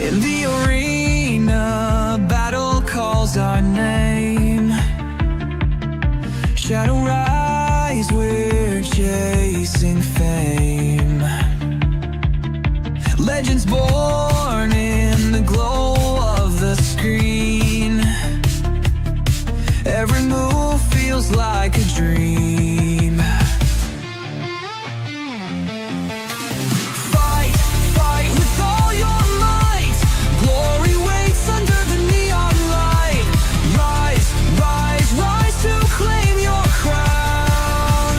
In the arena, battle calls our name. Shadow rise, we're chasing fame. Legends born in the glow of the screen. Every move feels like a dream. Fight, fight with all your might. Glory waits under the neon light. Rise, rise, rise to claim your crown.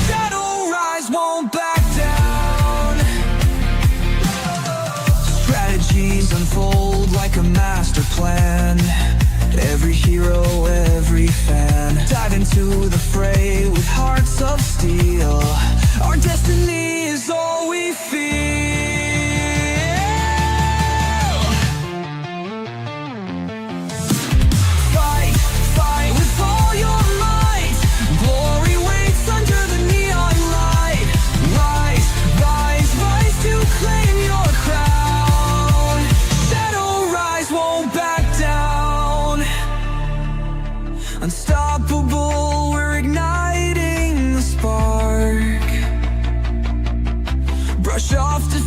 Shadow rise, won't back down. Strategies unfold like a master plan. Every hero, every fan, dive into the fray with hearts of steel. Our destiny is all we feel. Fight, fight with all your might. Glory waits under the neon light. Rise, rise, rise to claim your crown. Shadow rise, won't back down. Unstoppable, we're igniting the spark. Brush off defeat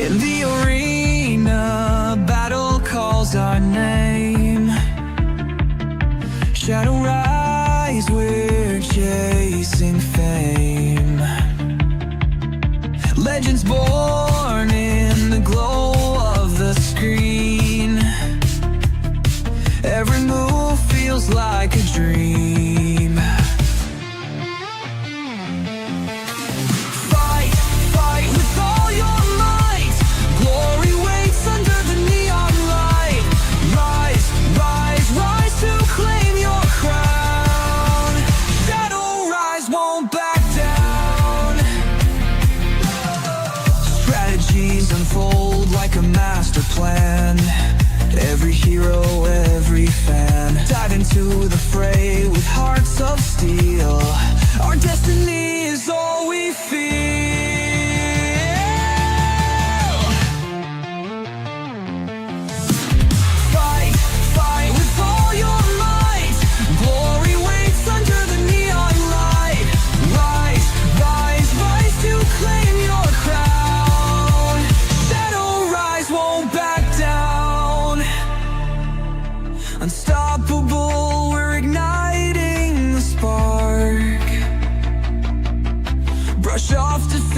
In the arena, battle calls our name. Shadow rise, we're chasing fame. Legends born in the glow of the screen. Every move feels like a dream. Fight, fight with all your might. Glory waits under the neon light. Rise, rise, rise to claim your crown. Shadow rise, won't back down. Strategies unfold like a master plan. Every hero, every fan, dive into the fray with hearts of steel. Our destiny is all we feel. Fight, fight with all your might. Glory waits under the neon light. Rise, rise, rise to claim your crown. Shadow rise, won't back down. Unstoppable, we're igniting the spark. Brush off defeat.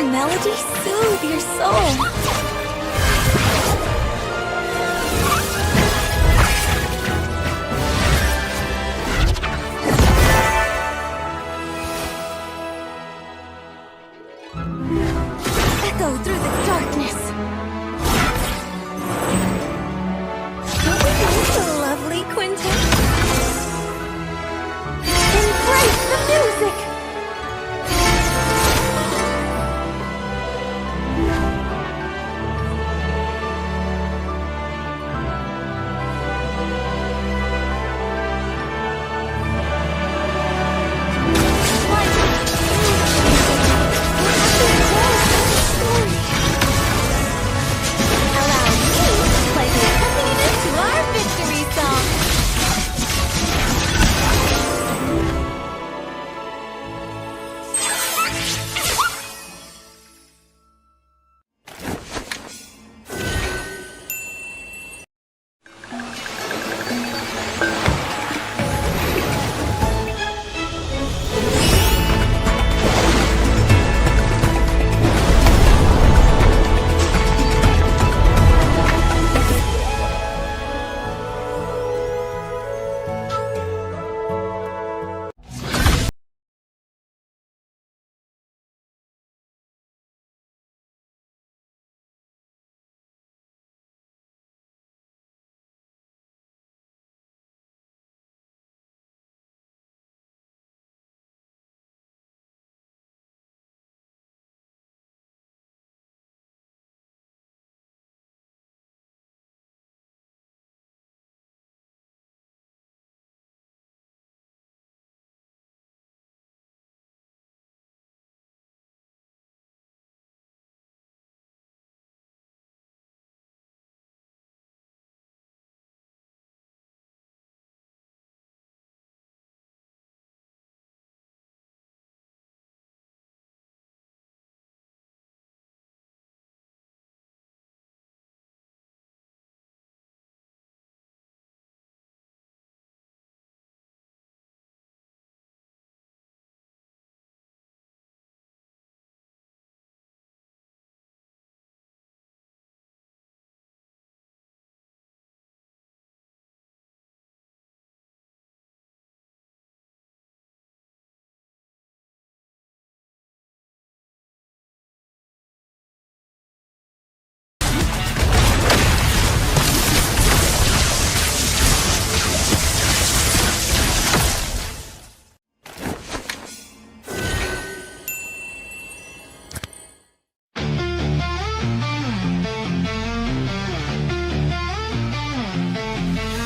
our melody soothe your soul. Echo through the darkness. Don't we think so lovely, Quinton? Embrace the music!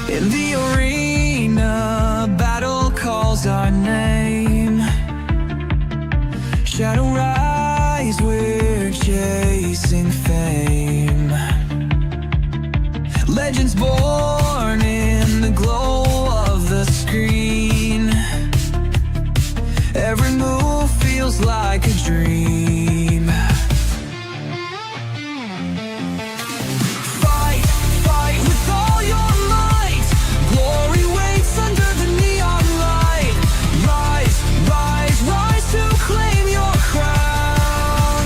In the arena, battle calls our name. Shadow rise, we're chasing fame. Legends born in the glow of the screen. Every move feels like a dream. Fight, fight with all your might. Glory waits under the neon light. Rise, rise, rise to claim your crown.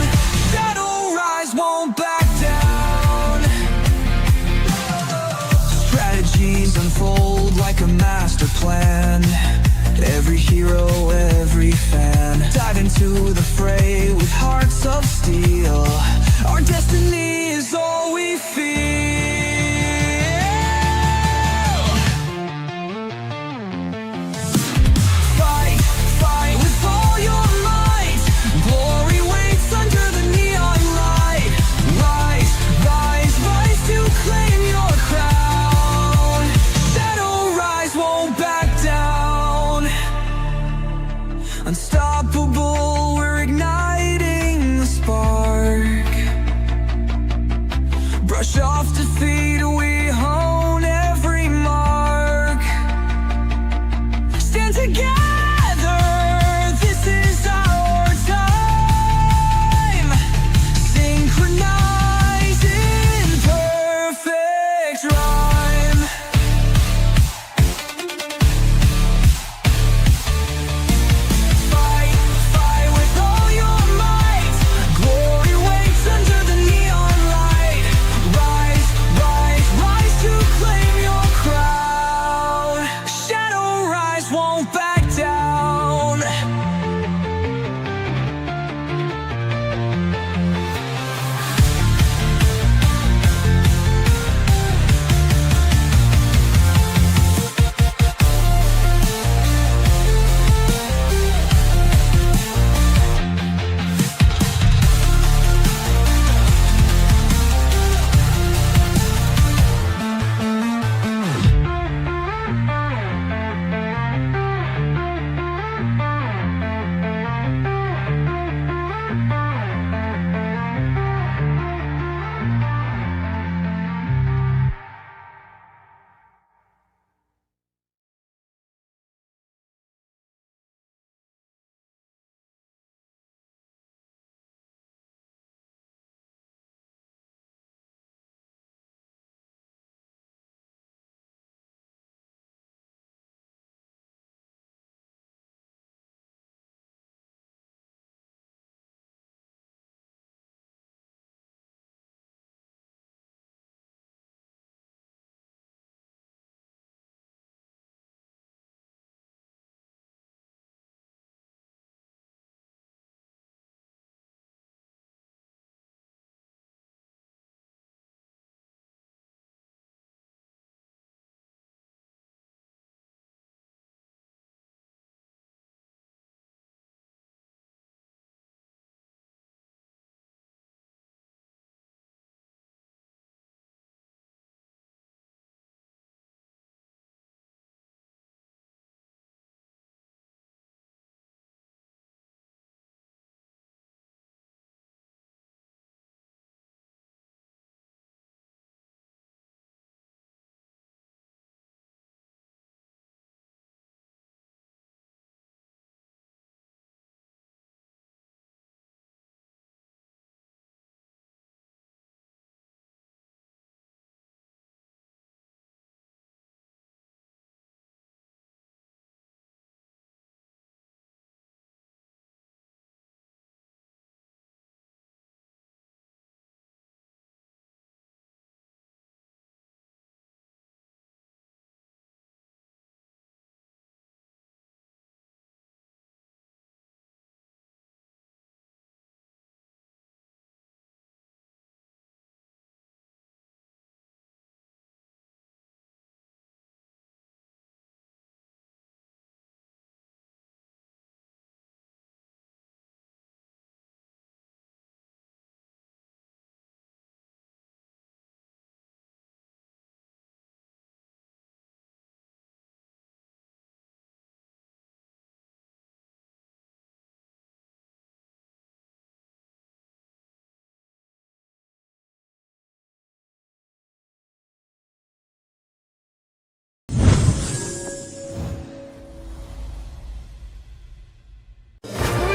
Shadow rise, won't back down. Strategies unfold like a master plan. Every hero, every fan, dive into the fray with hearts of steel. Our destiny is all we feel. Fight, fight with all your might. Glory waits under the neon light. Rise, rise, rise to claim your crown. Shadow rise, won't back down. Unstoppable, we're igniting the spark. Brush off defeat, we hone every mark. Stand together, this is our time. Synchronize in perfect rhyme. Fight, fight with all your might. Glory won't back down.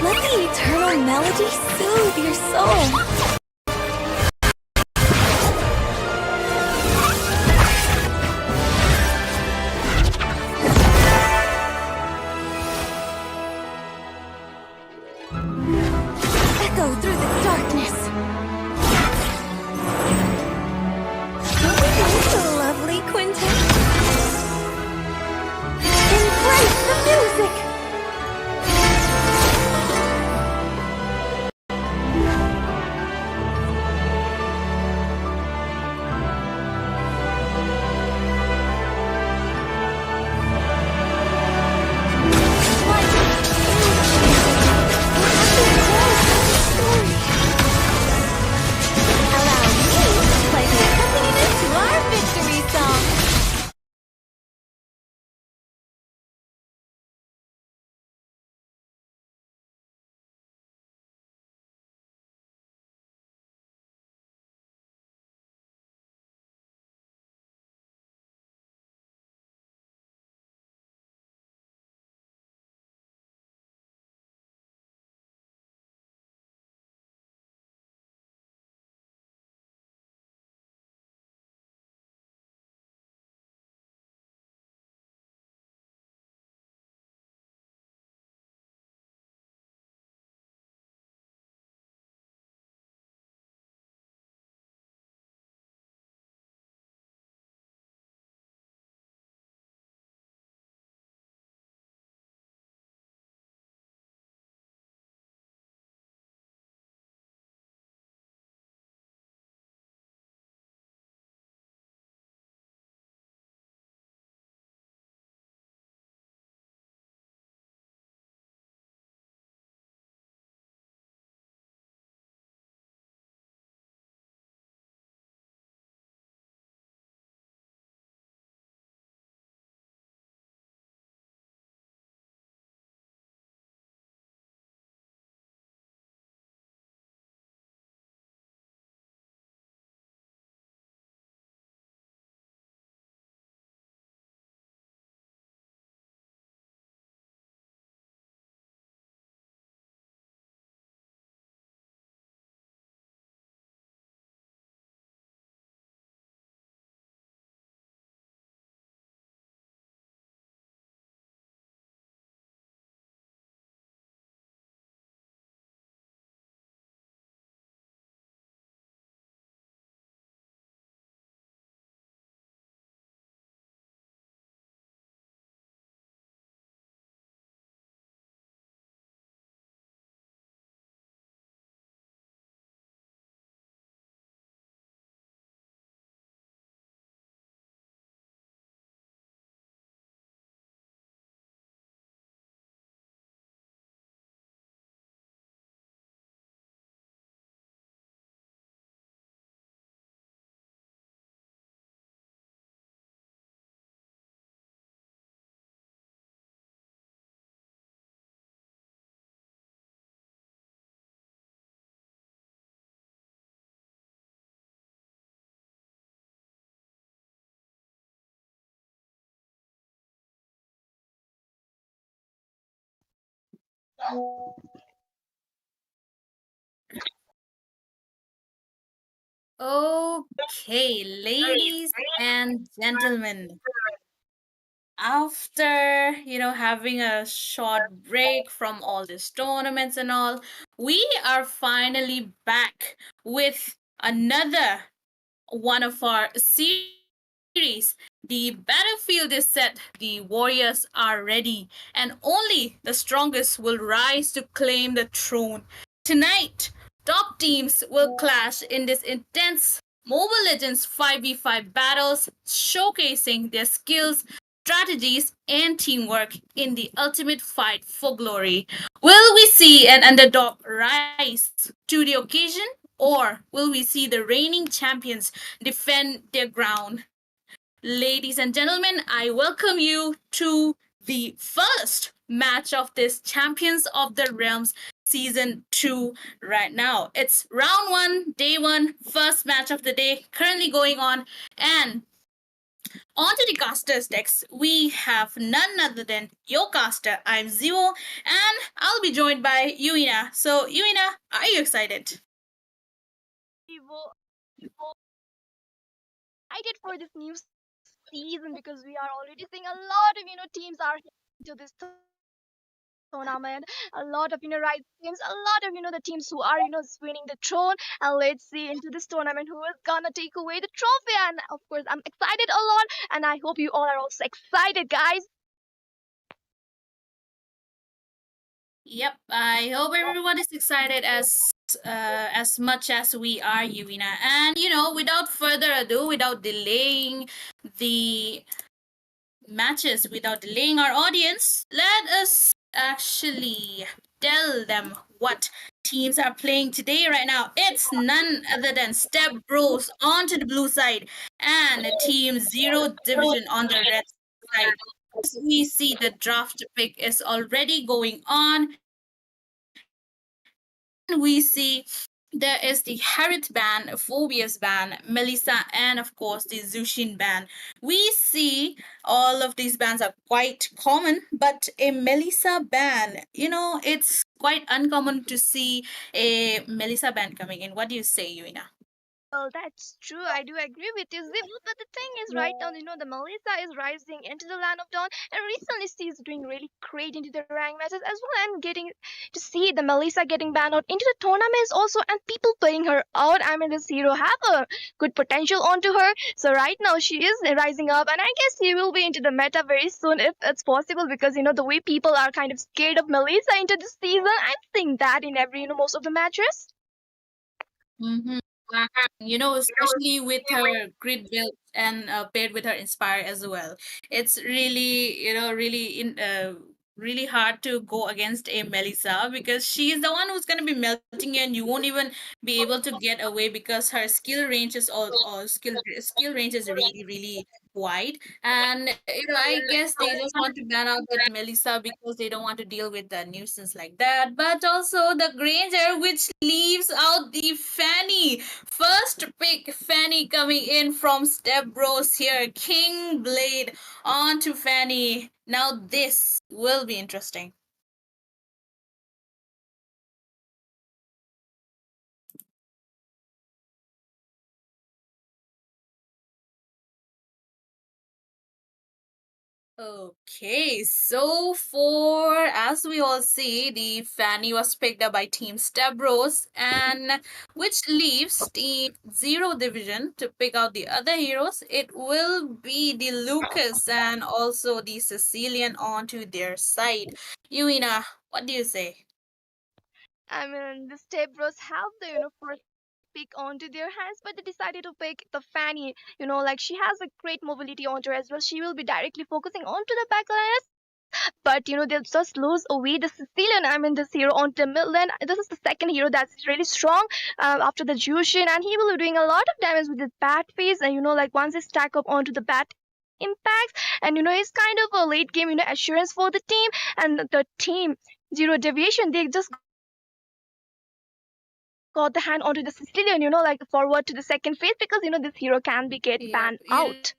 Let the eternal melody soothe your soul. Echo through the darkness. Isn't this lovely, Quentin? Embrace the music! Okay, ladies and gentlemen, after having a short break from all these tournaments and all, we are finally back with another one of our series. The battlefield is set, the warriors are ready, and only the strongest will rise to claim the throne. Tonight, top teams will clash in this intense Mobile Legends 5v5 battles, showcasing their skills, strategies, and teamwork in the ultimate fight for glory. Will we see an underdog rise to the occasion, or will we see the reigning champions defend their ground? Ladies and gentlemen, I welcome you to the first match of this Champions of the Realms Season 2 right now. It's round 1, day 1, first match of the day currently going on. And onto the casters decks, we have none other than your caster. I'm Zio, and I'll be joined by Yuina. So, Yuina, are you excited? Excited for this new season because we are already seeing a lot of teams are into this tournament, a lot of rising teams, a lot of the teams who are winning the throne. And let's see into this tournament who is gonna take away the trophy. And of course, I'm excited a lot, and I hope you all are also excited, guys. Yep, I hope everyone is excited as much as we are, Yuina. And without further ado, without delaying the matches, without delaying our audience, let us actually tell them what teams are playing today right now. It's none other than Step Bros onto the blue side and Team Zero Division on the red side. As we see, the draft pick is already going on, and we see there is the Harriet ban, Phobias ban, Melissa, and of course the Zushin ban. We see all of these bans are quite common, but a Melissa ban, it's quite uncommon to see a Melissa ban coming in. What do you say, Yuina? Well, that's true. I do agree with you, Zip. But the thing is, right now, the Melissa is rising into the land of dawn, and recently she's doing really great into the rank matches as well. And getting to see the Melissa getting banned out into the tournaments also, and people playing her out. I mean, this hero have a good potential onto her. So right now she is rising up, and I guess she will be into the meta very soon if it's possible. Because the way people are kind of scared of Melissa into this season, I'm seeing that in every most of the matches. Mm-hmm. Especially with her grid build and paired with her inspire as well. It's really, really hard to go against a Melissa because she is the one who's going to be melting you, and you won't even be able to get away because her skill range is all skill range is really, really wide. And I guess they just want to ban out that Melissa because they don't want to deal with the nuisance like that. But also the Granger, which leaves out the Fanny. First pick, Fanny coming in from Step Bros here. King Blade on to Fanny. Now this will be interesting. Okay, so for as we all see, the Fanny was picked up by Team Stavros, and which leaves Team Zero Division to pick out the other heroes. It will be the Lucas and also the Sicilian onto their side. Yuina, what do you say? I mean, the Step Bros have the first pick onto their hands, but they decided to pick the Fanny. Like she has a great mobility onto her as well. She will be directly focusing onto the backlines, but they'll just lose away the Sicilian. I mean, this hero onto the midland. This is the second hero that's really strong after the Jushin, and he will be doing a lot of damage with his bat phase. And like once he stack up onto the bat impacts, and it's kind of a late game assurance for the team, and the team Zero Deviation, they just got a lot of got the hand onto the Sicilian, like forward to the second phase because this hero can be get Yep. banned out.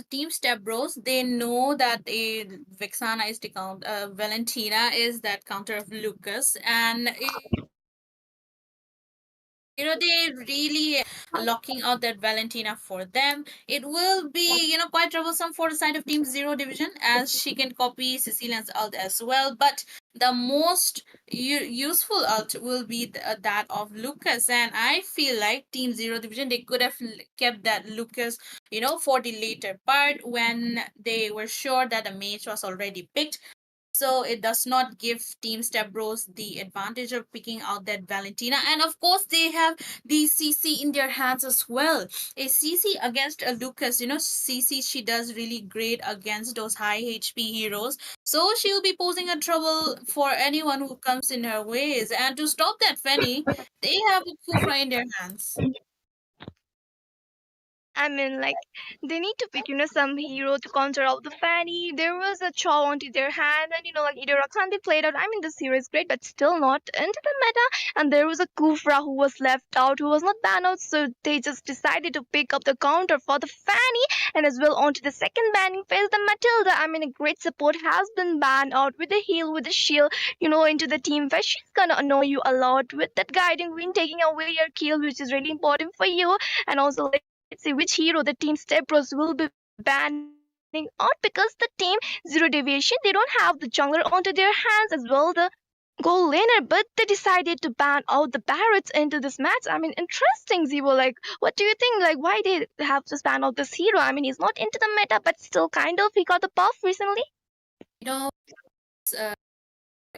Team Step Bros, they know that a Vexana is the count, Valentina is that counter of Lucas, and they really locking out that Valentina for them. It will be, quite troublesome for the side of Team Zero Division as she can copy Cecilia's ult as well. But the most useful ult will be that of Lucas, and I feel like Team Zero Division they could have kept that Lucas, for the later part when they were sure that the mage was already picked, so it does not give Team Step Bros the advantage of picking out that Valentina. And of course, they have the CC in their hands as well. A CC against a Lucas, CC, she does really great against those high HP heroes. So she'll be posing a trouble for anyone who comes in her ways. And to stop that Fanny, they have a Kufra in their hands. I mean, like, they need to pick, some hero to counter out the Fanny. There was a Chow onto their hand, and, like, either Rakhandi played out. I mean, this hero is great, but still not into the meta. And there was a Kufra who was left out, who was not banned out, so they just decided to pick up the counter for the Fanny, and as well onto the second banning phase, the Matilda. I mean, a great support has been banned out with the heal, with the shield, into the team where she's gonna annoy you a lot with that guiding wind taking away your kill, which is really important for you. And also, let's see which hero the team Stepbros will be banning out because the team Zero Deviation they don't have the jungler onto their hands as well the goal laner, but they decided to ban out the Barretts into this match. I mean, interesting, Zivo. Like, what do you think? Like, why they have just banned out this hero? I mean, he's not into the meta, but still kind of he got the buff recently. You know, uh,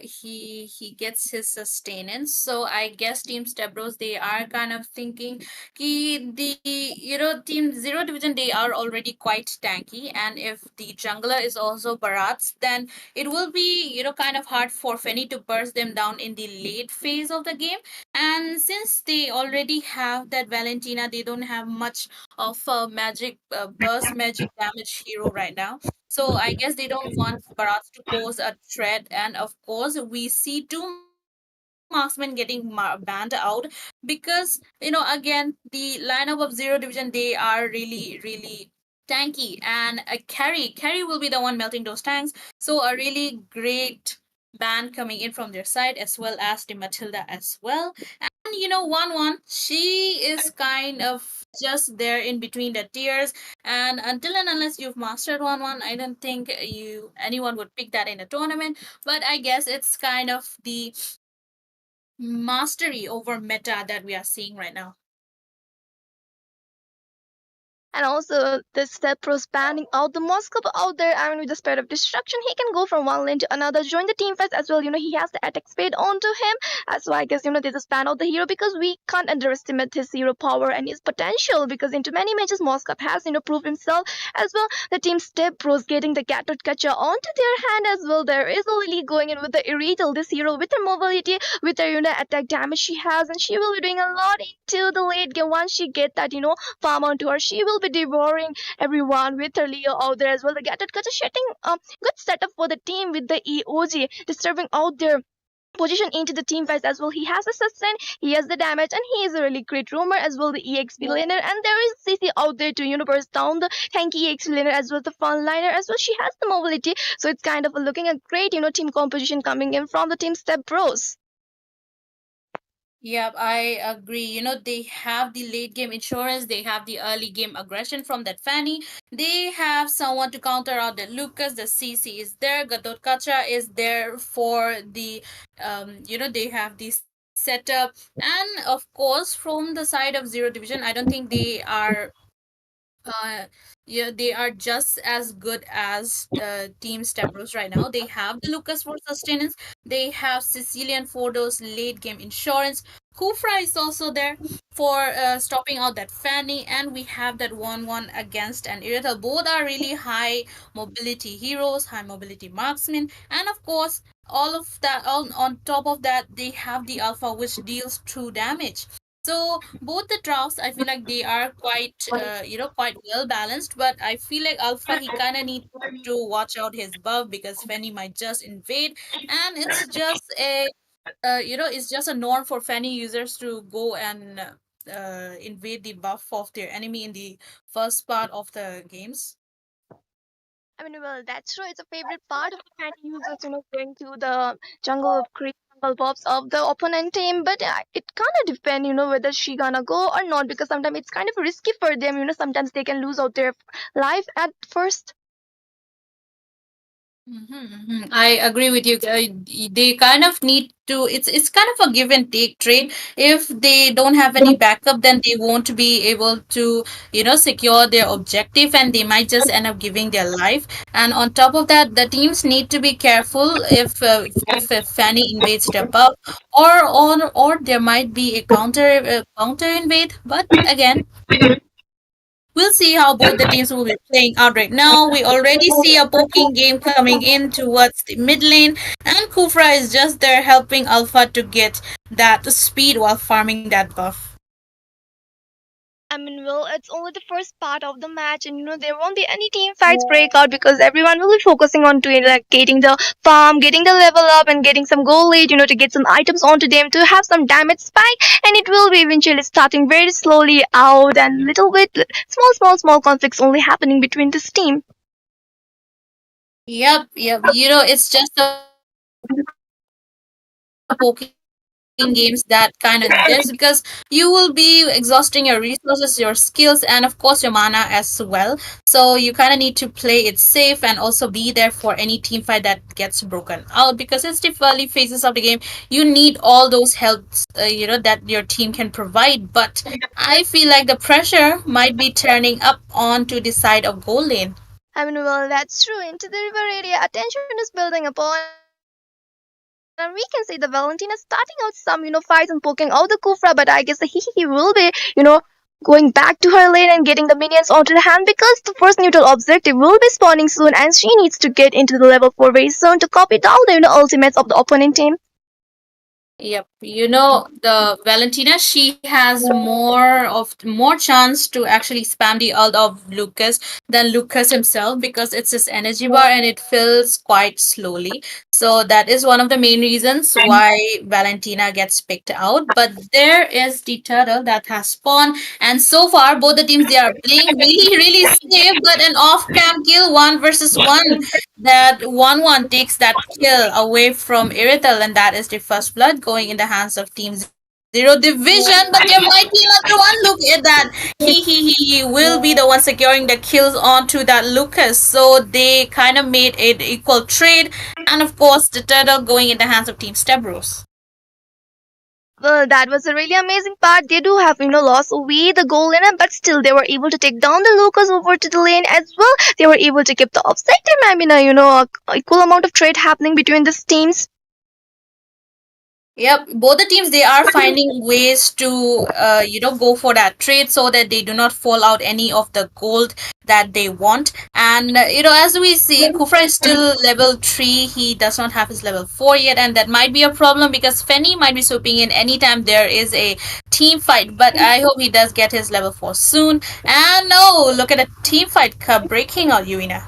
he gets his sustenance. So I guess Team Stebros they are kind of thinking the Team Zero Division they are already quite tanky, and if the jungler is also Barats, then it will be kind of hard for Fenny to burst them down in the late phase of the game. And since they already have that Valentina, they don't have much of a magic burst magic damage hero right now, so I guess they don't want Bharat to pose a threat. And of course, we see two marksmen getting banned out because, again, the lineup of Zero Division, they are really tanky. And a carry will be the one melting those tanks. So a really great ban coming in from their side as well as the Matilda as well. And 1-1, she is kind of just there in between the tiers, and until and unless you've mastered 1-1, I don't think anyone would pick that in a tournament. But I guess it's kind of the mastery over meta that we are seeing right now. And also, the step pro spanning out the Moscow out there. I mean, with the spirit of destruction, he can go from one lane to another, join the team fights as well. He has the attack speed onto him. So I guess, they just span out the hero because we can't underestimate his hero power and his potential because into many matches, Moscow has, proved himself as well. The team step pros getting the Gatot Kacha onto their hand as well. There is Lily going in with the Irital, this hero with her mobility, with her, attack damage she has, and she will be doing a lot into the late game once she get that, farm onto her. She will be devouring everyone with her Leo out there as well. The Gatot Kacha setting good setup for the team with the EOG disturbing out their position into the team fights as well. He has the sustain, he has the damage, and he is a really great roamer as well, the EXP laner. And there is CC out there to burst down the tanky EXP laner as well, the fun liner as well. She has the mobility, so it's kind of looking a great team composition coming in from the team Step Bros. Yep, I agree. They have the late game insurance, they have the early game aggression from that Fanny. They have someone to counter out the Lucas, the CC is there, Gadot Kacha is there for the they have this setup. And of course, from the side of Zero Division, I don't think they are uh, yeah, they are just as good as Team Stebros right now. They have the Lucas for sustenance. They have Sicilian for those late game insurance. Kufra is also there for stopping out that Fanny, and we have that 1-1 against an Irrital. Both are really high mobility heroes, high mobility marksmen, and of course, all of that, on top of that, they have the Alpha, which deals true damage. So both the drafts, I feel like they are quite, quite well balanced. But I feel like Alpha, he kind of needs to watch out his buff because Fenny might just invade, and it's just a It's just a norm for Fanny users to go and invade the buff of their enemy in the first part of the games. I mean, well, that's true. It's a favorite part of the fan users, going to the jungle of creep jungle pops of the opponent team. But it kind of depend, whether she gonna go or not, because sometimes it's kind of risky for them. Sometimes they can lose out their life at first. I agree with you. They kind of need to. It's kind of a give and take trade. If they don't have any backup, then they won't be able to secure their objective, and they might just end up giving their life. And on top of that, the teams need to be careful if a Fanny invades their buff, or there might be a counter invade. But again, we'll see how both the teams will be playing out right now. We already see a poking game coming in towards the mid lane, and Kufra is just there helping Alpha to get that speed while farming that buff. I mean, well, it's only the first part of the match, and there won't be any team fights break out because everyone will be focusing on to like getting the farm, getting the level up, and getting some gold lead, to get some items onto them to have some damage spike, and it will be eventually starting very slowly out and little bit small conflicts only happening between this team. Yep. It's just a poking games that kind of need this because you will be exhausting your resources, your skills, and of course your mana as well. So you kind of need to play it safe and also be there for any team fight that gets broken out because it's the early phases of the game. You need all those helps, that your team can provide. But I feel like the pressure might be turning up onto the side of gold lane. I mean, well, that's true. Into the river area, attention is building upon, and we can see the Valentina starting out some, fights and poking out the Kufra. But I guess the he will be, going back to her lane and getting the minions onto the hand because the first neutral objective will be spawning soon, and she needs to get into the level 4 very soon to copy down the, ultimates of the opponent team. Yep, the Valentina, she has more chance to actually spam the ult of Lucas than Lucas himself because it's his energy bar and it fills quite slowly. So that is one of the main reasons why Valentina gets picked out. But there is the turtle that has spawned, and so far both the teams they are playing really safe. But an off-cam kill, 1 versus 1, that 1-1 takes that kill away from Iritel, and that is the first blood going in the hands of Team Zero Division. But there might be another one. Look at that. He will be the one securing the kills onto that Lucas. So they kind of made it equal trade, and of course the turtle going in the hands of Team Stebros. Well, that was a really amazing part. They do have, lost away the goal lane, but still they were able to take down the Lucas over to the lane as well. They were able to keep the offside time. I mean, a equal amount of trade happening between these teams. Yep, both the teams they are finding ways to go for that trade so that they do not fall out any of the gold that they want. And as we see, Kufra is still level 3. He does not have his level 4 yet, and that might be a problem because Fenny might be swooping in anytime there is a team fight. But I hope he does get his level 4 soon. And no, look at the team fight cup breaking out, Yuina.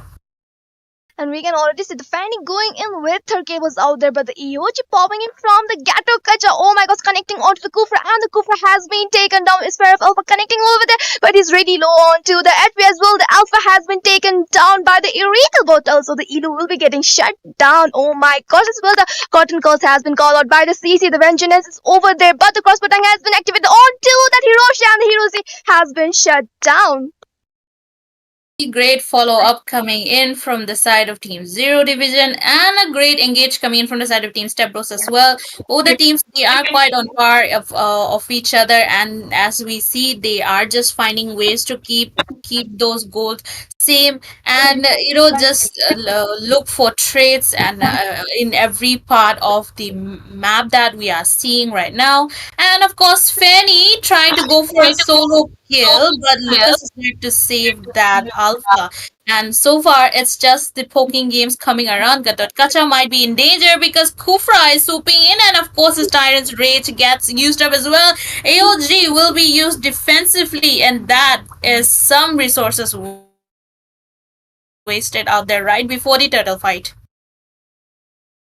And we can already see the Fanny going in with her cables out there, but the EOG popping in from the Gato Kacha. Oh my gosh, connecting onto the Kufra, and the Kufra has been taken down. Spare of Alpha connecting over there, but he's really low onto the FP as well. The Alpha has been taken down by the Illegal bot. Also, the Elu will be getting shut down. Oh my gosh, as well, the Cotton Curse has been called out by the CC. The Vengeance is over there, but the crossbow tank has been activated onto that Hiroshi, and the Hiroshi has been shut down. Great follow up coming in from the side of Team Zero Division, and a great engage coming in from the side of Team Stepbros as well. Both the teams they are quite on par of each other, and as we see, they are just finding ways to keep those goals same, and just look for traits and in every part of the map that we are seeing right now. And of course, Fanny trying to go for a solo kill, but Lucas is there to save that alpha. And so far, it's just the poking games coming around. Kacha might be in danger because Kufra is swooping in, and of course, his Tyrant's Rage gets used up as well. AOG will be used defensively, and that is some resources wasted out there right before the turtle fight.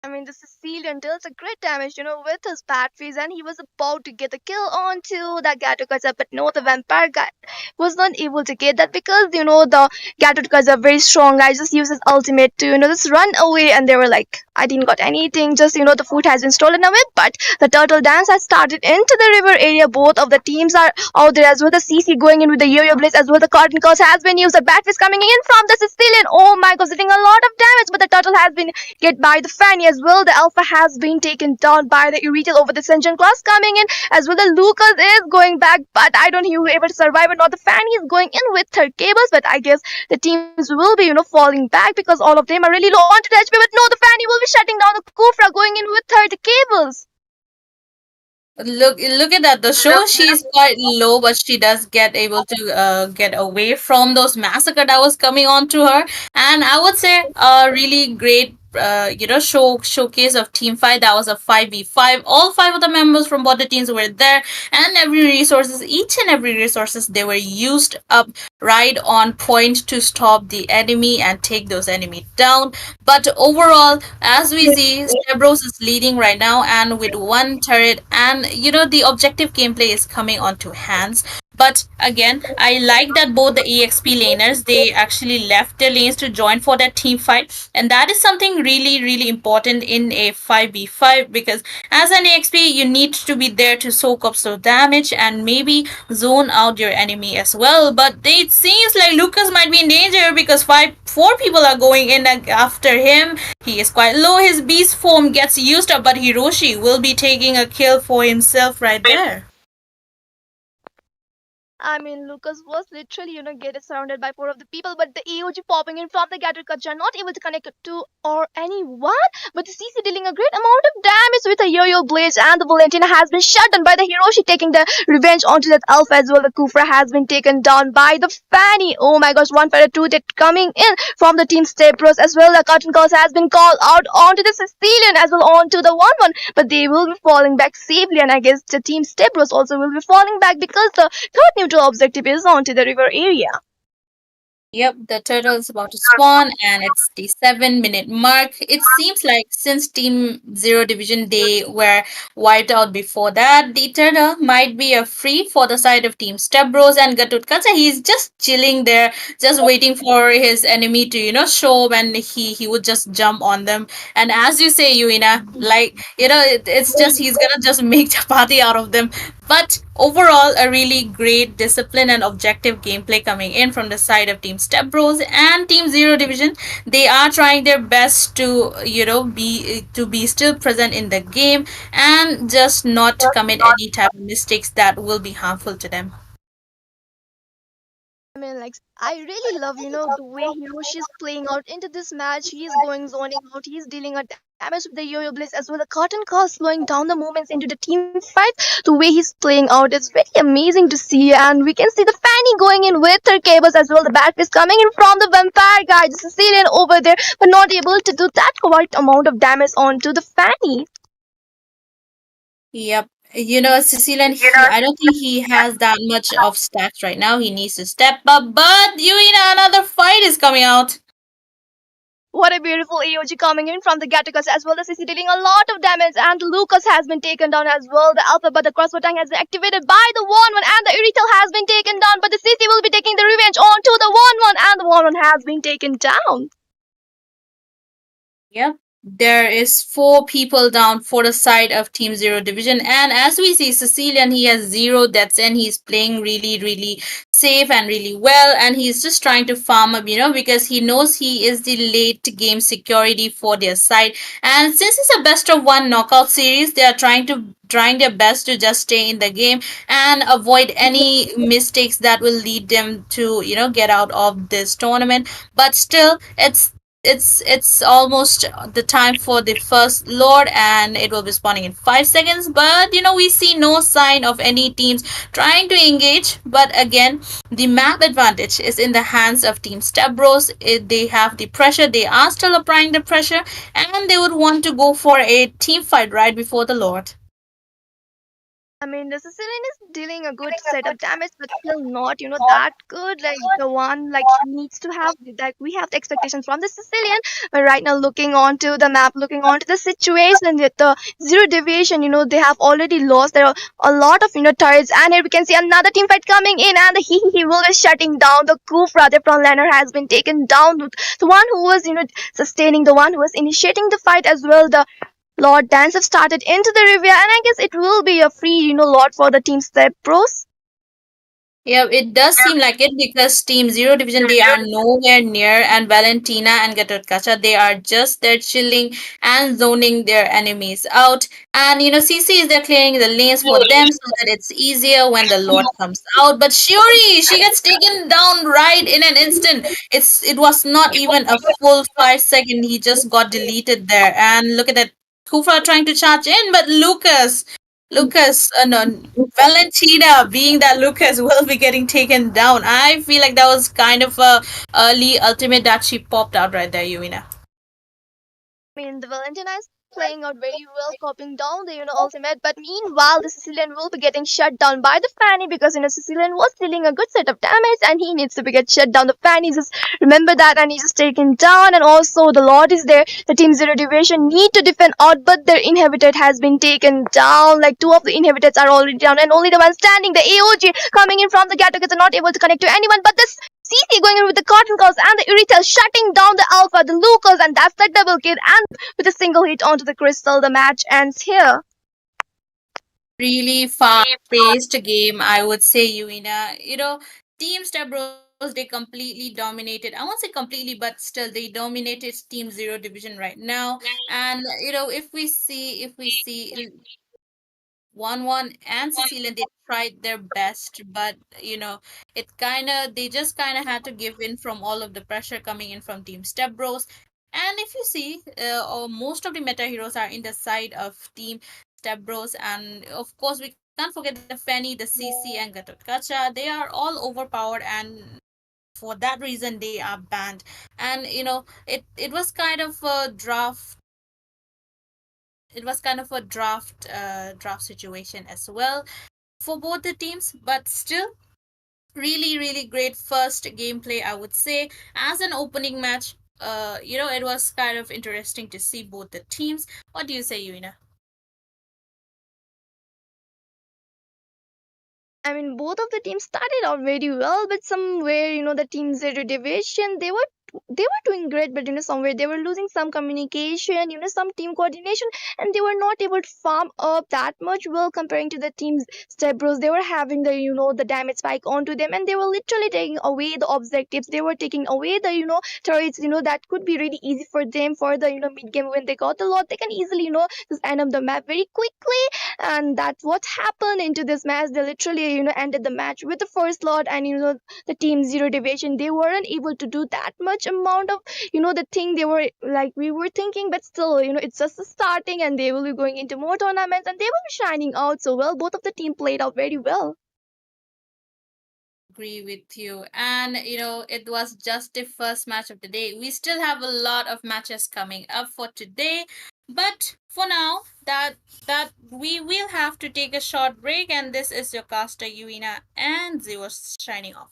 I mean, the Sicilian deals a great damage, with his bad face, and he was about to get the kill onto that Gatotkaza, but no, the vampire guy was not able to get that because, the Gatotkaza very strong guy just used his ultimate to, just run away, and they were like, I didn't got anything, just, the food has been stolen away, but the turtle dance has started into the river area. Both of the teams are out there as well. The CC going in with the yo-yo blitz as well. The cotton curse has been used. The batfish coming in from the Sicilian. Oh my god, hitting a lot of damage, but the turtle has been get by the Fanny as well. The Alpha has been taken down by the Iritel over the Ascension class coming in as well. The Lucas is going back, but I don't know he will able to survive or not. The Fanny is going in with her cables, but I guess the teams will be, falling back because all of them are really low onto the HP. But no, the Fanny will be shutting down the Kufra going in with her the cables. Look at that. The show she's quite low, but she does get able to get away from those massacre that was coming on to her. And I would say a really great showcase of team fight. That was a 5v5. All five of the members from both the teams were there, and each and every resources they were used up right on point to stop the enemy and take those enemy down. But overall, as we see, Stavros is leading right now and with one turret, and the objective gameplay is coming onto hands. But again, I like that both the EXP laners they actually left their lanes to join for that team fight, and that is something really really important in a 5v5 because as an EXP you need to be there to soak up some damage and maybe zone out your enemy as well. But it seems like Lucas might be in danger because four people are going in after him. He is quite low. His beast form gets used up, but Hiroshi will be taking a kill for himself right there. I mean, Lucas was literally, get surrounded by four of the people, but the AOG popping in from the Gator Kacha not able to connect to or anyone. But the CC dealing a great amount of damage with a yo-yo blaze, and the Valentina has been shut down by the Hiroshi taking the revenge onto that Alpha as well. The Kufra has been taken down by the Fanny. Oh my gosh, 1 for 2 that coming in from the team Stapros as well. The Cotton Calls has been called out onto the Sicilian as well onto the 1-1, but they will be falling back safely, and I guess the team Stapros also will be falling back because the third neutral objective is onto the river area. Yep, the turtle is about to spawn, and it's the 7 minute mark. It seems like since Team Zero Division they were wiped out before that, the turtle might be a free for the side of Team Stebros and Gatutkatsa. He's just chilling there, just waiting for his enemy to show up, and he would just jump on them. And as you say, Yuina, like it's just he's gonna just make chapati out of them. But overall, a really great discipline and objective gameplay coming in from the side of Team Step Bros and Team Zero Division. They are trying their best to be still present in the game and just not commit any type of mistakes that will be harmful to them. I mean, like, I really love, the way Hiroshi is playing out into this match. He's going zoning out. He's dealing a damage with the yo-yo blitz as well. The cotton call slowing down the movements into the team fights. The way he's playing out is really amazing to see. And we can see the Fanny going in with her cables as well. The Batfish coming in from the vampire guy, the Sicilian over there, but not able to do that quite amount of damage onto the Fanny. Yep. Cecilian, I don't think he has that much of stats right now. He needs to step up. But Yuina, another fight is coming out. What a beautiful AOG coming in from the Gattakas as well. The CC dealing a lot of damage, and Lucas has been taken down as well. The Alpha, but the crossbow tank has been activated by the 1-1, and the Iritel has been taken down, but the CC will be taking the revenge onto the 1-1, and the 1-1 has been taken down. Yep. There is four people down for the side of Team Zero Division, and as we see, Sicilian he has zero deaths and he's playing really, really safe and really well, and he's just trying to farm up, because he knows he is the late game security for their side. And since it's a best of one knockout series, they are trying their best to just stay in the game and avoid any mistakes that will lead them to get out of this tournament. But still, it's almost the time for the first lord, and it will be spawning in 5 seconds. But we see no sign of any teams trying to engage. But again, the map advantage is in the hands of Team Stebros. They have the pressure, they are still applying the pressure, and they would want to go for a team fight right before the lord. I mean, the Sicilian is dealing a good set of damage, but still not, that good. Like the one, like he needs to have, like we have the expectations from the Sicilian. But right now, looking onto the map, looking onto the situation, with the zero deviation, they have already lost. There are a lot of, turrets, and here we can see another team fight coming in, and the he will be shutting down the Kufra. The front liner has been taken down. The one who was, sustaining, the one who was initiating the fight as well. The Lord Dance have started into the Riviera, and I guess it will be a free, lot for the team step pros. Yeah, it does seem like it because Team Zero Division they are nowhere near, and Valentina and Gatotkacha they are just there chilling and zoning their enemies out. And CC is there clearing the lanes for them so that it's easier when the Lord comes out. But Shiori, she gets taken down right in an instant. It was not even a full 5 second. He just got deleted there. And look at that, Kufa trying to charge in, but Lucas, no, Valentina, being that Lucas will be getting taken down. I feel like that was kind of a early ultimate that she popped out right there, Yuina. I mean, the Valentina is playing out very well, copying down the ultimate. But meanwhile, the Sicilian will be getting shut down by the Fanny because Sicilian was dealing a good set of damage, and he needs to be get shut down. The Fanny just remember that, and he's just taken down. And also, the Lord is there. The Team Zero Division need to defend out, but their inhibitor has been taken down. Like two of the inhibitors are already down, and only the one standing, the AOG coming in from the Gattakas, are not able to connect to anyone. But this CC going in with the cotton calls and the Uritel shutting down the Alpha, the Lucas, and that's the double kill. And with a single hit onto the crystal, the match ends here. Really fast-paced game, I would say, Yuina. Team Step Bros they completely dominated. I won't say completely, but still they dominated Team Zero Division right now. And if we see 1-1 and Sicilian, they tried their best, but they just kind of had to give in from all of the pressure coming in from Team Step Bros. And if you see, most of the meta heroes are in the side of Team Step Bros, and of course, we can't forget the Fanny, the CC, and Gatotkacha. They are all overpowered, and for that reason, they are banned. And it was kind of a draft. It was kind of a draft situation as well for both the teams, but still really really great first gameplay, I would say. As an opening match, it was kind of interesting to see both the teams. What do you say, Yuina? I mean, both of the teams started out very well, but somewhere, the Team Zero division, they were doing great, but somewhere they were losing some communication, some team coordination, and they were not able to farm up that much well comparing to the teams Step Bros. They were having the the damage spike onto them, and they were literally taking away the objectives. They were taking away the turrets. That could be really easy for them for the mid game when they got a lot. They can easily just end up the map very quickly, and that's what happened into this match. They literally ended the match with the first lot, and the Team Zero division, they weren't able to do that much amount of the thing they were like we were thinking, but still it's just the starting, and they will be going into more tournaments, and they will be shining out so well. Both of the team played out very well. Agree with you. And it was just the first match of the day. We still have a lot of matches coming up for today, but for now, that we will have to take a short break. And this is your caster Yuina and Zero shining off.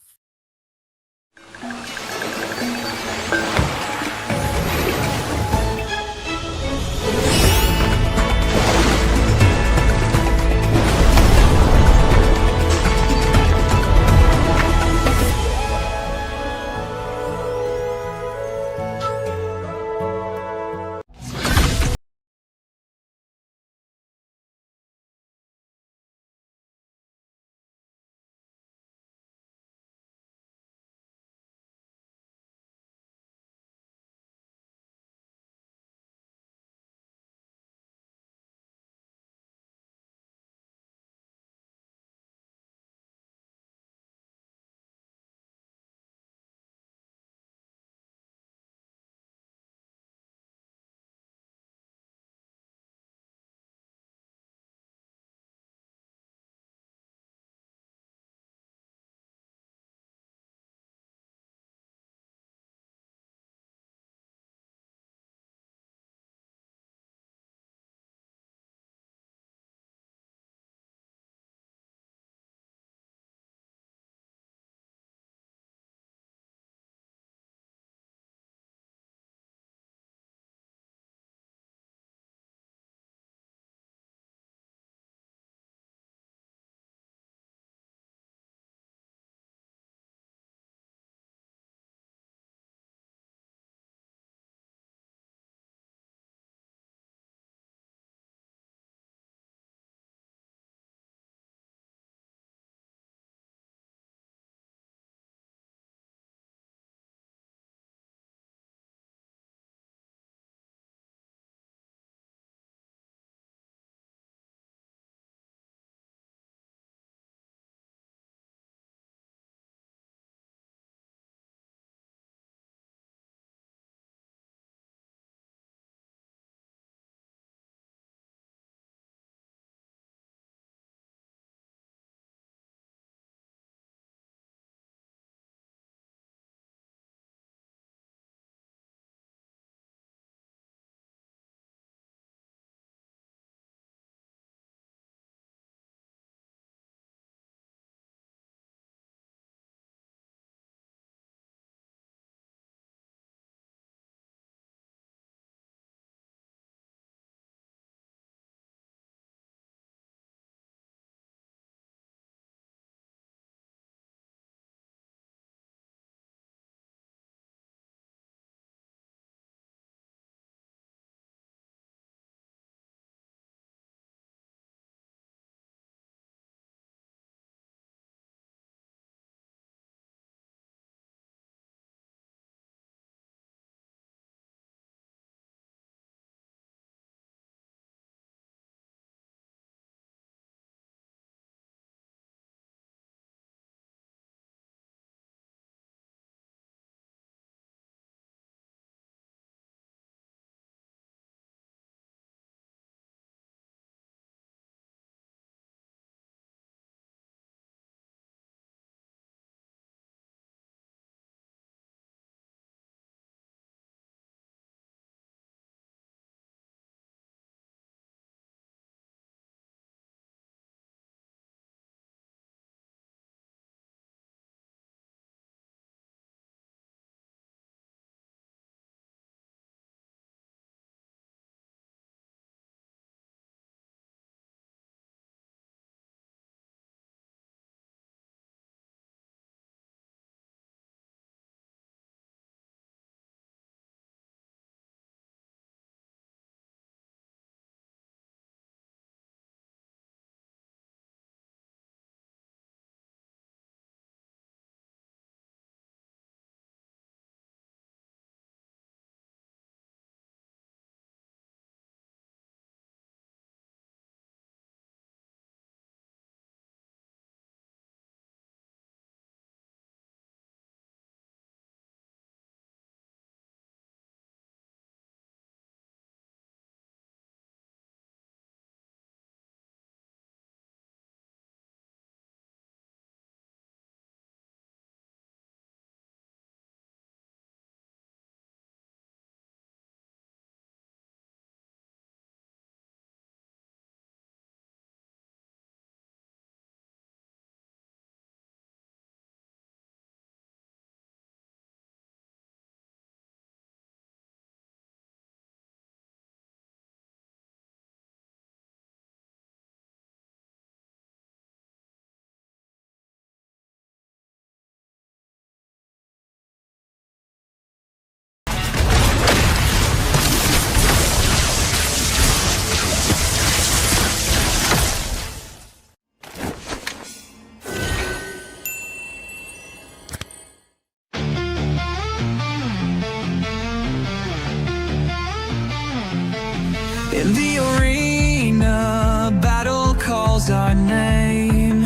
In the arena, battle calls our name.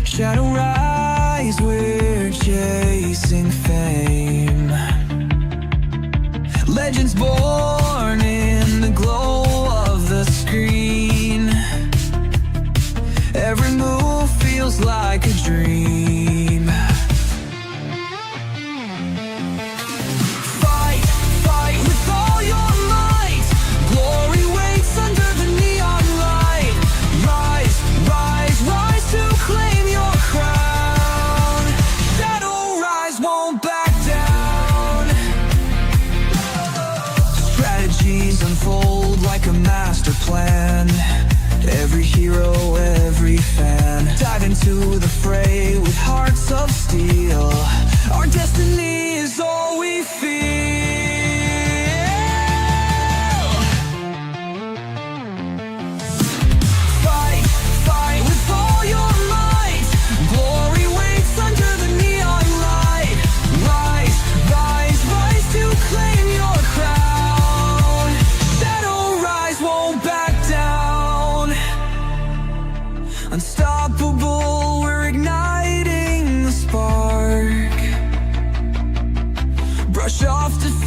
Shadow rise, we're chasing fame. Legends born in the glow of the screen. Every move feels like a dream. Fight, fight with all your might. Glory waits under the neon light. Rise, rise, rise to claim your crown. Shadow rise, won't back down. Strategies unfold like a master plan. Every hero, every fan, dive into the fray with hearts of steel. Our destiny is all we feel. Fight, fight with all your might. Glory waits under the neon light. Rise, rise, rise to claim your crown. Shadow rise, won't back down. Unstoppable, we're igniting the spark. Brush off defeat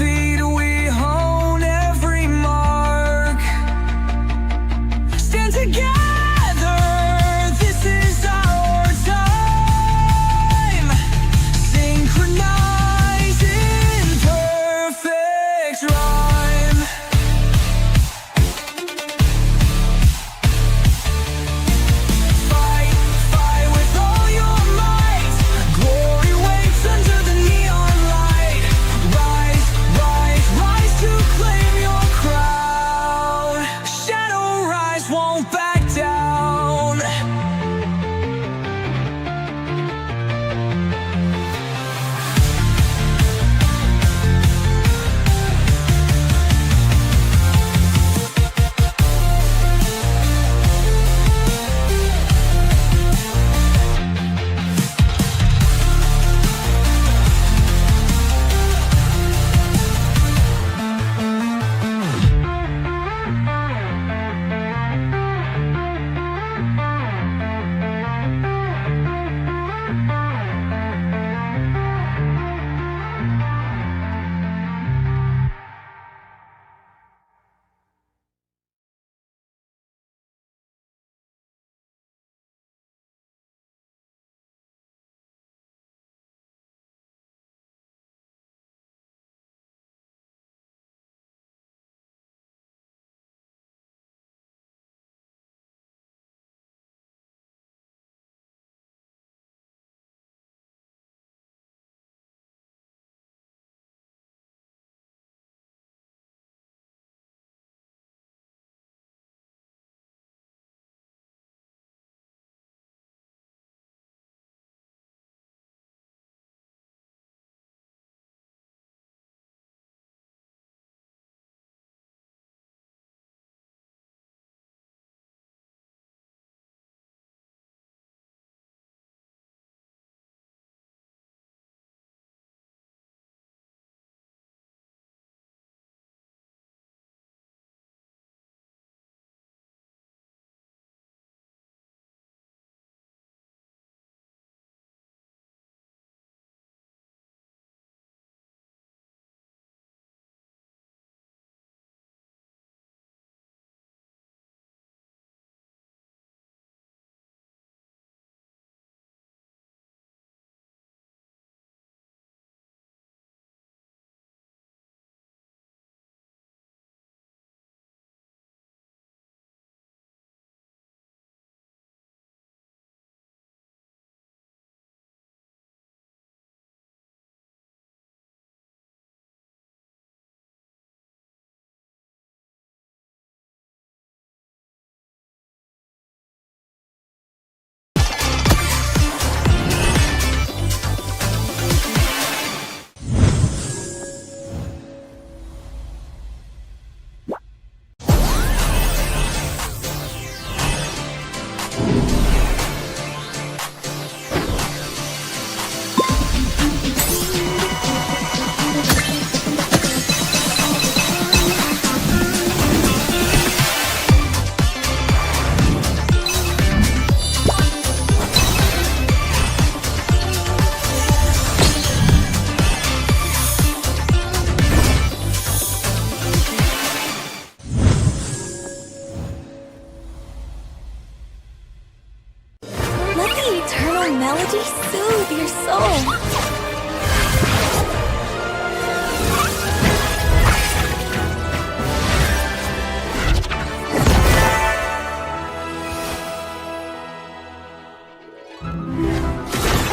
melody soothe your soul.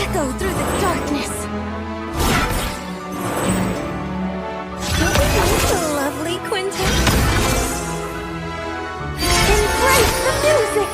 Echo through the darkness. Don't we need the lovely quintet? Embrace the music!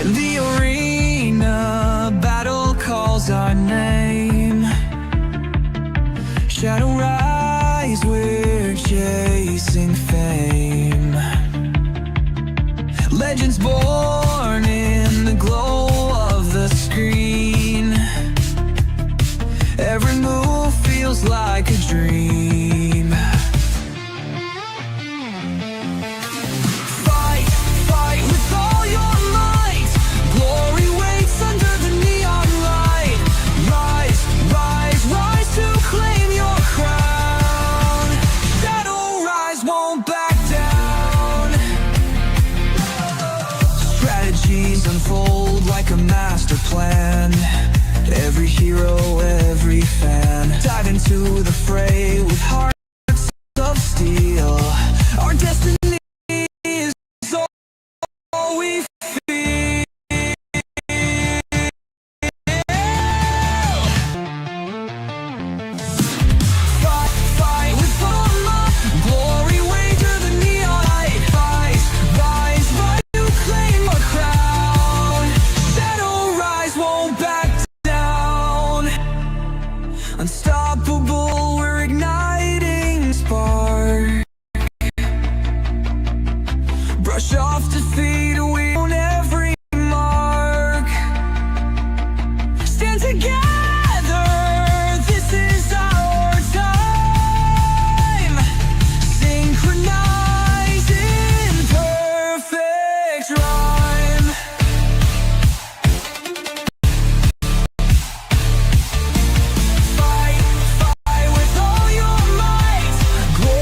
The arena battle calls our name. Shadow rise, we're chasing fame. Legends born in the glow of the screen. Every move feels like a dream. Fight, fight with all your might. Glory waits under the neon light. Rise, rise, rise to claim your crown. Shadow rise, won't back down. Strategies unfold like a master plan. Every hero, every fan, dive into the fray with hearts of steel. Our destiny is all we feel. Fight, fight with all my glory, wager the neon light. Rise, rise, rise to claim our crown. Shadow rise, won't back down. Unstoppable, we're igniting spark. Brush off defeat, we own every mark. Stand together, this is our time. Synchronize in perfect rhyme. Fight, fight with all your might. Glory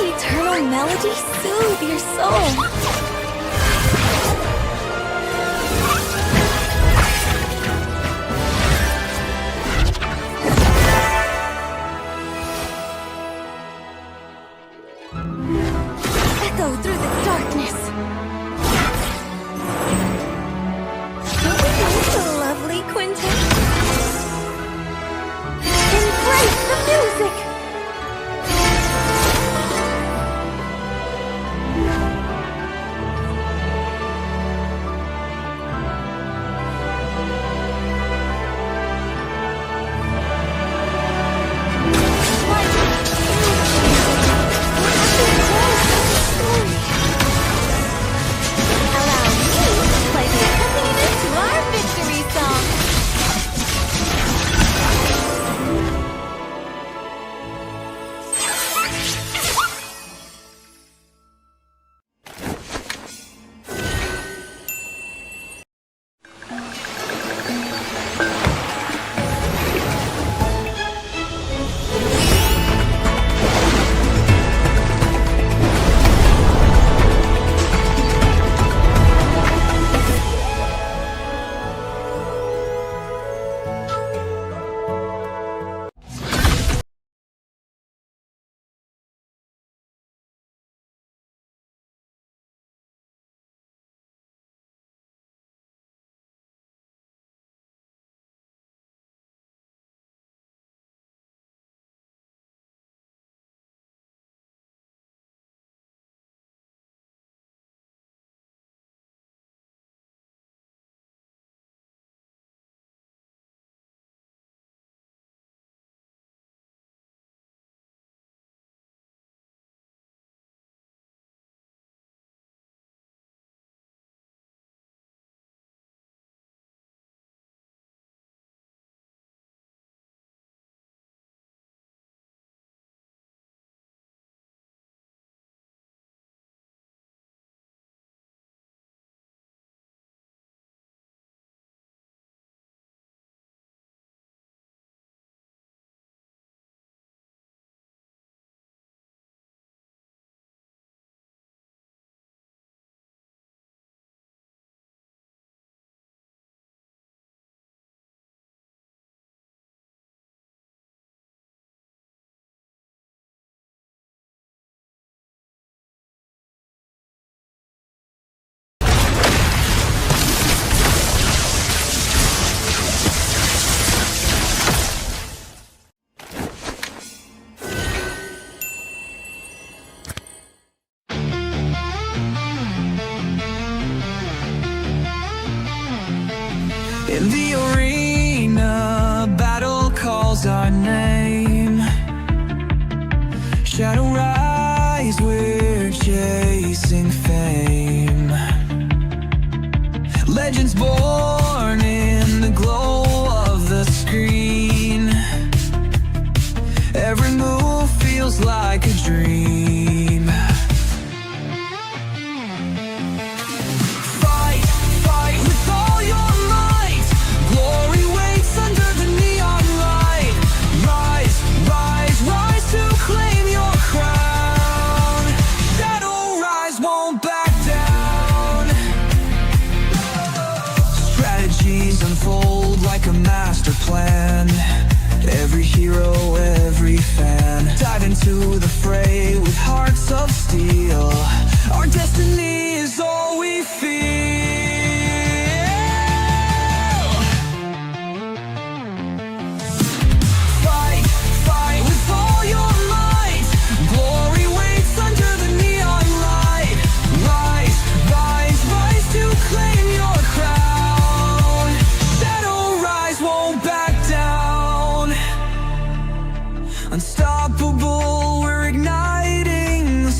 the eternal melody soothe your soul. Echo through the darkness. Isn't this lovely, Quentin? Embrace the music! Allow me to play the accompaniment to our victory song. In the arena, battle calls our name. Shadow rise, we're chasing fame. Legends born in the glow of the screen. Every move feels like a dream. Fight, fight with all your might. Glory waits under the neon light. Rise, rise, rise to claim your crown. Shadow rise, won't back down. Strategies unfold like a master plan. Every hero, every fan, dive into the fray with hearts of steel. Our destiny is all we feel. Fight, fight with all your might. Glory waits under the neon light. Rise, rise, rise to claim your crown. Shadow rise, won't back down. Unstoppable, we're igniting the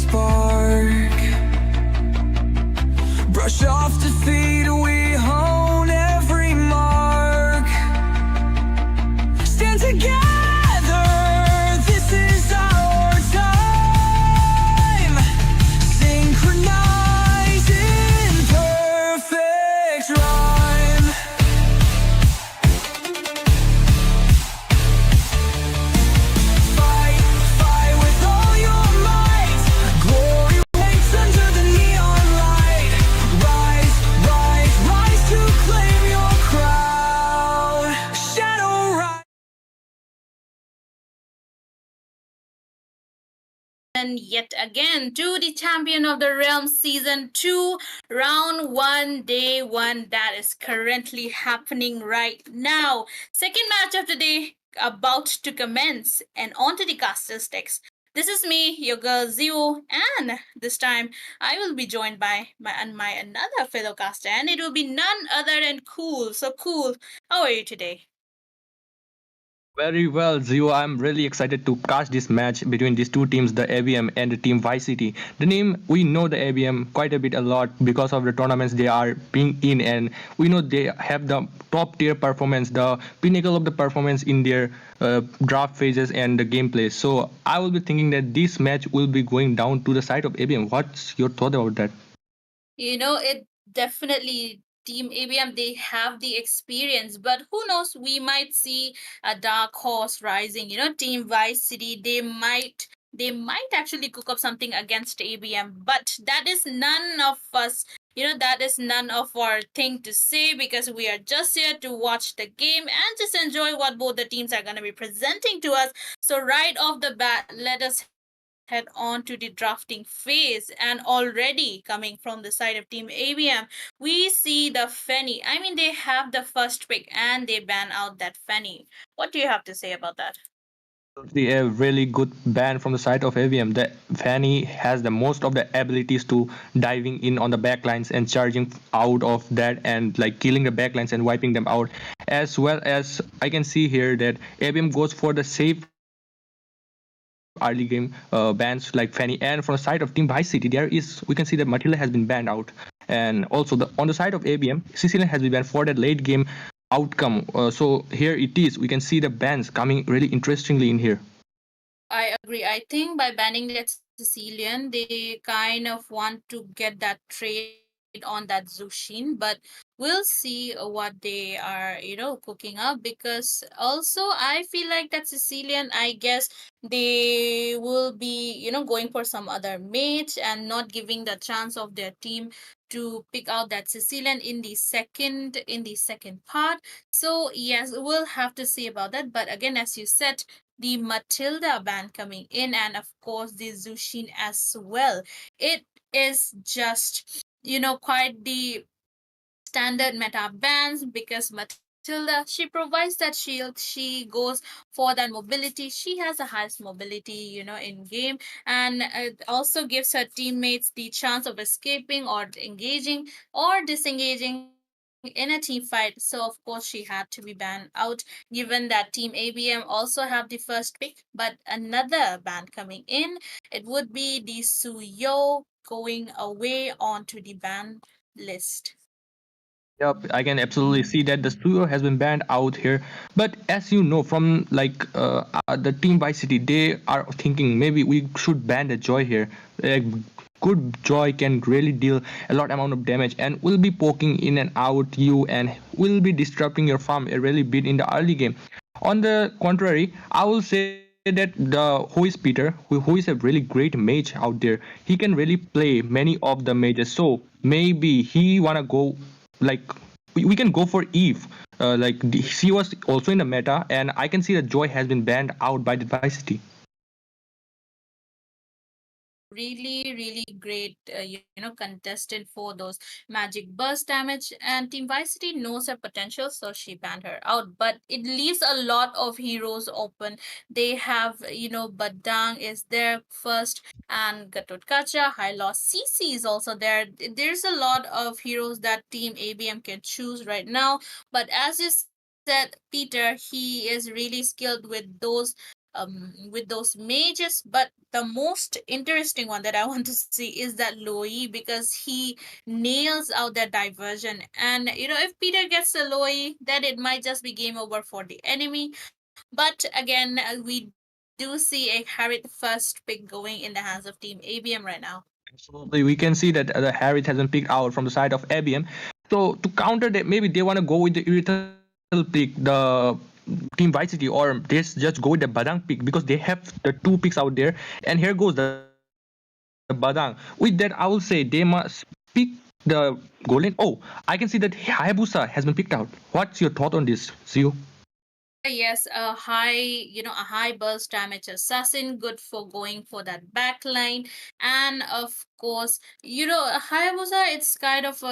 welcome yet again to the Champion of the Realm Season 2, Round 1, Day 1, that is currently happening right now. Second match of the day about to commence, and on to the caster's text. This is me, your girl Zio, and this time I will be joined by my another fellow caster, and it will be none other than Cool. So Cool, how are you today? Very well, Zio. I'm really excited to catch this match between these two teams, the ABM and the team Vice City. The name, we know the ABM quite a bit a lot because of the tournaments they are being in, and we know they have the top tier performance, the pinnacle of the performance in their draft phases and the gameplay. So I will be thinking that this match will be going down to the side of ABM. What's your thought about that? It definitely Team ABM, they have the experience, but who knows? We might see a dark horse rising. Team Vice City, they might actually cook up something against ABM, but that is none of us. That is none of our thing to say because we are just here to watch the game and just enjoy what both the teams are going to be presenting to us. So right off the bat, let us head on to the drafting phase. And already coming from the side of Team ABM, we see the Fenny. I mean, they have the first pick and they ban out that Fenny. What do you have to say about that? Absolutely a really good ban from the side of AVM. The Fanny has the most of the abilities to diving in on the backlines and charging out of that and like killing the backlines and wiping them out. As well as I can see here that AVM goes for the safe early game bans like Fanny. And from the side of Team Vice City, we can see that Matilda has been banned out. And also on the side of ABM, Sicilian has been banned for that late game outcome. So here it is. We can see the bans coming really interestingly in here. I agree. I think by banning that Sicilian, they kind of want to get that trade on that Zushin, but we'll see what they are, cooking up because also I feel like that Sicilian, I guess they will be, going for some other mate and not giving the chance of their team to pick out that Sicilian in the second part. So yes, we'll have to see about that. But again, as you said, the Matilda band coming in, and of course the Zushin as well. It is just quite the standard meta bands because Matilda, she provides that shield, she goes for that mobility, she has the highest mobility in game, and it also gives her teammates the chance of escaping or engaging or disengaging in a team fight. So of course she had to be banned out, given that Team ABM also have the first pick. But another ban coming in, it would be the Suyo going away onto the ban list. Yep, I can absolutely see that the studio has been banned out here. But as you know from like the team Vice City, they are thinking maybe we should ban the Joy here. Like, good Joy can really deal a lot amount of damage and will be poking in and out you and will be disrupting your farm a really bit in the early game. On the contrary, I will say that the who is Peter, who is a really great mage out there, he can really play many of the mages. So maybe he wanna go like we can go for Eve. She was also in the meta, and I can see that Joy has been banned out by the Adversity. Really, really great, contestant for those magic burst damage. And Team Vice City knows her potential, so she banned her out. But it leaves a lot of heroes open. They have, Badang is there first, and Gatotkacha, High Loss CC is also there. There's a lot of heroes that Team ABM can choose right now. But as you said, Peter, he is really skilled with those mages. But the most interesting one that I want to see is that Loi, because he nails out that diversion. And if Peter gets a Loi, then it might just be game over for the enemy. But again, we do see a Harriet first pick going in the hands of Team ABM right now. Absolutely, we can see that the Harriet has been picked out from the side of ABM. So to counter that, maybe they want to go with the Irithel pick, the Team Vice City, or they just go with the Badang pick because they have the two picks out there. And here goes the Badang. With that, I will say they must pick the Golden. Oh, I can see that Hayabusa has been picked out. What's your thought on this, Zio? Yes, a high burst damage assassin, good for going for that backline. And of course, Hayabusa,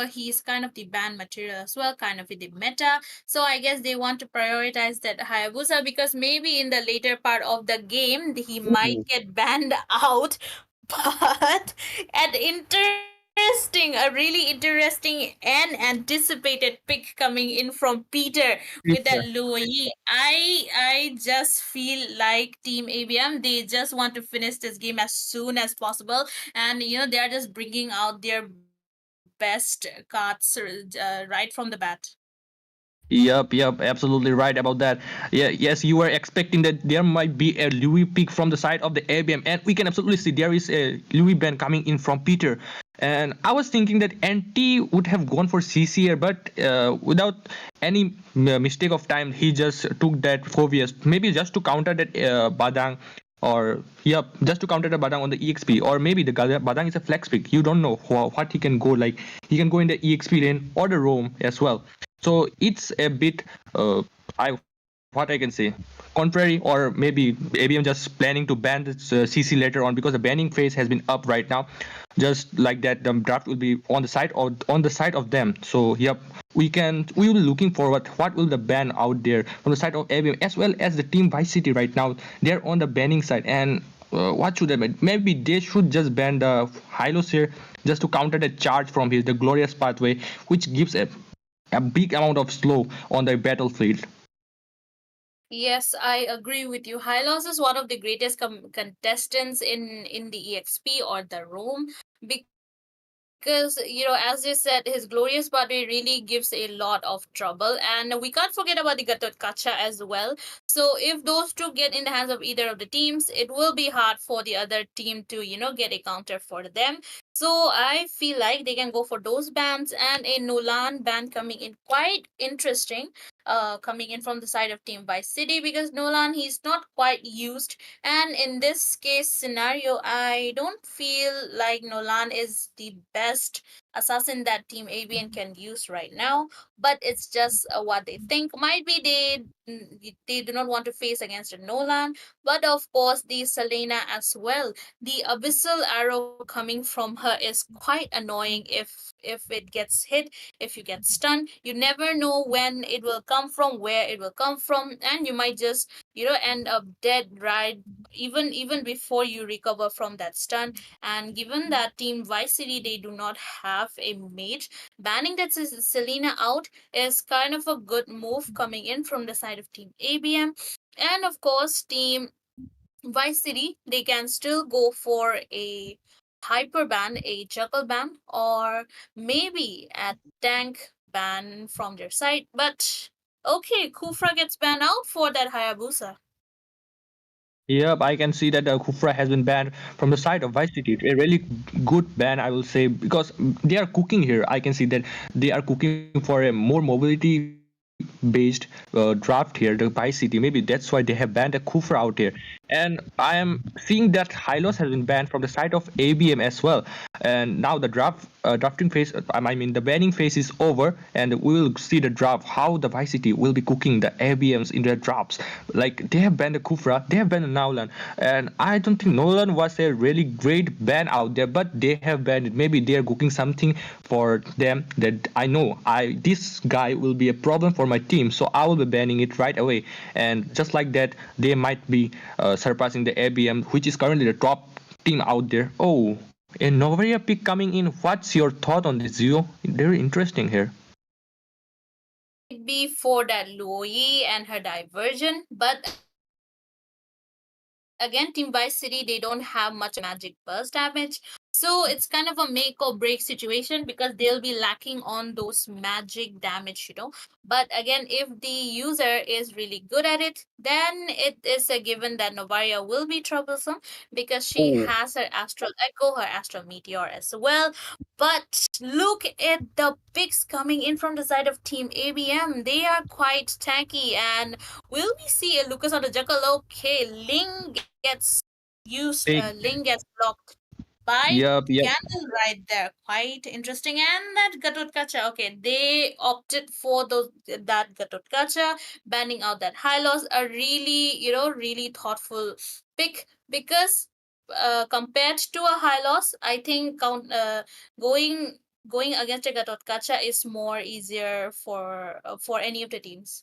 he's kind of the banned material as well, kind of in the meta. So I guess they want to prioritize that Hayabusa because maybe in the later part of the game, he might get banned out. But an a really interesting and anticipated pick coming in from Peter with that Luo Yi. I just feel like Team ABM, they just want to finish this game as soon as possible, and they are just bringing out their best cards right from the bat. Yep, absolutely right about that. Yeah, yes, you were expecting that there might be a Louis pick from the side of the ABM, and we can absolutely see there is a Louis ban coming in from Peter. And I was thinking that NT would have gone for CC here, but without any mistake of time, he just took that Phobius, maybe just to counter that Badang, or yep, just to counter the Badang on the EXP, or maybe the Badang is a flex pick. You don't know what he can go like. He can go in the EXP lane or the roam as well. So it's a bit, I what I can say, contrary, or maybe ABM just planning to ban this CC later on because the banning phase has been up right now. Just like that, the draft will be on the side of them. So yep, we will be looking forward. What will the ban out there from the side of ABM as well as the team Vice City right now? They're on the banning side, and what should they ban? Maybe they should just ban the Hylos here just to counter the charge from his the glorious pathway, which gives a big amount of slow on the battlefield. Yes, I agree with you. Hylos is one of the greatest contestants in the EXP or the room because as you said, his glorious body really gives a lot of trouble, and we can't forget about the Gatot Kacha as well. So if those two get in the hands of either of the teams, it will be hard for the other team to get a counter for them. So I feel like they can go for those bans, and a Nolan ban coming in quite interesting, coming in from the side of Team Vice City, because Nolan, he's not quite used, and in this case scenario, I don't feel like Nolan is the best assassin that Team ABN can use right now. But it's just what they think. Might be they do not want to face against a Nolan, but of course the Selena as well. The abyssal arrow coming from her is quite annoying if it gets hit, if you get stunned. You never know when it will come from, where it will come from, and you might just end up dead right even before you recover from that stun. And given that Team Vice City, they do not have a mage, banning that Selena out is kind of a good move coming in from the side of Team ABM. And of course, Team Vice City, they can still go for a hyper ban, a juggle ban, or maybe a tank ban from their side. But okay, Kufra gets banned out for that Hayabusa. Yep, I can see that Kufra has been banned from the side of Vice City. A really good ban, I will say, because they are cooking here. I can see that they are cooking for a more mobility-based draft here, the Vice City. Maybe that's why they have banned the Kufra out here. And I am seeing that Hylos has been banned from the side of ABM as well. And now the drafting phase, I mean the banning phase is over, and we will see the draft how the Vice City will be cooking the ABMs in their drafts. Like they have banned the Kufra, they have banned the Nolan, and I don't think Nolan was a really great ban out there, but they have banned it. Maybe they are cooking something for them that I know. This guy will be a problem for my team, so I will be banning it right away. And just like that, they might be surpassing the ABM, which is currently the top team out there. Oh, a Novaria pick coming in. What's your thought on this, Zio? Very interesting here. Might be for that Luoyi and her diversion, but again, Team Vice City, they don't have much of a magic burst damage. So it's kind of a make or break situation because they'll be lacking on those magic damage. But again, if the user is really good at it, then it is a given that Novaria will be troublesome because she has her Astral Echo, her Astral Meteor as well. But look at the picks coming in from the side of Team ABM. They are quite tanky, and will we see a Lucas on the Jackal? Okay, Ling gets used, Big Ling gets blocked By Yep, yep. candle right there, quite interesting. And that Gatotkacha, okay, they opted for those that Gatotkacha, banning out that high loss, a really, really thoughtful pick because compared to a high loss, I think going going against a Gatotkacha is more easier for any of the teams.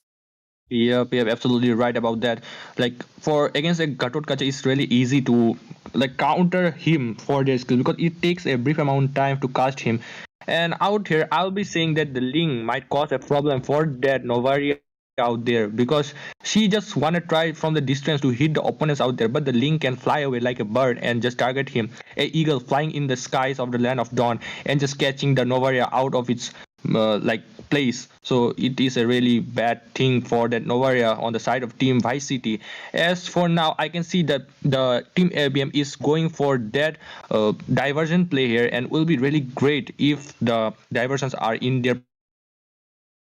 Yep, yep, absolutely right about that. Like for against a Gatotkacha, it's really easy to like counter him for their skill because it takes a brief amount of time to cast him. And out here, I'll be saying that the Ling might cause a problem for that Novaria out there because she just wanna try from the distance to hit the opponents out there, but the Ling can fly away like a bird and just target him. A eagle flying in the skies of the land of dawn and just catching the Novaria out of its like place. So it is a really bad thing for that Novaria on the side of Team Vice City. As for now, I can see that the Team ABM is going for that diversion play here, and will be really great if the diversions are in their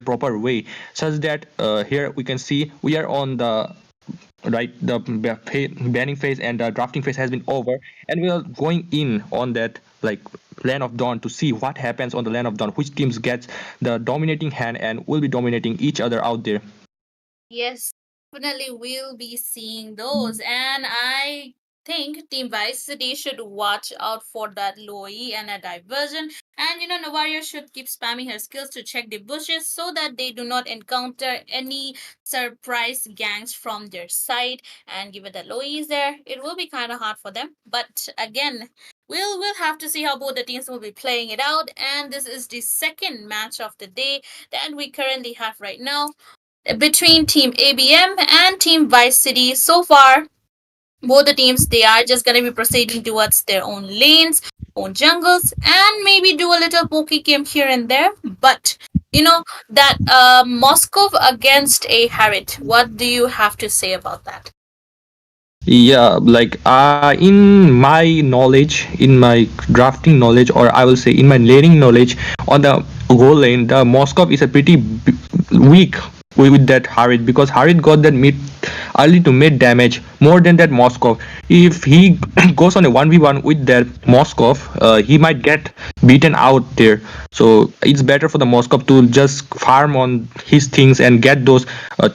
proper way, such that here we can see we are on the right banning phase and the drafting phase has been over, and we are going in on that like land of dawn to see what happens on the land of dawn, which teams gets the dominating hand and will be dominating each other out there. Yes, definitely we'll be seeing those. And I think Team Vice City should watch out for that Loi and a diversion. And Navaria should keep spamming her skills to check the bushes so that they do not encounter any surprise gangs from their side. And given that Loi is there, it will be kind of hard for them. But again, we'll have to see how both the teams will be playing it out. And this is the second match of the day that we currently have right now between Team ABM and Team Vice City. So far, both the teams they are just gonna be proceeding towards their own lanes, own jungles, and maybe do a little pokey game here and there. But that Moscow against a Harit. What do you have to say about that? Yeah, like in my knowledge, in my drafting knowledge, or I will say in my laning knowledge on the goal lane, the Moskov is a pretty weak with that Harid because Harid got that mid early to mid damage more than that Moskov. If he goes on a 1v1 with that Moskov, he might get beaten out there. So it's better for the Moskov to just farm on his things and get those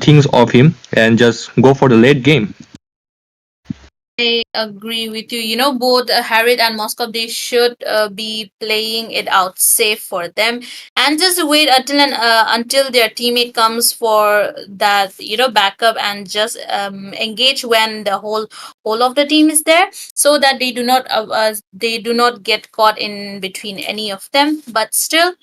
things of him and just go for the late game. I agree with you. Both Harit and Moscow, they should be playing it out safe for them, and just wait until their teammate comes for that backup, and just engage when the whole of the team is there, so that they do not get caught in between any of them. But still,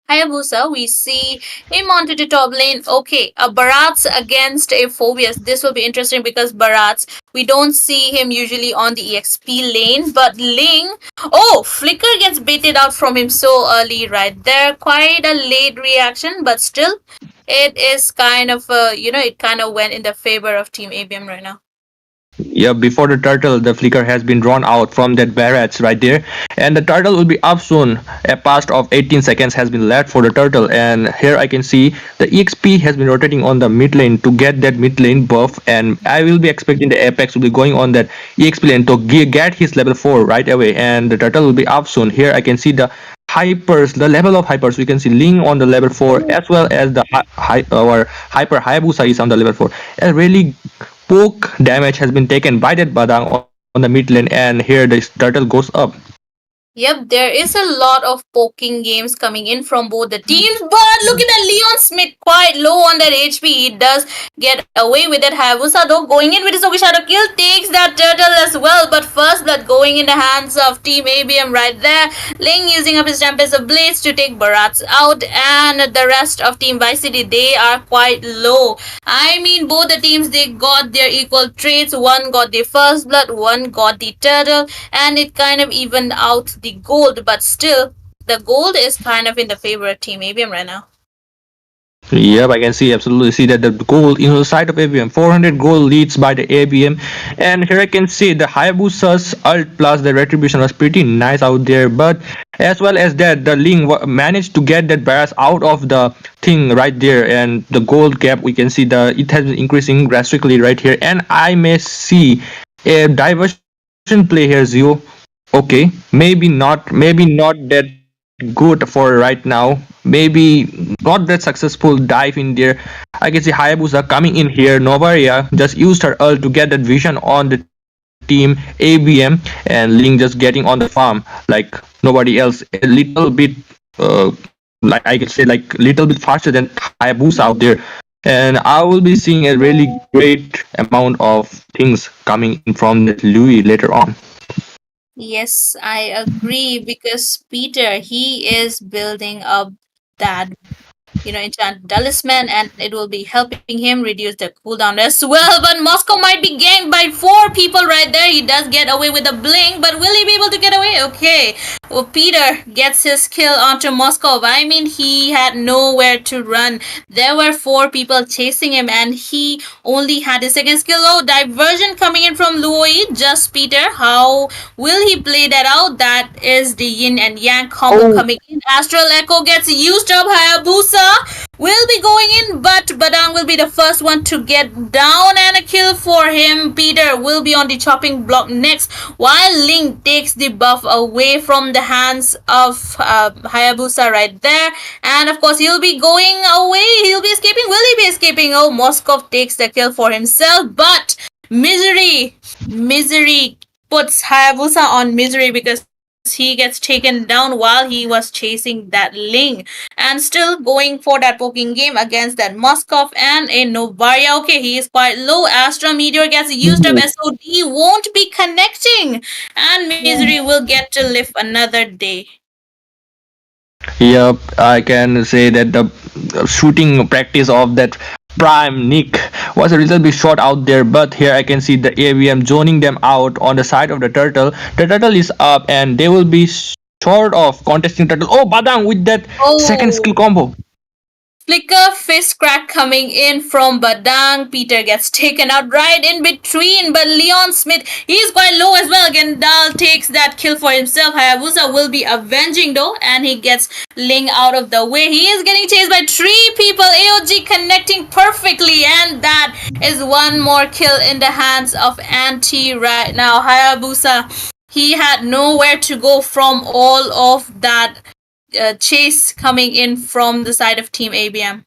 Hayabusa, we see him onto the top lane. Okay, a Barats against a Phobias. This will be interesting because Barats, we don't see him usually on the EXP lane, but Ling, oh, Flicker gets baited out from him so early right there. Quite a late reaction, but still, it is kind of, it kind of went in the favor of Team ABM right now. Yeah, before the turtle, the flicker has been drawn out from that barrage right there, and the turtle will be up soon. A past of 18 seconds has been left for the turtle, and here I can see the EXP has been rotating on the mid lane to get that mid lane buff, and I will be expecting the Apex will be going on that EXP lane to get his level 4 right away, and the turtle will be up soon. Here I can see the hypers, the level of hypers. We can see Ling on the level 4 as well as the our hyper Hayabusa is on the level 4. A really poke damage has been taken by that Badang on the mid lane, and here the turtle goes up. Yep, there is a lot of poking games coming in from both the teams, but look at that Leon Smith quite low on that HP. He does get away with that. Hayabusa though going in with his Shadow kill takes that turtle as well, but first blood going in the hands of Team ABM right there. Ling using up his Tempest Blades to take Barats out, and the rest of Team Vice City they are quite low. I mean, both the teams they got their equal traits. One got the first blood, one got the turtle, and it kind of evened out the gold, but still, the gold is kind of in the favor of Team ABM right now. Yep, I can see absolutely see that the gold in the side of ABM, 400 gold leads by the ABM, and here I can see the Hayabusa's ult plus the retribution was pretty nice out there, but as well as that the Ling managed to get that Barras out of the thing right there, and the gold gap we can see the it has been increasing drastically right here, and I may see a diversion play here, Zio. Okay, maybe not that good for right now. Maybe not that successful dive in there. I can see Hayabusa coming in here. Novaria just used her ult to get that vision on the team ABM, and Ling just getting on the farm like nobody else. A little bit, uh, like I can say, like little bit faster than Hayabusa out there. And I will be seeing a really great amount of things coming in from that Louis later on. Yes, I agree because Peter, he is building up that enchant talisman, and it will be helping him reduce the cooldown as well. But Moscow might be ganked by four people right there. He does get away with a blink, but will he be able to get away? Okay. Well, Peter gets his kill onto Moscow. I mean, he had nowhere to run. There were four people chasing him, and he only had his second skill. Oh, diversion coming in from Luoi. Just Peter. How will he play that out? That is the yin and yang combo Oh, coming in. Astral Echo gets used up. Hayabusa will be going in, but Badang will be the first one to get down, and a kill for him. Peter will be on the chopping block next, while Link takes the buff away from the hands of Hayabusa right there. And of course, he'll be going away. He'll be escaping. Will he be escaping? Oh, Moskov takes the kill for himself, but Misery puts Hayabusa on misery because he gets taken down while he was chasing that Ling, and still going for that poking game against that Moskov and a Novaria. Okay, he is quite low. Astra Meteor gets used up. SOD won't be connecting, and Misery will get to live another day. yep, I can say that the shooting practice of that Prime Nick was a little bit short out there, but here I can see the AVM zoning them out on the side of the turtle. The turtle is up and they will be short of contesting turtle. Oh, Badang with that second Oh, skill combo. Flicker fist crack coming in from Badang. Peter gets taken out right in between, but Leon Smith, he's quite low as well. Gendal takes that kill for himself. Hayabusa will be avenging though, and he gets Ling out of the way. He is getting chased by three people. AOG connecting perfectly, and that is one more kill in the hands of Anti right now. Hayabusa, he had nowhere to go from all of that chase coming in from the side of Team ABM.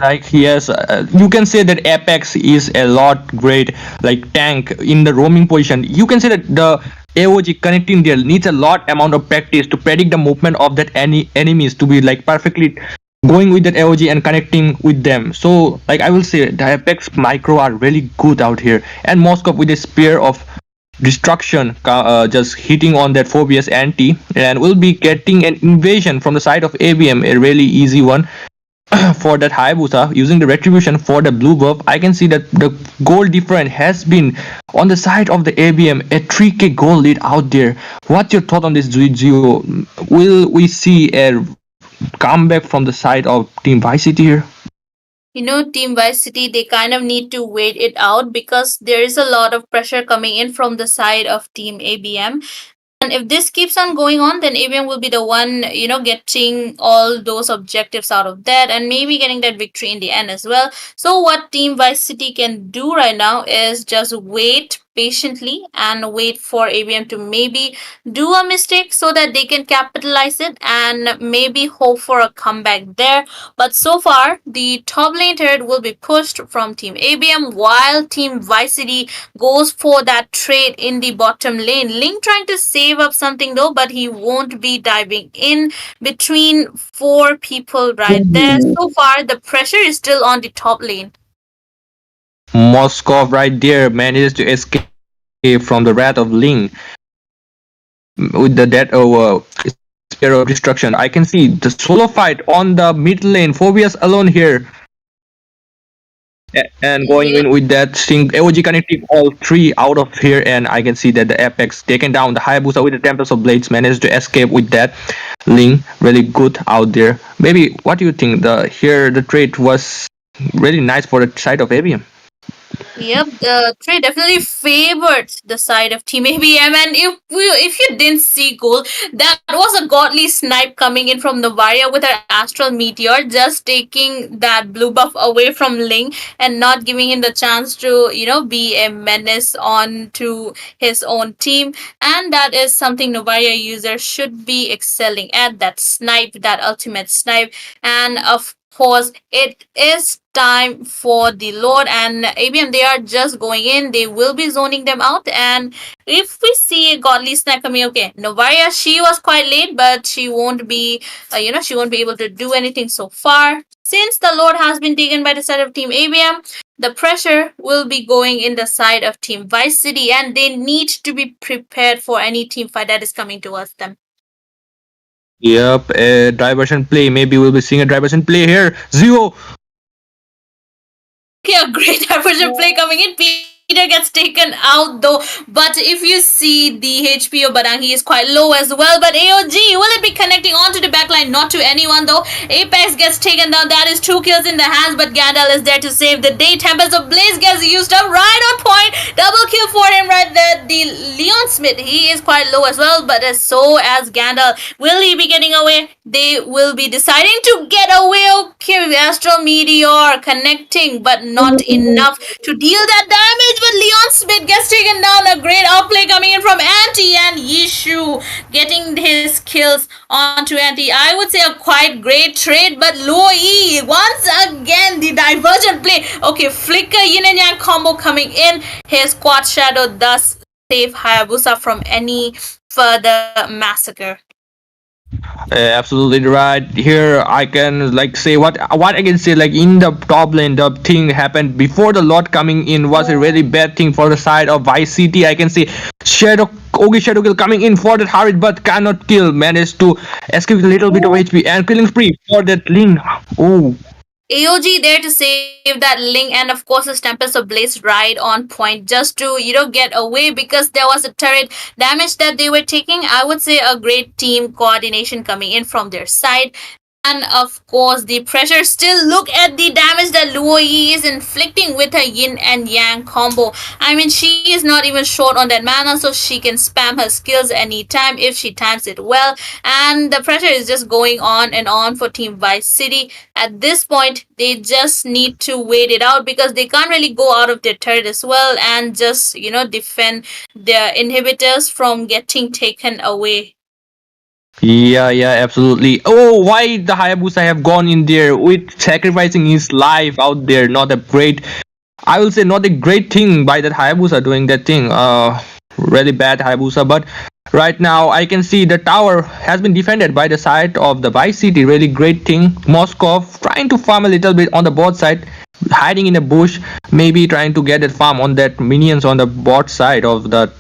Like yes, you can say that Apex is a lot great like tank in the roaming position. You can say that the AOG connecting there needs a lot amount of practice to predict the movement of that any enemies to be like perfectly going with that AOG and connecting with them. So like I will say the Apex micro are really good out here, and Moscow with a spear of destruction just hitting on that phobia's anti, and will be getting an invasion from the side of ABM, a really easy one for that Hayabusa using the retribution for the blue buff. I can see that the goal difference has been on the side of the ABM, a 3k goal lead out there. What's your thought on this, Gio? Will we see a comeback from the side of Team Vice City here? Team Vice City, they kind of need to wait it out because there is a lot of pressure coming in from the side of Team ABM. And if this keeps on going on, then ABM will be the one, getting all those objectives out of that and maybe getting that victory in the end as well. So, what Team Vice City can do right now is just wait patiently and wait for ABM to maybe do a mistake so that they can capitalize it and maybe hope for a comeback there. But so far, the top lane turret will be pushed from Team ABM while Team Vice City goes for that trade in the bottom lane. Link trying to save up something though, but he won't be diving in between four people right there. So far, the pressure is still on the top lane. Moskov right there manages to escape from the wrath of Ling with the death over spear of destruction. I can see the solo fight on the mid lane. Phobias alone here and going Yeah. in with that sync AOG connecting all three out of here, and I can see that the Apex taken down the Hayabusa with the Tempest of Blades managed to escape with that. Ling really good out there. Maybe what do you think? The here the trade was really nice for the side of ABM. Yep, the trade definitely favored the side of Team ABM, and if you didn't see goal, that was a godly snipe coming in from Novaria with her astral meteor, just taking that blue buff away from Ling and not giving him the chance to be a menace on to his own team, and that is something Novaria users should be excelling at, that snipe, that ultimate snipe, and of course it is time for the Lord and ABM. They are just going in. They will be zoning them out. And if we see a godly snack coming, okay, Novaya, she was quite late, but she won't be, she won't be able to do anything so far. Since the Lord has been taken by the side of Team ABM, the pressure will be going in the side of Team Vice City, and they need to be prepared for any team fight that is coming towards them. Yep, a diversion play. Maybe we'll be seeing a diversion play here. Zero. Okay, a great diversion play coming in. Peter gets taken out though. But if you see the HP of Badang, he is quite low as well. But AOG, will it be connecting onto the backline? Not to anyone though. Apex gets taken down. That is two kills in the hands, but Gandalf is there to save the day. Tempest of Blaze gets used up right on point. Double kill for him right there. The Leon Smith, he is quite low as well, but so as Gandalf. Will he be getting away? They will be deciding to get away. Okay, Astral Meteor connecting, but not enough to deal that damage. But Leon Smith gets taken down. A great outplay coming in from Anti, and Yishu getting his kills onto Anti. I would say a quite great trade, but Low E once again the divergent play. Okay, Flicker Yin and Yang combo coming in. His quad shadow thus save Hayabusa from any further massacre. Absolutely right. Here I can like say what I can say, like in the top lane the thing happened before the lot coming in was a really bad thing for the side of Vice City. I can say Shadow Ogi Shadow Kill coming in for that Harit but cannot kill, managed to escape with a little bit of HP and killing spree for that Ling. Oh, AOG there to save that Ling, and of course his Tempest of Blaze right on point just to get away because there was a turret damage that they were taking. I would say a great team coordination coming in from their side. And of course, the pressure still. Look at the damage that Luo Yi is inflicting with her yin and yang combo. I mean, she is not even short on that mana, so she can spam her skills anytime if she times it well. And the pressure is just going on and on for Team Vice City. At this point, they just need to wait it out because they can't really go out of their turret as well and just, defend their inhibitors from getting taken away. yeah, absolutely. Oh, why the Hayabusa have gone in there with sacrificing his life out there? Not a great, I will say, not a great thing by that Hayabusa doing that thing. Really bad Hayabusa. But right now, I can see the tower has been defended by the side of the Vice City. Really great thing. Moskov trying to farm a little bit on the bot side, hiding in a bush, maybe trying to get that farm on that minions on the bot side of the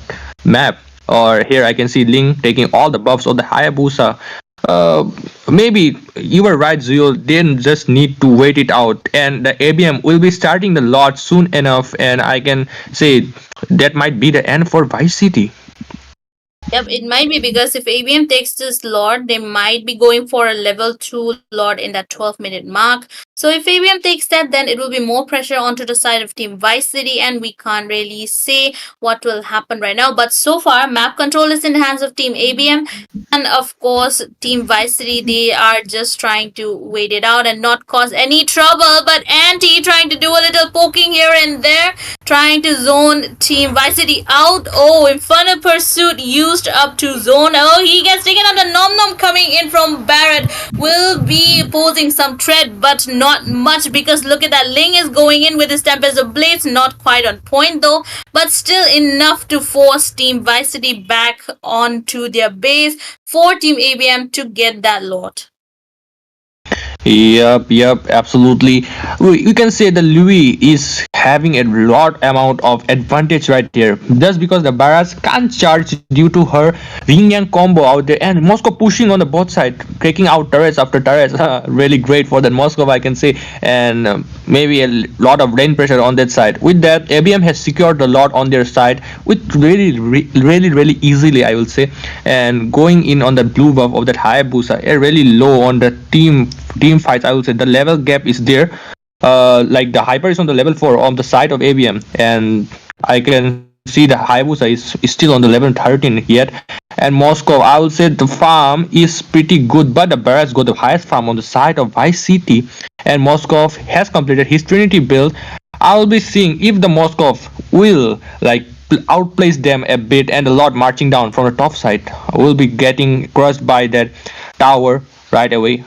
map. Or here I can see Ling taking all the buffs of the Hayabusa. Uh, Maybe you were right, Zio. They just need to wait it out, and the ABM will be starting the lot soon enough. And I can say that might be the end for Vice City. Yep, it might be because if ABM takes this Lord, they might be going for a level 2 Lord in that 12-minute mark. So if ABM takes that, then it will be more pressure onto the side of Team Vice City, and we can't really say what will happen right now. But so far, map control is in the hands of Team ABM, and of course, Team Vice City, they are just trying to wait it out and not cause any trouble. But Anti trying to do a little poking here and there, trying to zone Team Vice City out. Oh, Infernal Pursuit used up to zone. Oh, he gets taken out. The Nom Nom coming in from Barrett will be posing some threat, but not much because look at that. Ling is going in with his Tempest of Blades. Not quite on point though, but still enough to force Team Vice City back onto their base for Team ABM to get that lot. Yep, absolutely. We can say that Louis is having a lot amount of advantage right here, just because the Barras can't charge due to her yin yang combo out there, and Moscow pushing on the both side, taking out turrets after turrets. Really great for that Moscow, I can say, and maybe a lot of lane pressure on that side. With that, ABM has secured a lot on their side with really easily, I will say, and going in on the blue buff of that Hayabusa, really low on the team fights. I would say the level gap is there. like the hyper is on the level 4 on the side of ABM, and I can see the Hayabusa is still on the level 13 yet. And Moscow, I would say the farm is pretty good, but the Barras got the highest farm on the side of Vice City, and Moscow has completed his Trinity build. I will be seeing if the Moscow will like outplace them a bit, and the Lord marching down from the top side will be getting crushed by that tower right away.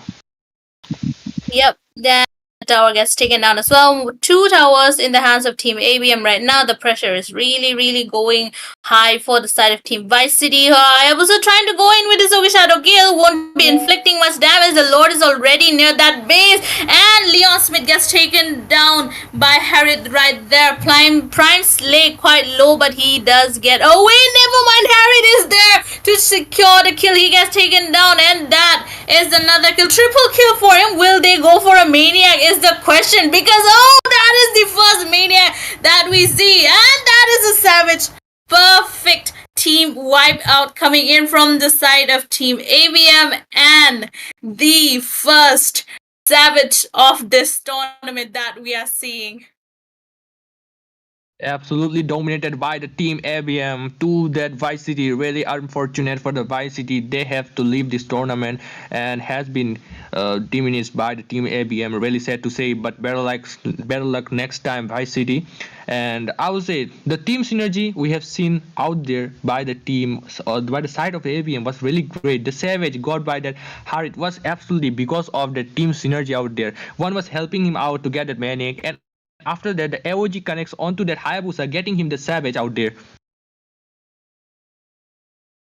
Yep, then the tower gets taken down as well. Two towers in the hands of Team ABM right now. The pressure is really, really going high for the side of Team Vice City. I was trying to go in with his Shadow Gale, won't be inflicting much damage. The Lord is already near that base, and Leon Smith gets taken down by Harriet right there. Prime Slay quite low, but he does get. Oh wait, never mind. Harriet is there to secure the kill. He gets taken down, and that is another kill. Triple kill for him. Will they go for a maniac? Is the question, because that is the first maniac that we see, and that is a savage. Perfect team wipe out coming in from the side of Team ABM, and the first savage of this tournament that we are seeing. Absolutely dominated by the team ABM to that Vice City. Really unfortunate for the Vice City. They have to leave this tournament and has been diminished by the team ABM. Really sad to say, but better luck next time, Vice City. And I would say the team synergy we have seen out there by the team or by the side of ABM was really great. The Savage got by that Harit was absolutely because of the team synergy out there. One was helping him out to get that Maniac, and after that, the AOG connects onto that Hayabusa, getting him the Savage out there.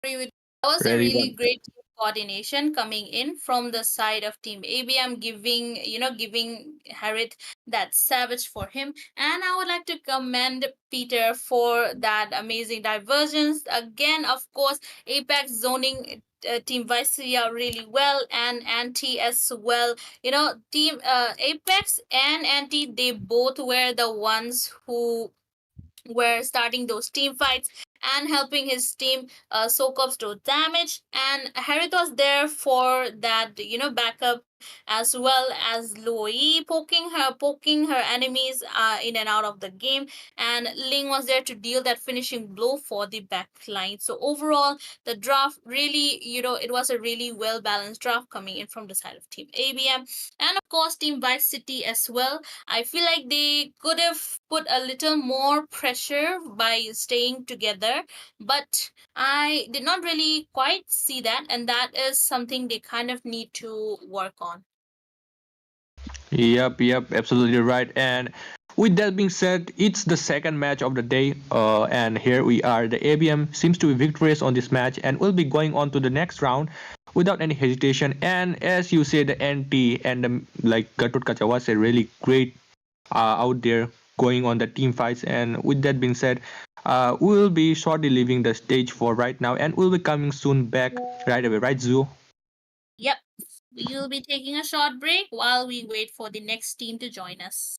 Agree with that was a Really really well. great team coordination coming in from the side of Team ABM, giving Harith that savage for him. And I would like to commend Peter for that amazing divergence. Again, of course, Apex zoning Team Vicia really well, and Anti as well. Team Apex and Anti, they both were the ones who were starting those team fights and helping his team soak up those damage. And Harith was there for that, backup, as well as Loi poking her enemies in and out of the game. And Ling was there to deal that finishing blow for the back line. So overall, the draft really, it was a really well balanced draft coming in from the side of Team ABM, and of course Team Vice City as well. I feel like they could have put a little more pressure by staying together, but I did not really quite see that, and that is something they kind of need to work on. Yep, absolutely right. And with that being said, it's the second match of the day, and here we are. The ABM seems to be victorious on this match, and will be going on to the next round without any hesitation. And as you say, the NT and the like Gatut Kacha was a really great out there going on the team fights. And with that being said, we will be shortly leaving the stage for right now, and we'll be coming soon back right away, right, Zoo? Yep, we will be taking a short break while we wait for the next team to join us.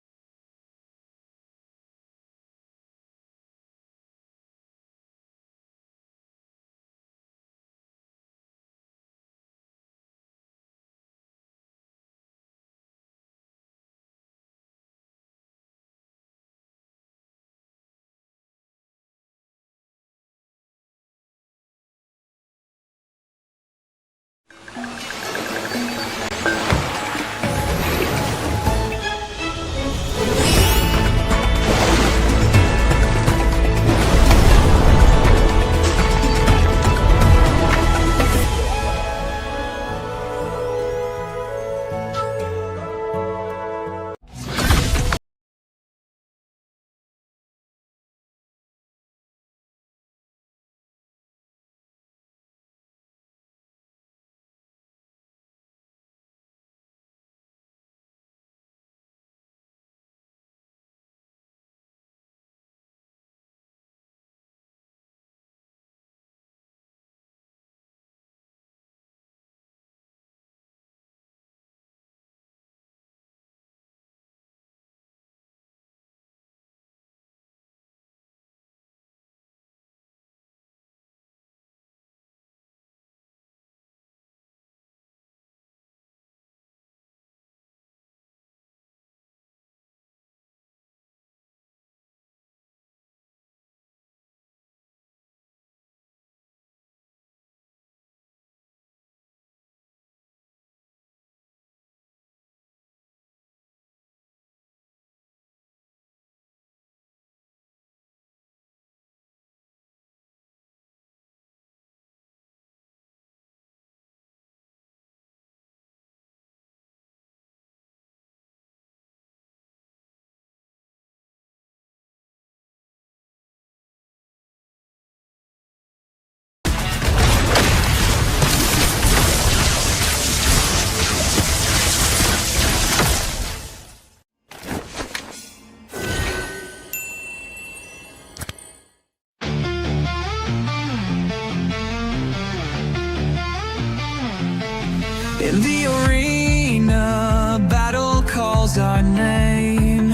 In the arena, battle calls our name.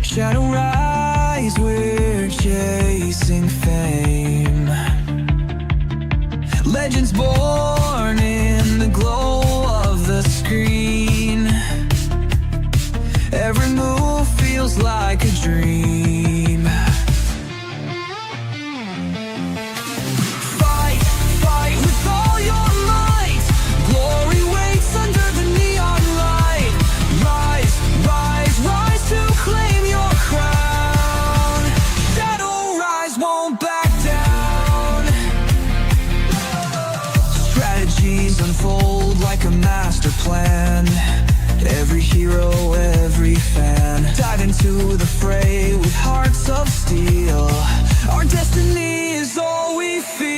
Shadow rise, we're chasing fame. Legends born in the glow of the screen. Every move feels like a dream. Fight, fight with all your might. Glory waits under the neon light. Rise, rise, rise to claim your crown. Shadow rise, won't back down. Strategies unfold like a master plan. Every hero, every fan, dive into the fray with hearts of steel. Our destiny is all we feel.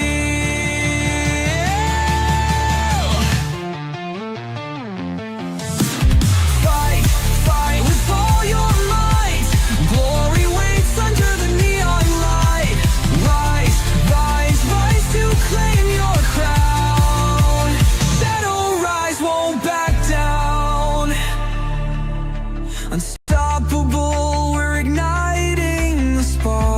Fight, fight with all your might. Glory waits under the neon light. Rise, rise, rise to claim your crown. Shadow rise, won't back down. Unstoppable, we're igniting the spark.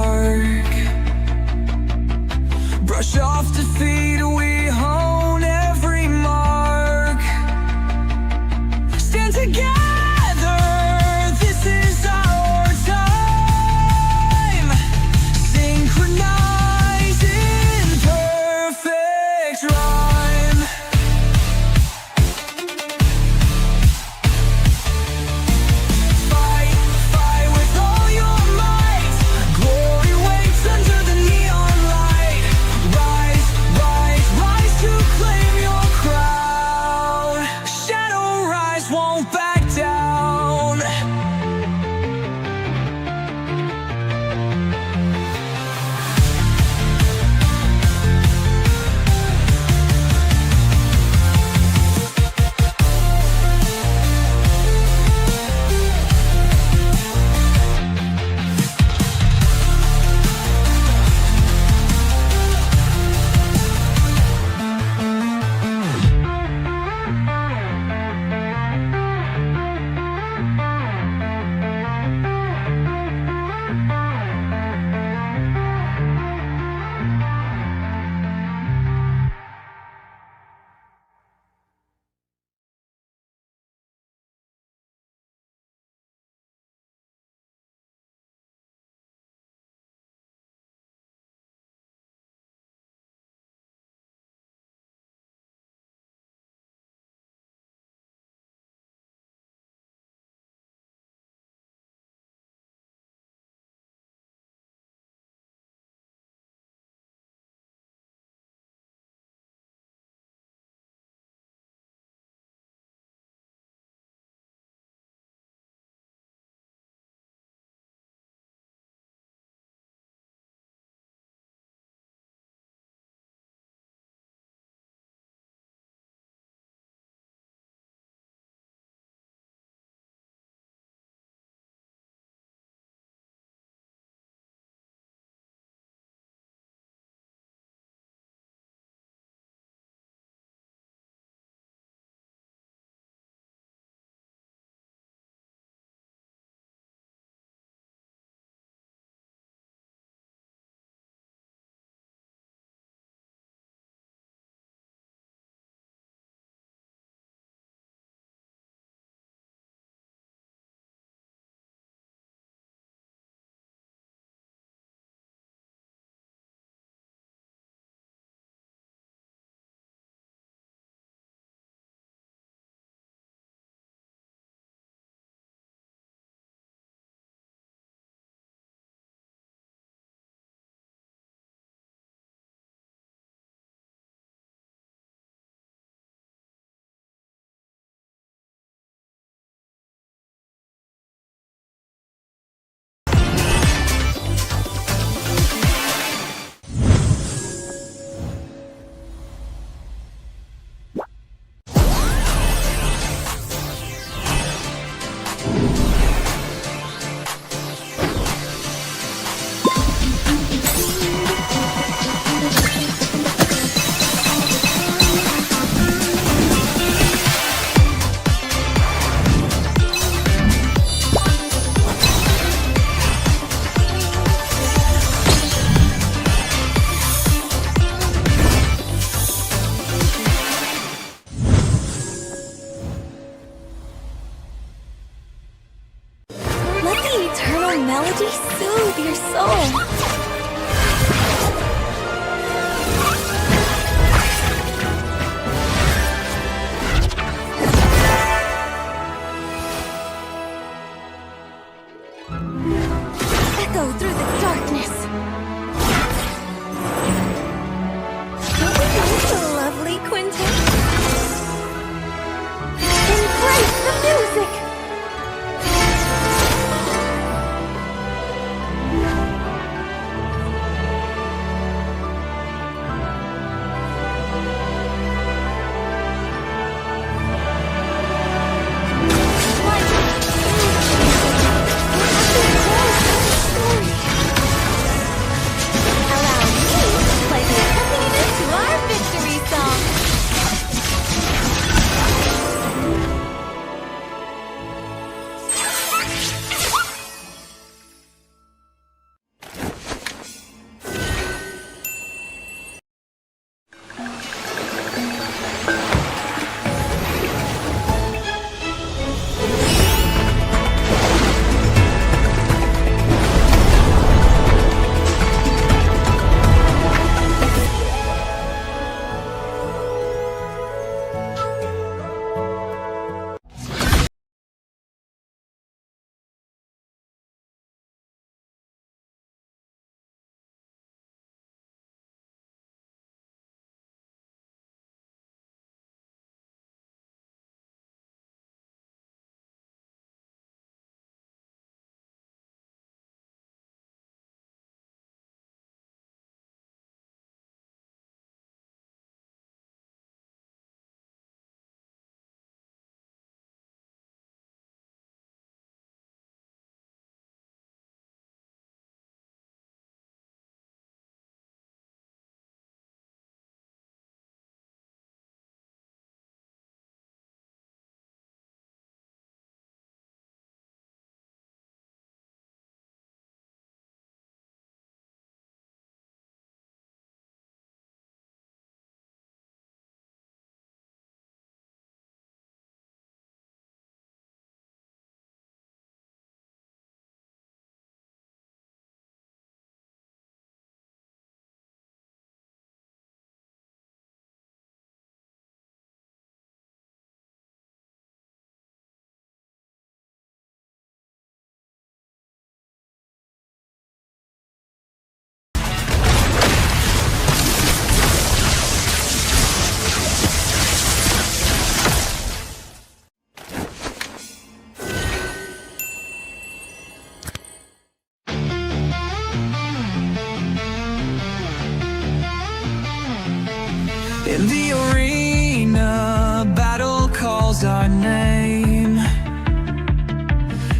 In the arena, battle calls our name.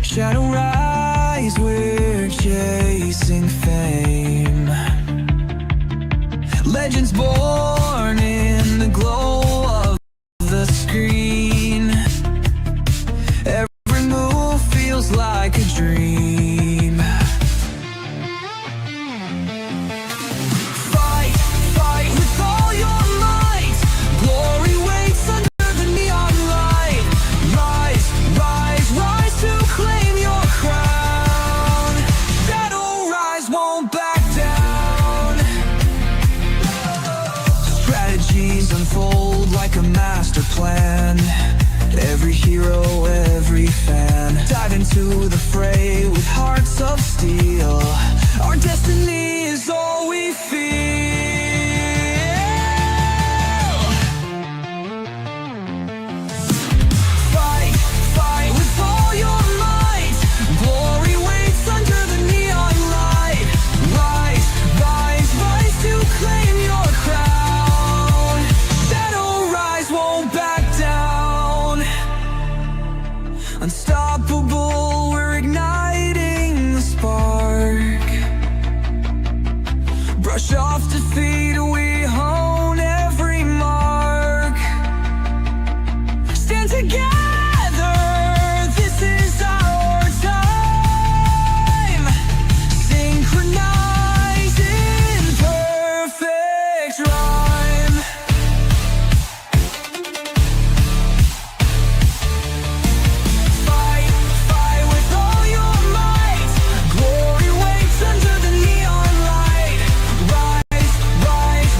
Shadow rise, we're chasing fame. Legends born in the glow of the screen. Every move feels like a dream. Fight, fight with all your might. Glory waits under the neon light. Rise, rise, rise to claim your crown. Shadow rise, won't back down. Strategies unfold like a master plan. Every hero, every fan, dive into the fray with hearts of steel. Our destiny is all we feel. Fight, fight with all your might. Glory waits under the neon light. Rise, rise, rise to claim your crown. Shadow rise, won't back down. Unstoppable, we're igniting the spark. Brush off defeat, we hone every mark. Stand together, this is our time. Synchronize in perfect rhyme. Fight, fight with all your might. Glory waits under the neon light. Rise, rise,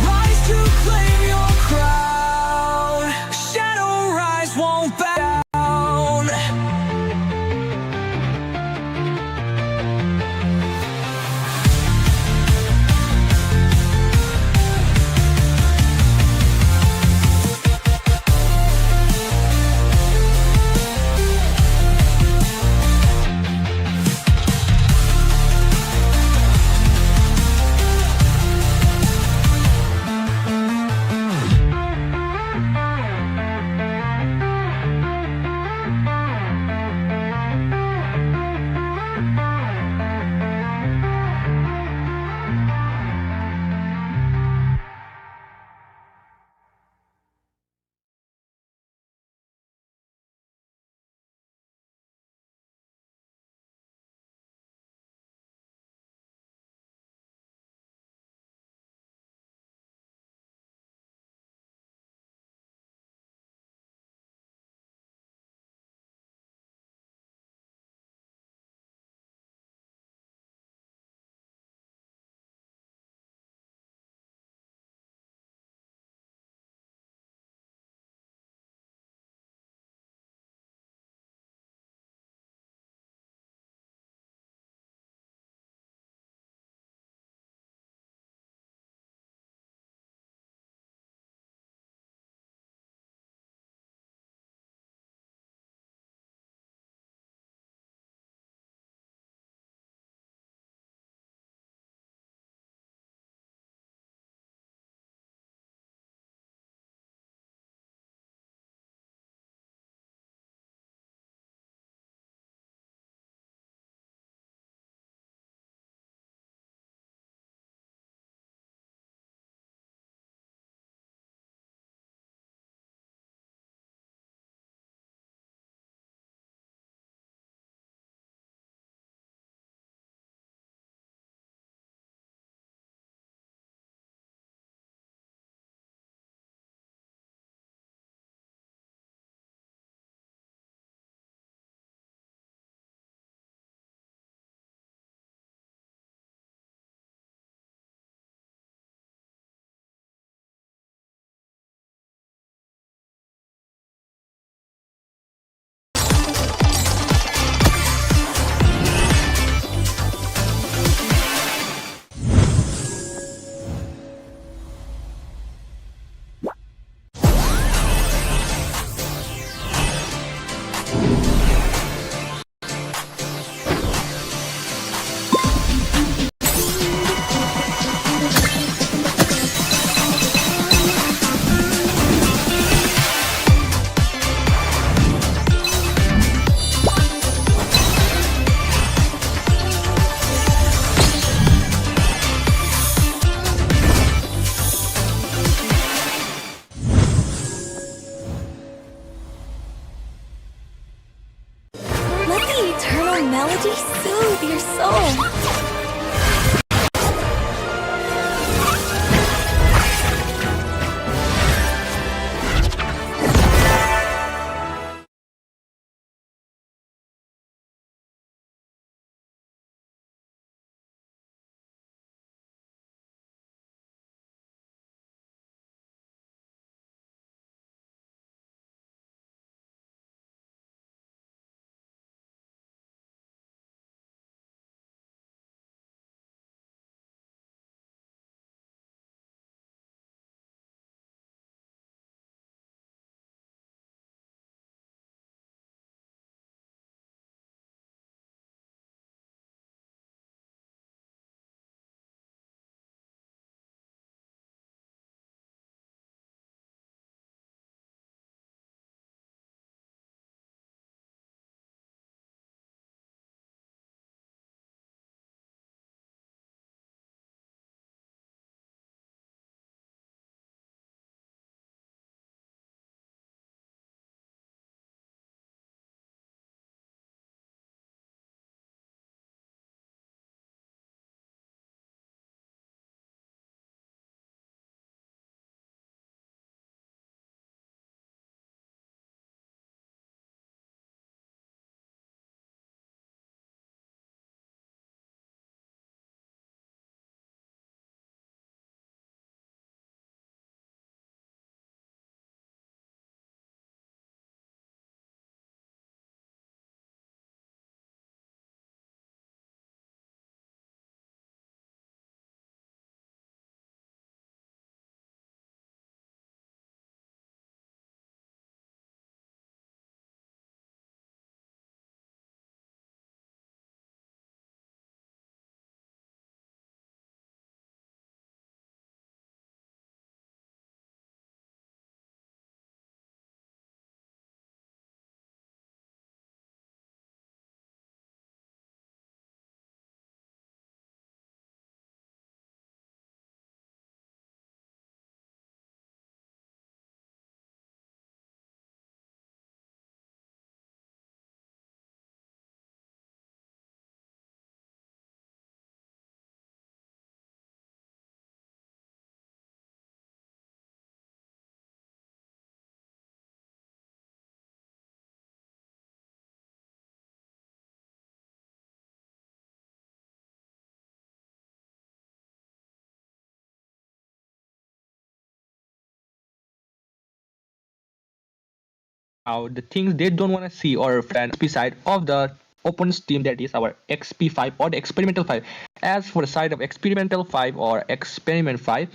out the things they don't want to see or XP side of the opponent's team, that is our XP5 or the experimental 5. As for the side of experimental 5 or experiment 5,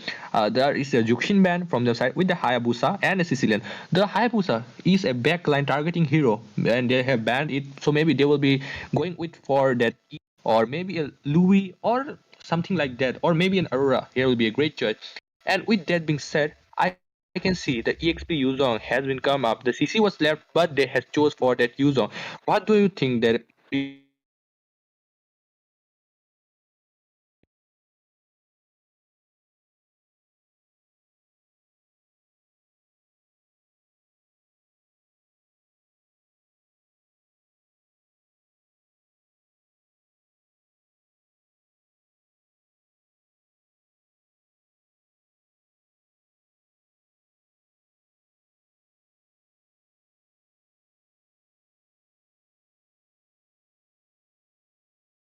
there is a Juxin band from the side with the Hayabusa and the Sicilian. The Hayabusa is a backline targeting hero and they have banned it, so maybe they will be going with for that, or maybe a Louis or something like that, or maybe an Aurora. Here will be a great choice. And with that being said, I can see the EXP Yuzong has been come up. The CC was left, but they have chose for that Yuzong. What do you think that is the right choice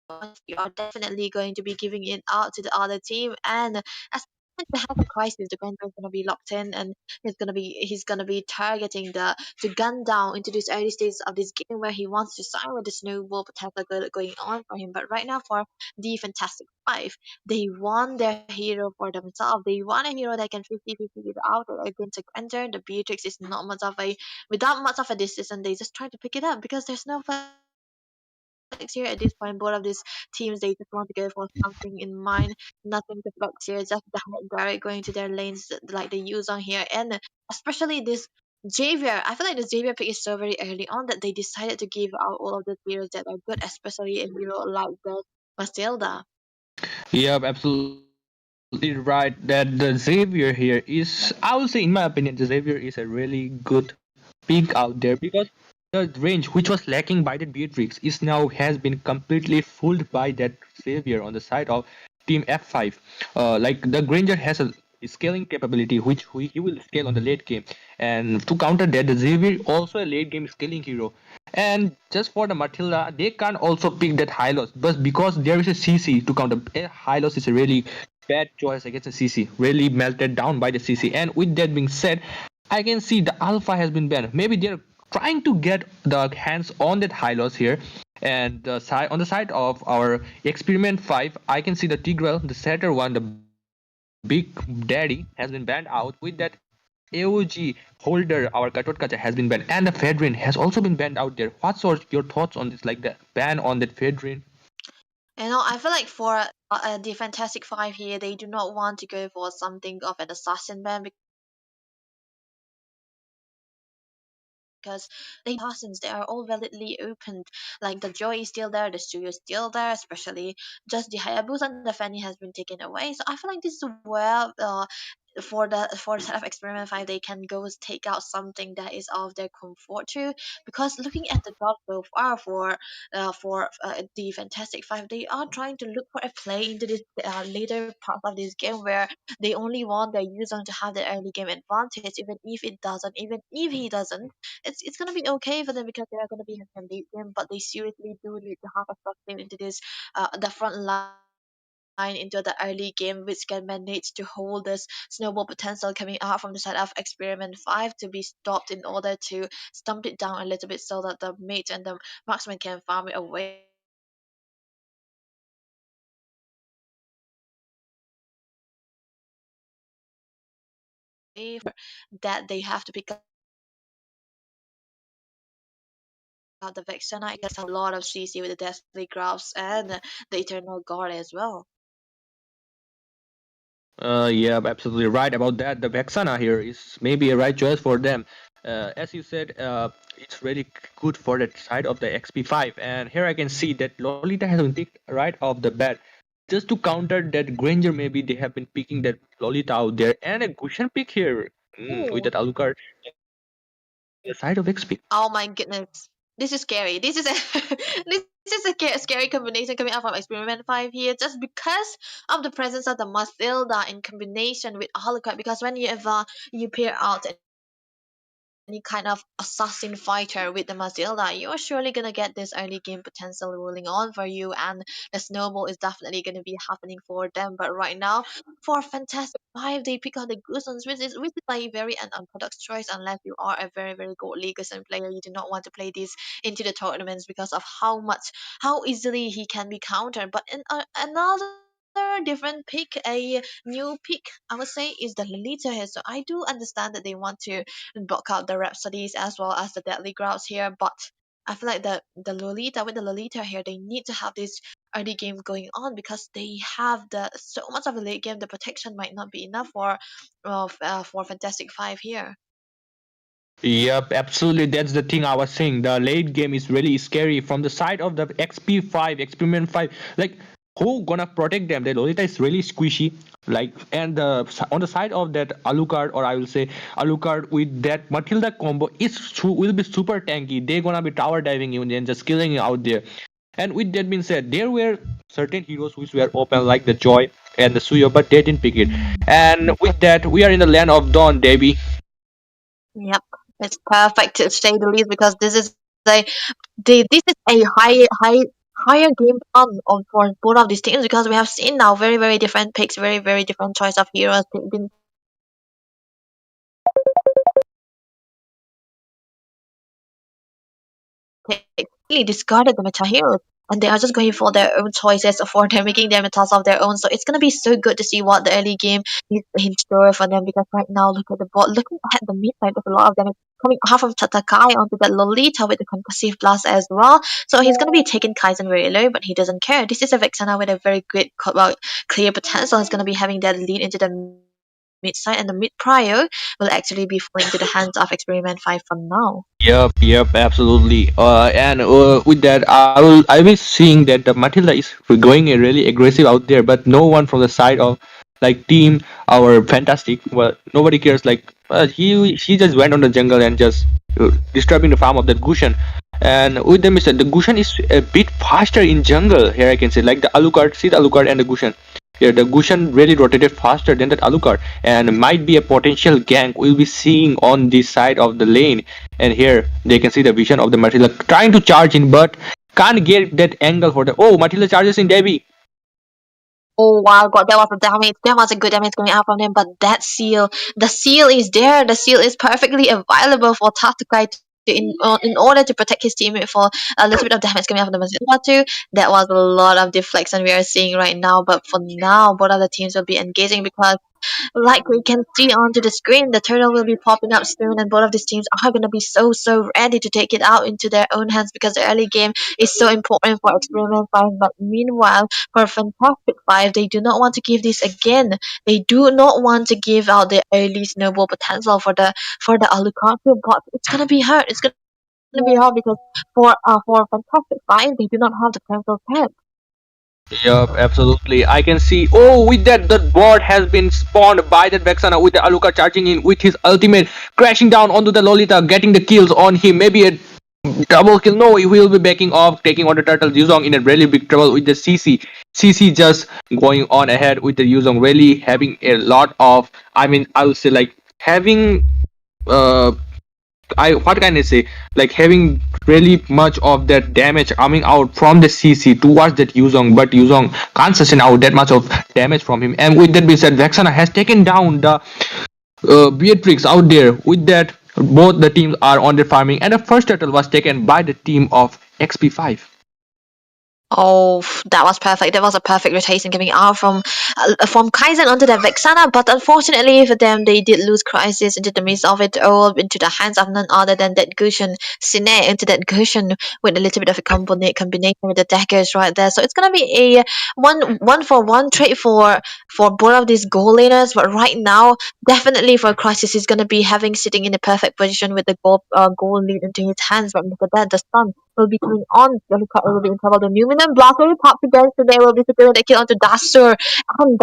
for them? You are definitely going to be giving it out to the other team, and as to have a crisis, the Grandpa is gonna be locked in, and he's gonna be targeting the gun down into this early stages of this game where he wants to sign with the snowball potential going on for him. But right now for the Fantastic Five, they want their hero for themselves. They want a hero that can 50-50 it out against a Grandpa. The Beatrix is not much of a without much of a decision. They just try to pick it up because there's no flex here at this point. Both of these teams, they just want to go for something in mind, nothing to flex here, just direct going to their lanes like they use on here. And especially this Javier, I feel like the Javier pick is so very early on that they decided to give out all of the heroes that are good, especially a hero like the Matilda. Yep, absolutely right. That the Xavier here is, I would say, in my opinion, the Xavier is a really good pick out there because the range which was lacking by that Beatrix is now has been completely fooled by that Xavier on the side of Team F5. Like the Granger has a scaling capability which he will scale on the late game, and to counter that, the Xavier also a late game scaling hero. And just for the Matilda, they can also pick that Hylos, but because there is a CC to counter, Hylos is a really bad choice against a CC, really melted down by the CC. And with that being said, I can see the Alpha has been banned. Maybe they're trying to get the hands on that Hylos here. And the side on the side of our experiment 5, I can see the Tigreal, the setter one, the big daddy has been banned out. With that AOG holder, our Katotkacha has been banned, and the Fedrin has also been banned out there. What's your thoughts on this, like the ban on that Fedrin? I feel like for the Fantastic Five here, they do not want to go for something of an assassin ban because they know that the assassins they are all validly opened. Like the Joy is still there, the Studio is still there, especially just the Hayabusa and the Fanny has been taken away. So I feel like this is where for the set of Experiment 5 they can go take out something that is of their comfort too. Because looking at the job so far for the Fantastic Five, they are trying to look for a play into this later part of this game where they only want their user to have the early game advantage, even if he doesn't, it's gonna be okay for them because they are gonna be in the late game, but they seriously do need to have a sustain into this the front line into the early game, which can manage to hold this snowball potential coming out from the side of Experiment 5 to be stopped in order to stump it down a little bit so that the mate and the marksman can farm it away for the Fantastic Five. So I feel like this is where that they have to pick out the Vexana here because they are aware that they have to pick out the Vexana against a lot of CC with the Deathly Grabs and the Eternal Guard as well. Yeah, absolutely right about that. The Vexana here is maybe a right choice for them. As you said, it's really good for that side of the XP5. And here I can see that Lolita has been picked right off the bat. Just to counter that Granger, maybe they have been picking that Lolita out there. And a Gushan pick here with that Alucard on the side of XP. Oh my goodness. This is scary. This is a this is a scary combination coming out from Experiment 5 here just because of the presence of the Mathilda in combination with Alucard because when you pair out an Experiment 5 with the Alucard any kind of assassin fighter with the Mazilda, you're surely gonna get this early game potential rolling on for you, and the snowball is definitely gonna be happening for them. But right now, for Fantastic Five, they pick out the Goosons, which is like a very unorthodox choice unless you are a very very godly Gooson player. You do not want to play this into the tournaments because of how easily he can be countered. But in another different pick, a new pick, I would say, is the Lolita here. So I do understand that they want to block out the Rhapsodies as well as the Deadly Grouse here, but I feel like the Lolita with the Lolita here, they need to have this early game going on because they have the so much of the late game. The protection might not be enough for Fantastic Five here. Yep, absolutely. That's the thing I was saying. The late game is really scary from the side of the XP5, Experiment 5. Like, who gonna protect them? The Lolita is really squishy. Like, and on the side of that Alucard, or I will say Alucard with that Matilda combo, will be super tanky. They're gonna be tower diving you and just killing you out there. And with that being said, there were certain heroes which were open, like the Joy and the Suyo, but they didn't pick it. And with that, we are in the land of Dawn, Debbie. Yep, it's perfect to say the least because a this is a higher game fun for both of these teams because we have seen now very very different picks, very very different choice of heroes being really discarded the meta heroes and they are just going for their own choices for them making their metas of their own. So it's gonna be so good to see what the early game is in store for them because right now look at the bot, looking at the mid side, there's a lot of them coming half of Tatakai onto that Lolita with the concussive blast as well. So he's gonna be taking Kaizen very low, but he doesn't care. This is a Vexana with a very good clear potential. He's gonna be having that lead into the mid side and the mid prior will actually be falling into the hands of Experiment 5 for now. Yep, absolutely. And with that, I was seeing that the Matilda is going really aggressive out there, but no one from the side of like team our fantastic. Well, nobody cares. Like she just went on the jungle and just disturbing the farm of that Gushan. And with them is that the Gushan is a bit faster in jungle. Here I can say like the Alucard, see the Alucard and the Gushan. Yeah, the Gushan really rotated faster than that Alucard, and might be a potential gank we'll be seeing on this side of the lane. And here they can see the vision of the Matilda trying to charge in, but can't get that angle for the. Oh, Matilda charges in Debbie. Oh wow, God, that was a damage. That was a good damage coming out from them. But that seal, the seal is there. The seal is perfectly available for Tatakai in order to protect his teammate for a little bit of damage coming out from the Mazilla too. That was a lot of deflection we are seeing right now. But for now, both of the teams will be engaging because like we can see onto the screen, the turtle will be popping up soon, and both of these teams are going to be so ready to take it out into their own hands because the early game is so important for Experiment 5. But meanwhile, for Fantastic 5, they do not want to give this again. They do not want to give out the early snowball potential for the Alucard, but it's gonna be hard. It's gonna be hard because for Fantastic 5, they do not have the pencil pad. Yup, absolutely. I can see. Oh, with that, the board has been spawned by that Vexana with the Alucard charging in with his ultimate, crashing down onto the Lolita, getting the kills on him. Maybe a double kill. No, he will be backing off, taking on the turtle. Yuzong in a really big trouble with the CC. CC just going on ahead with the Yuzong, really having a lot of. I mean, I would say like having uh I what can I say? Like having really much of that damage coming out from the CC towards that Yuzong, but Yuzong can't sustain out that much of damage from him. And with that being said, Vexana has taken down the Beatrix out there. With that, both the teams are on their farming, and the first turtle was taken by the team of XP5. Oh, that was perfect. That was a perfect rotation coming out from Kaizen onto the Vexana, but unfortunately for them, they did lose Crisis into the midst of it all, into the hands of none other than that Gushin Sine, into that Gushin with a little bit of a combination with the daggers right there. So it's gonna be a one for one trade for both of these goal laners, but right now, definitely for Crisis, he's gonna be having sitting in the perfect position with the goal lead into his hands. But look at that, the stun will be coming on. Delicate will be in trouble. The Numinum Blast will be popped against, so they will be securing the kill onto Dasur. And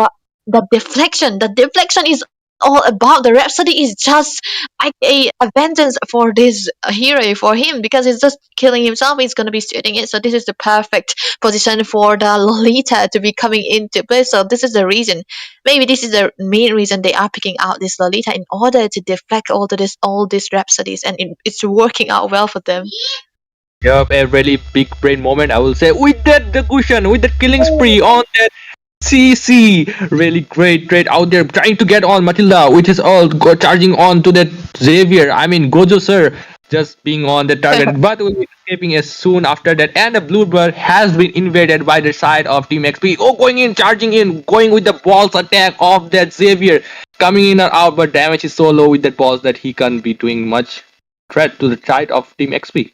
the deflection is all about. The Rhapsody is just like a vengeance for this hero, for him, because he's just killing himself. He's gonna be shooting it. So this is the perfect position for the Lolita to be coming into play. So this is the reason. Maybe this is the main reason they are picking out this Lolita in order to deflect all these Rhapsodies, and it's working out well for them. Yup, a really big brain moment, I will say, with that Degushan, with the killing spree on that CC. Really great out there trying to get on Matilda, which is all charging on to that Xavier. I mean, Gojo sir just being on the target, but will be escaping as soon after that. And the Bluebird has been invaded by the side of Team XP. Oh, going in, charging in, going with the balls attack of that Xavier. Coming in or out, but damage is so low with that balls that he can't be doing much threat to the side of Team XP.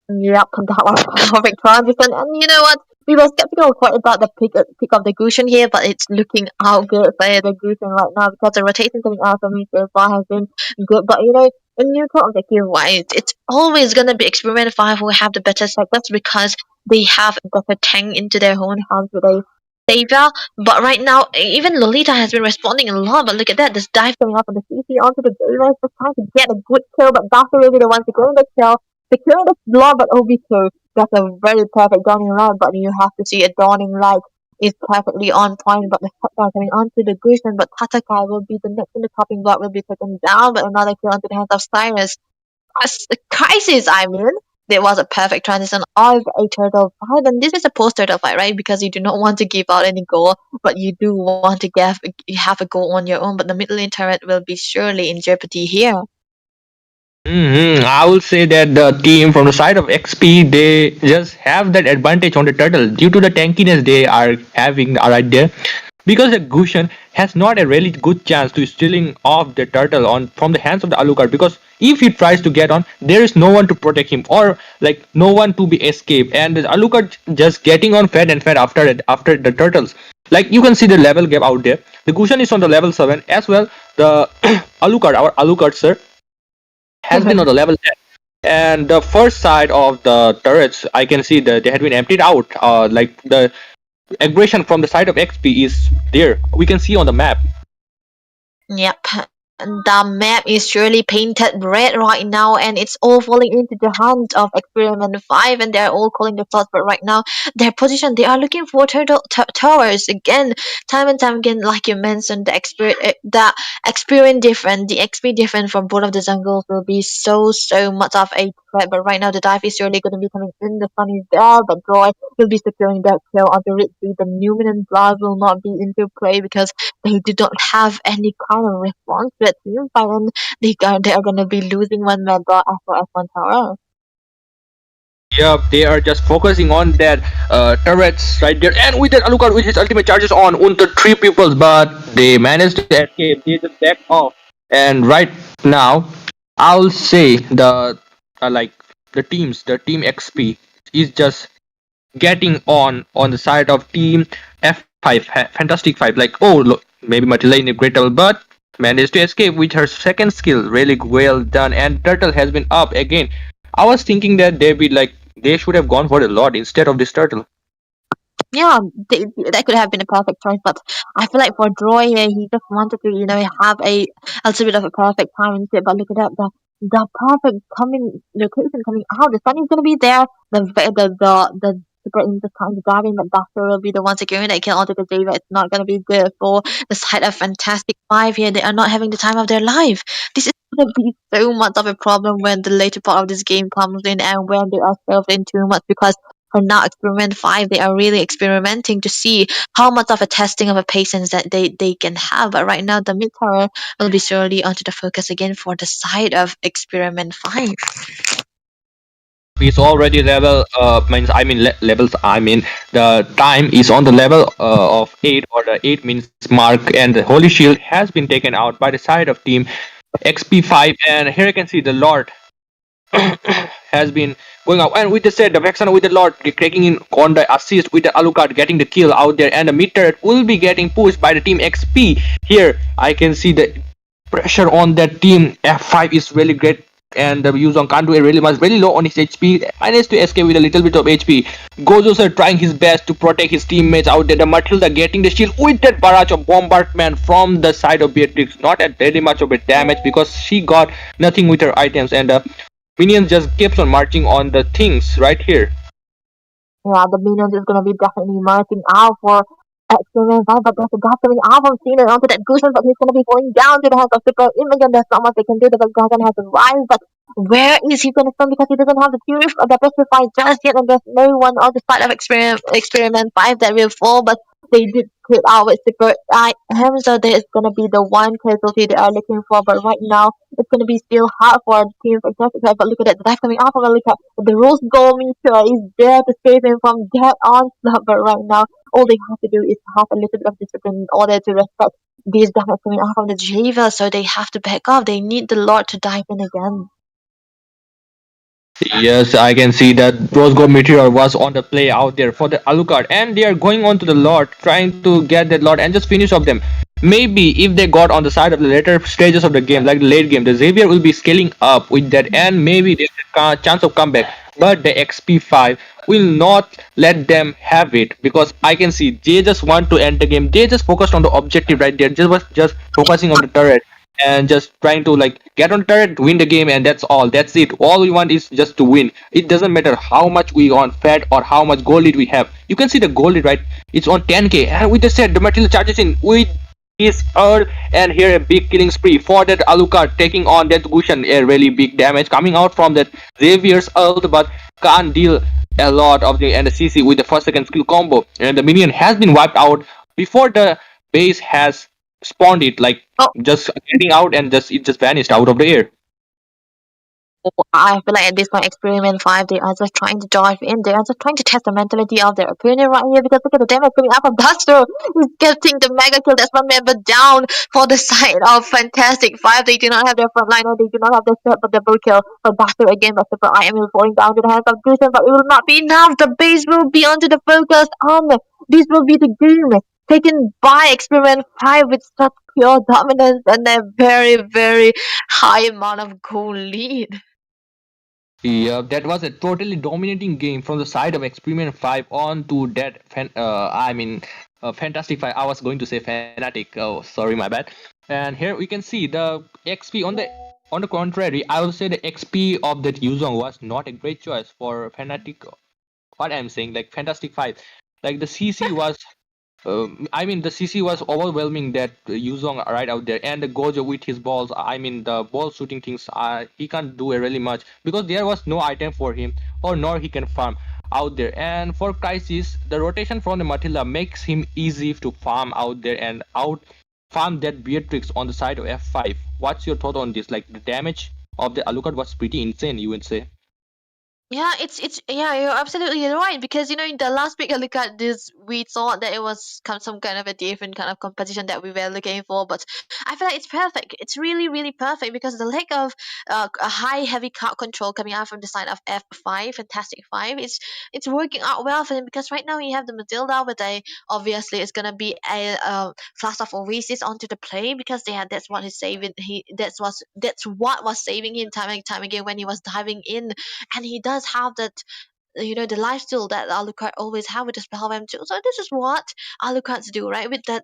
Yep, that was perfect transition. And you know what? We were skeptical quite about the pick of the Gushin here, but it's looking out good for the Gushin right now because the rotation coming out from me so far has been good. But you know, when you talk the kill wise, it's always gonna be Experiment 5 who have the better set. That's because they have a better tank into their own hands with a Savior. But right now, even Lolita has been responding a lot. But look at that, this dive coming up on the CC onto the Davis, just trying to get a good kill, but Doctor will be the one to go in the kill. Secure the blob but OB2. That's a very perfect dawning light, but you have to see a dawning light is perfectly on point, but the shutdown coming onto the Gushin, but Tatakai will be the next in the topping block will be taken down, but another kill onto the hands of Cyrus. As a crisis, I mean. There was a perfect transition of a turtle fight, and this is a post turtle fight, right? Because you do not want to give out any goal, but you do want to have a goal on your own. But the middle lane turret will be surely in jeopardy here. I will say that the team from the side of XP, they just have that advantage on the turtle due to the tankiness they are having right there. Because the Gushan has not a really good chance to stealing off the turtle on from the hands of the Alucard, because if he tries to get on, there is no one to protect him, or like no one to be escape, and the Alucard just getting on fed and fed after it after the turtles. Like you can see the level gap out there. The Gushan is on the level 7 as well. The Alucard, our Alucard sir, has been on the level 10. And the first side of the turrets, I can see that they had been emptied out. Like the aggression from the side of XP is there. We can see on the map. Yep. The map is surely painted red right now, and it's all falling into the hands of Experiment 5, and they're all calling the shots. But right now, their position, they are looking for towers again, time and time again. Like you mentioned, the experience different, the XP different from both of the jungles will be so much of a threat. But right now, the dive is surely going to be coming in. The sun is there, but Joy will be securing that kill onto Ritzy. The Numinant Blood will not be into play because they do not have any kind of response to it team fight, and they are gonna be losing one member after F1 Tower. Yep, they are just focusing on that turrets right there. And with that Alucard with his ultimate charges on the three people, but they managed to escape. They just back off. And right now, I'll say like the team XP is just getting on the side of team F5, Fantastic 5. Like, oh, look, maybe Matilda in a great level, but managed to escape with her second skill. Really well done. And Turtle has been up again. I was thinking that they should have gone for the Lord instead of this Turtle. Yeah, that could have been a perfect choice, but I feel like for Droy here, he just wanted to, have a little bit of a perfect time into it. But look at that, the perfect location coming out. The sun is gonna be there. The super in the time to dive in, but Doctor will be the one securing that kill onto the David. It's not gonna be good for the side of Fantastic 5 here. They are not having the time of their life. This is gonna be so much of a problem when the later part of this game comes in and when they are served in too much, because for now Experiment 5 they are really experimenting to see how much of a testing of a patience that they can have. But right now the mid tower will be surely onto the focus again for the side of Experiment 5. It's already level means I mean levels. I mean the time is on the level of 8, or the 8 means mark, and the Holy Shield has been taken out by the side of team XP5. And here you can see the Lord has been going out, and with the said the Vexana with the Lord cracking in on the assist with the Alucard getting the kill out there, and the mid turret will be getting pushed by the team XP. Here I can see the pressure on that team F5 is really great and the Yuzong can't do it really much, very low on his HP, managed to escape with a little bit of HP. Gojo sir trying his best to protect his teammates out there. The Matilda getting the shield with that barrage of bombardment from the side of Beatrix. Not at very much of a damage because she got nothing with her items, and the minions just keeps on marching on the things right here. Yeah, the minions is gonna be definitely marking out for Experiment 5, but there's a guy coming out from Cena onto that Guzman, but he's gonna be falling down to the hands of Super Imogen. There's not much they can do. The dragon has arrived, but where is he gonna stand because he doesn't have the the Petrify just yet, and there's no one on the side of Experiment 5 that will fall, but they did put out with Super him, so there is gonna be the one casualty they are looking for, but right now it's gonna be still hard for the team Fantastic Five. But look at that, the dive coming out from a look at the Rose Gold meter is there to save him from that onslaught, but right now all they have to do is have a little bit of discipline in order to respect these damage coming out from the Jiva, so they have to back off. They need the Lord to dive in again. Yes, I can see that Rose Gold Meteor was on the play out there for the Alucard, and they are going on to the Lord, trying to get that Lord and just finish off them. Maybe if they got on the side of the later stages of the game, like the late game, the Xavier will be scaling up with that, and maybe there's a chance of comeback. But the XP5 will not let them have it because I can see they just want to end the game. They just focused on the objective right there, just focusing on the turret and just trying to like get on turret, win the game, and that's all. That's it. All we want is just to win. It doesn't matter how much we on fed or how much gold lead we have. You can see the gold lead, right? It's on 10k, and with the set, the material charges in with his Earth, and here a big killing spree for that Alucard taking on that Gushan. A really big damage coming out from that Xavier's ult, but can't deal a lot of the and the CC with the first second skill combo, and the minion has been wiped out before the base has spawned it, like Oh, just getting out and just it just vanished out of the air. I feel like at this point, Experiment 5, they are just trying to dive in. They are just trying to test the mentality of their opponent right here because look at the damage coming out from Duster. He's getting the mega kill. That's one member down for the side of Fantastic 5. They do not have their frontliner. They do not have their third, but double kill for Duster again. But Super IM is falling down to the hands of Gruesome, but it will not be enough. The base will be onto the focus on. This will be the game taken by Experiment 5 with such pure dominance and a very, very high amount of goal lead. Yeah, that was a totally dominating game from the side of Experiment 5 on to that Fantastic 5. I was going to say Fanatic. Oh, sorry, my bad. And here we can see the XP on the contrary, I will say the XP of that Yuzong was not a great choice for Fanatic. What I'm saying, like Fantastic 5. Like the CC was the CC was overwhelming that Yuzong right out there, and the Gojo with his balls. The ball shooting things. He can't do really much because there was no item for him, or nor he can farm out there. And for Crisis, the rotation from the Matilda makes him easy to farm out there and out farm that Beatrix on the side of F5. What's your thought on this? Like the damage of the Alucard was pretty insane, you would say. Yeah, it's yeah, you're absolutely right because in the last week I look at this, we thought that it was some kind of a different kind of competition that we were looking for, but I feel like it's perfect. It's really really perfect because the lack of a high heavy card control coming out from the side of F5, Fantastic 5, it's working out well for him because right now you have the Matilda, but they obviously it's gonna be a flash of Oasis onto the play because they had that's what he's saving. That's what was saving him time and time again when he was diving in, and he does have that the lifestyle that Alucard always have with the spellbound too. So this is what Alucards do, right? With that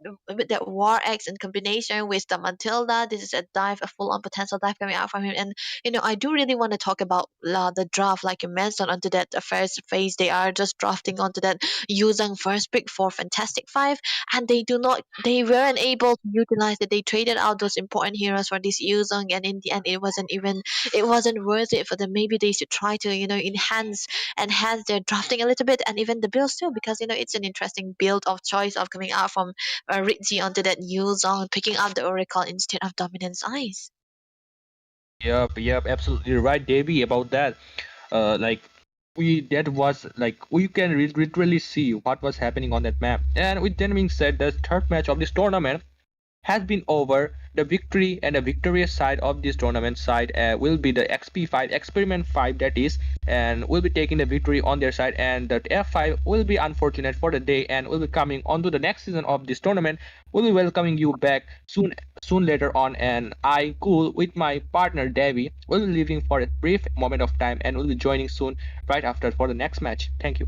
War X in combination with the Matilda, this is a dive, a full on potential dive coming out from him. And I do really want to talk about the draft, like you mentioned, onto that first phase. They are just drafting onto that using first pick for Fantastic Five, and they weren't able to utilize it. They traded out those important heroes for this Yuzong, and in the end, it wasn't worth it for them. Maybe they should try to enhance their drafting a little bit, and even the builds too, because it's an interesting build of choice of coming out from Ritzy onto that new zone, picking up the Oracle instead of Dominance Eyes. Yep, absolutely right, Davey, about that. Like we that was like we can literally see what was happening on that map. And with that being said, the third match of this tournament has been over. The victory and the victorious side of this tournament side will be the XP5 Experiment 5, that is, and will be taking the victory on their side, and the F5 will be unfortunate for the day and will be coming onto the next season of this tournament. We'll be welcoming you back soon later on, and I, Cool, with my partner Devi, will be leaving for a brief moment of time and will be joining soon right after for the next match. Thank you.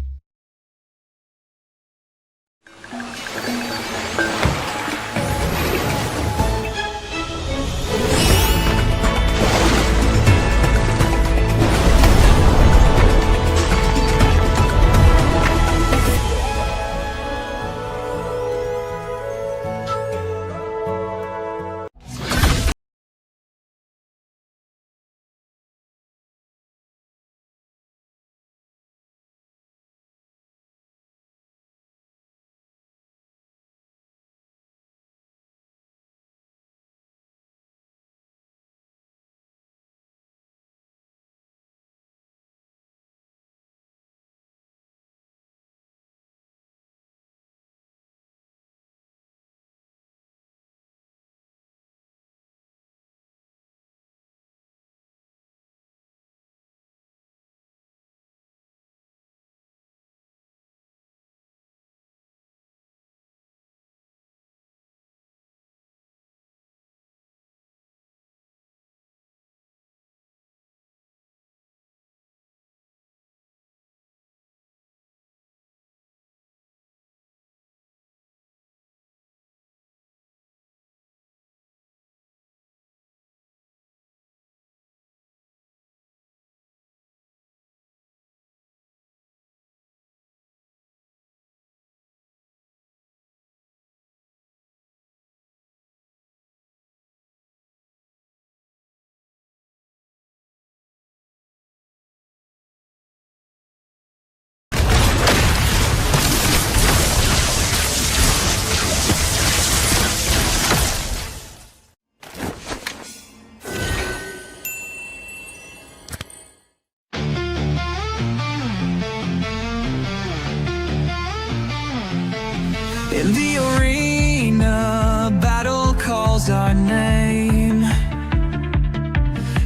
In the arena, battle calls our name.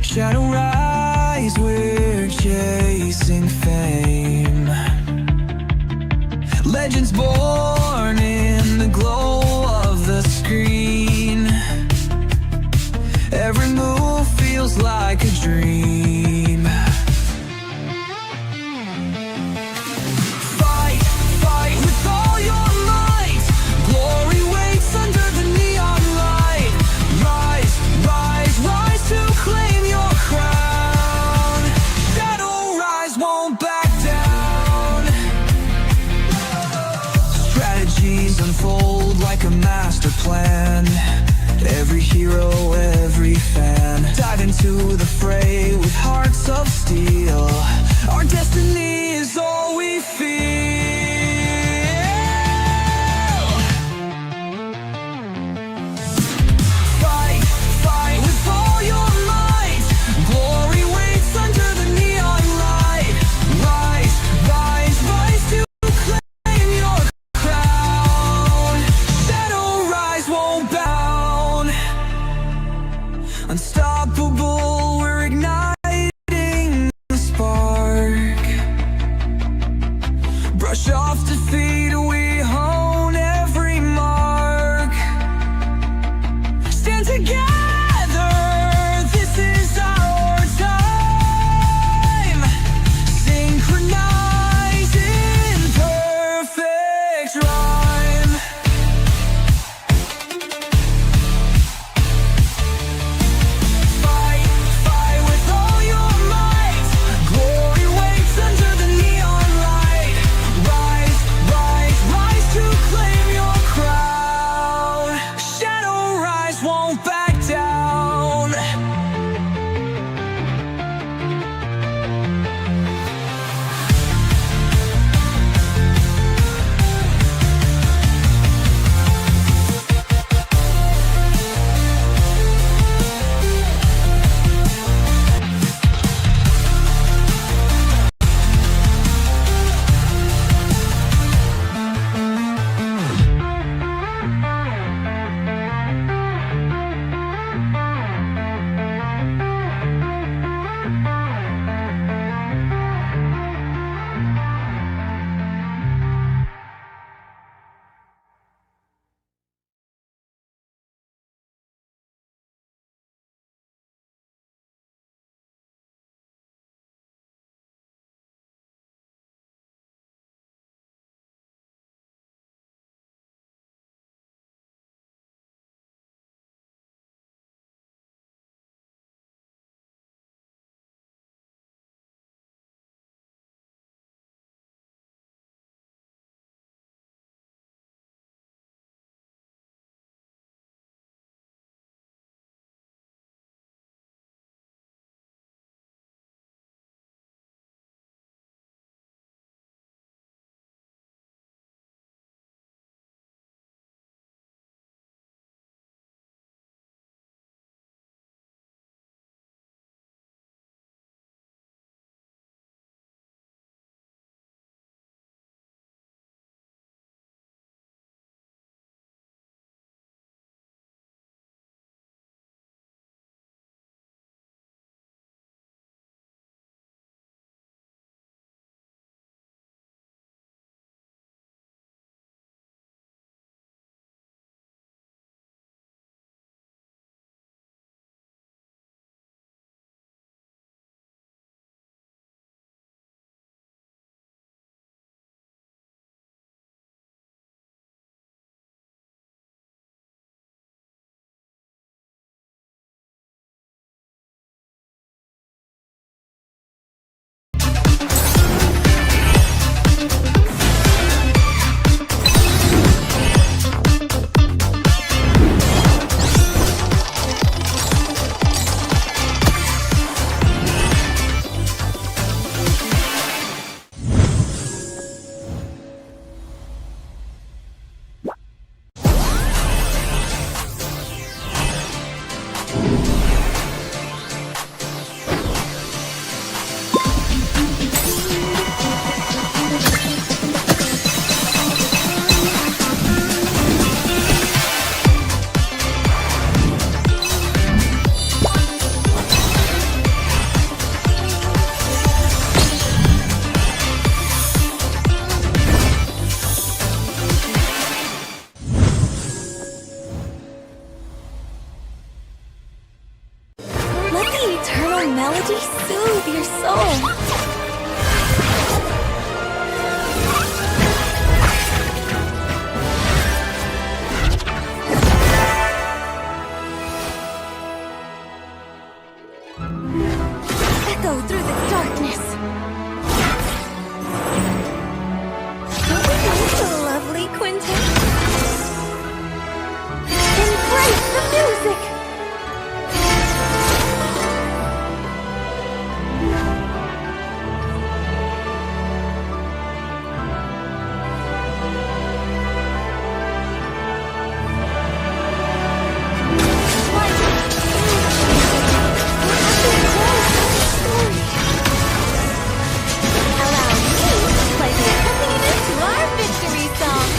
Shadow rise, we're chasing fame. Legends born in the glow of the screen. Every move feels like a dream. Fight, fight with all your might. Glory waits under the neon light. Rise, rise, rise to claim your crown. Shadow rise, won't back down. Strategies unfold like a master plan. Every hero, every fan, dive into the fray with hearts of steel. Our destiny is all we feel. Fight, fight with all your might. Glory waits under the neon light. Rise, rise, rise to claim your crown. Shadow rise, won't bound. Unstoppable, we're igniting the spark. Brush off defeat, we hone every mark. Stand together, this is our time. Synchronize in perfect rhyme. Fight, fight with all your might. Glory waits under the neon light. Rise, rise, rise to claim your crown. Shadow rise, won't back down. our melody soothe your soul. Echo through the darkness. Don't we know the lovely quintet? Embrace the music! Allow me to play the accompaniment to our victory song.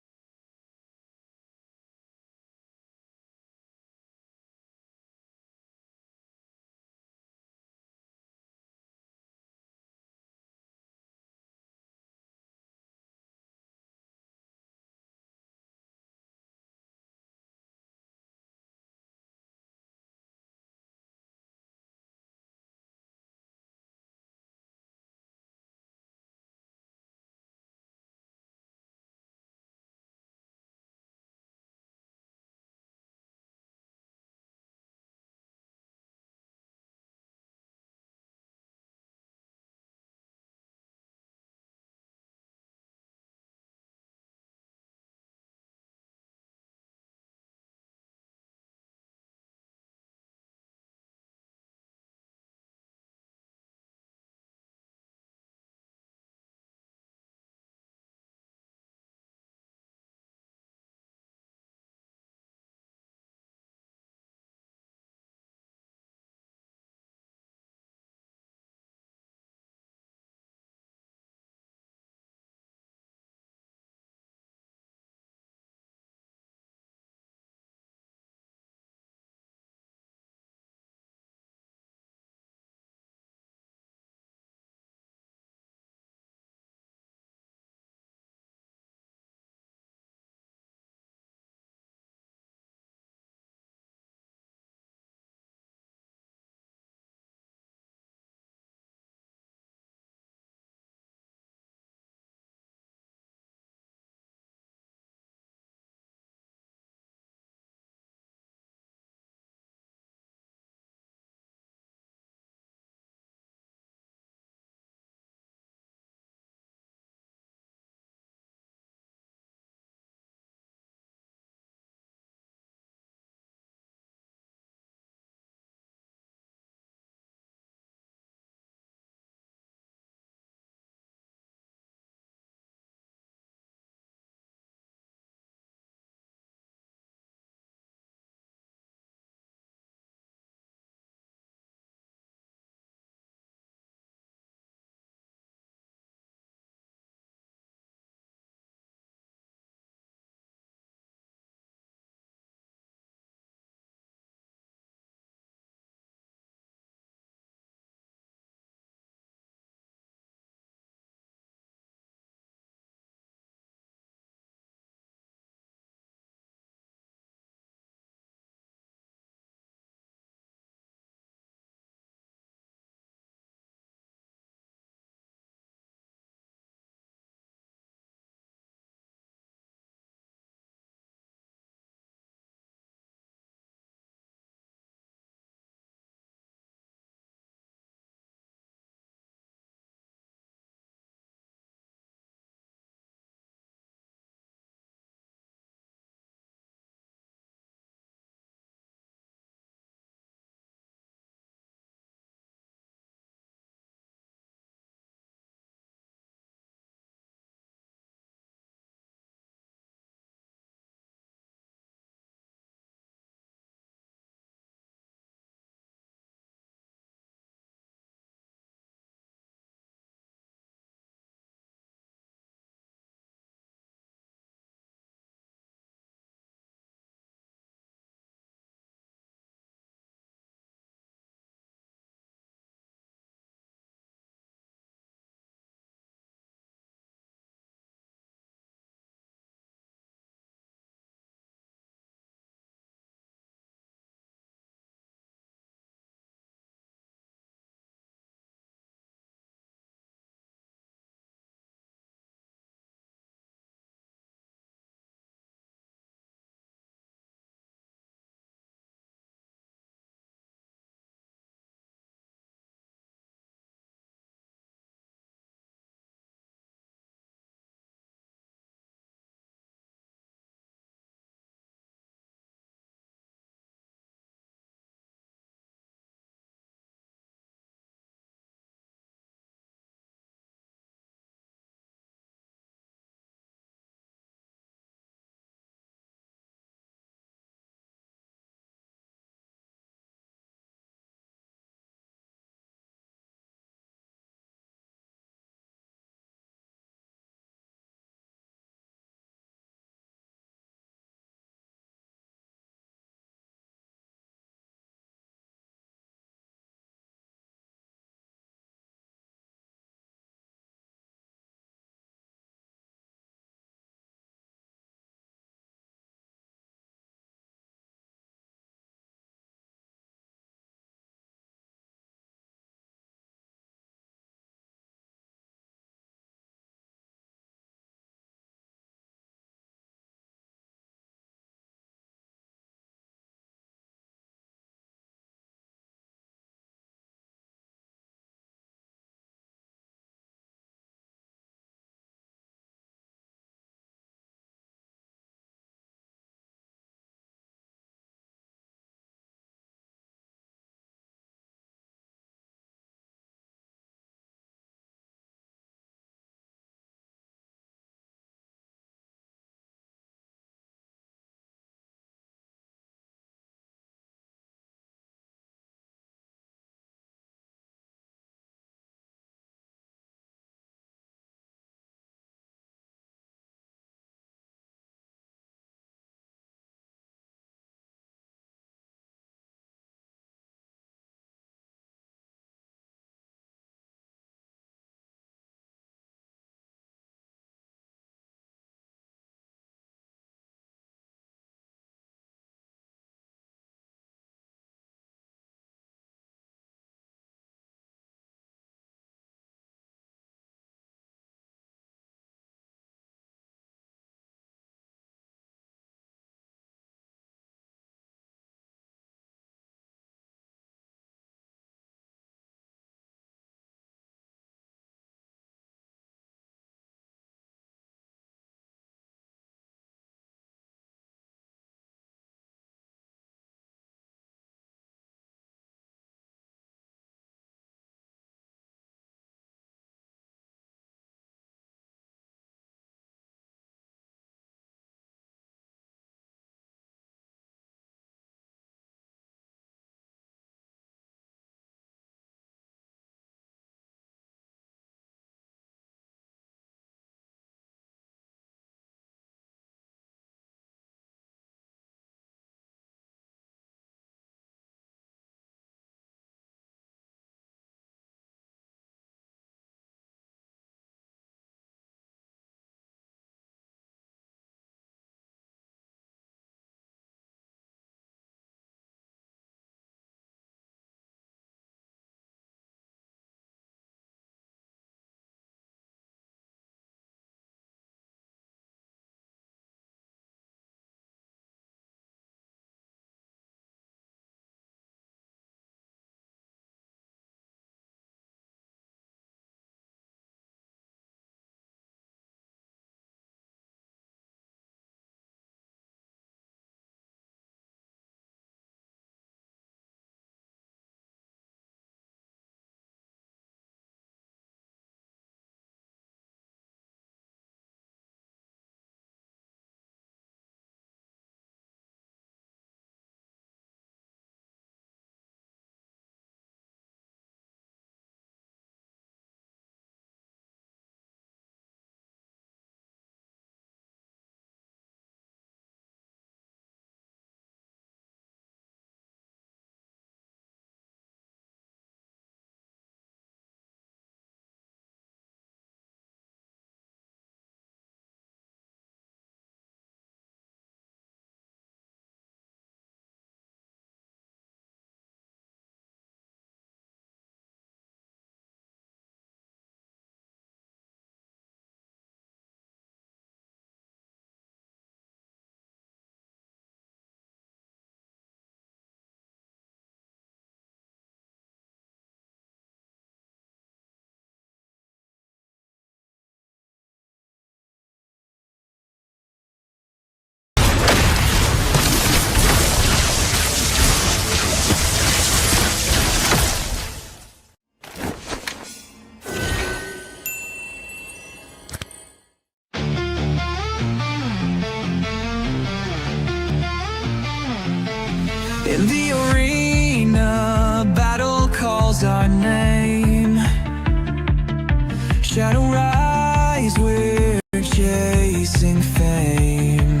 Shadow rise, we're chasing fame.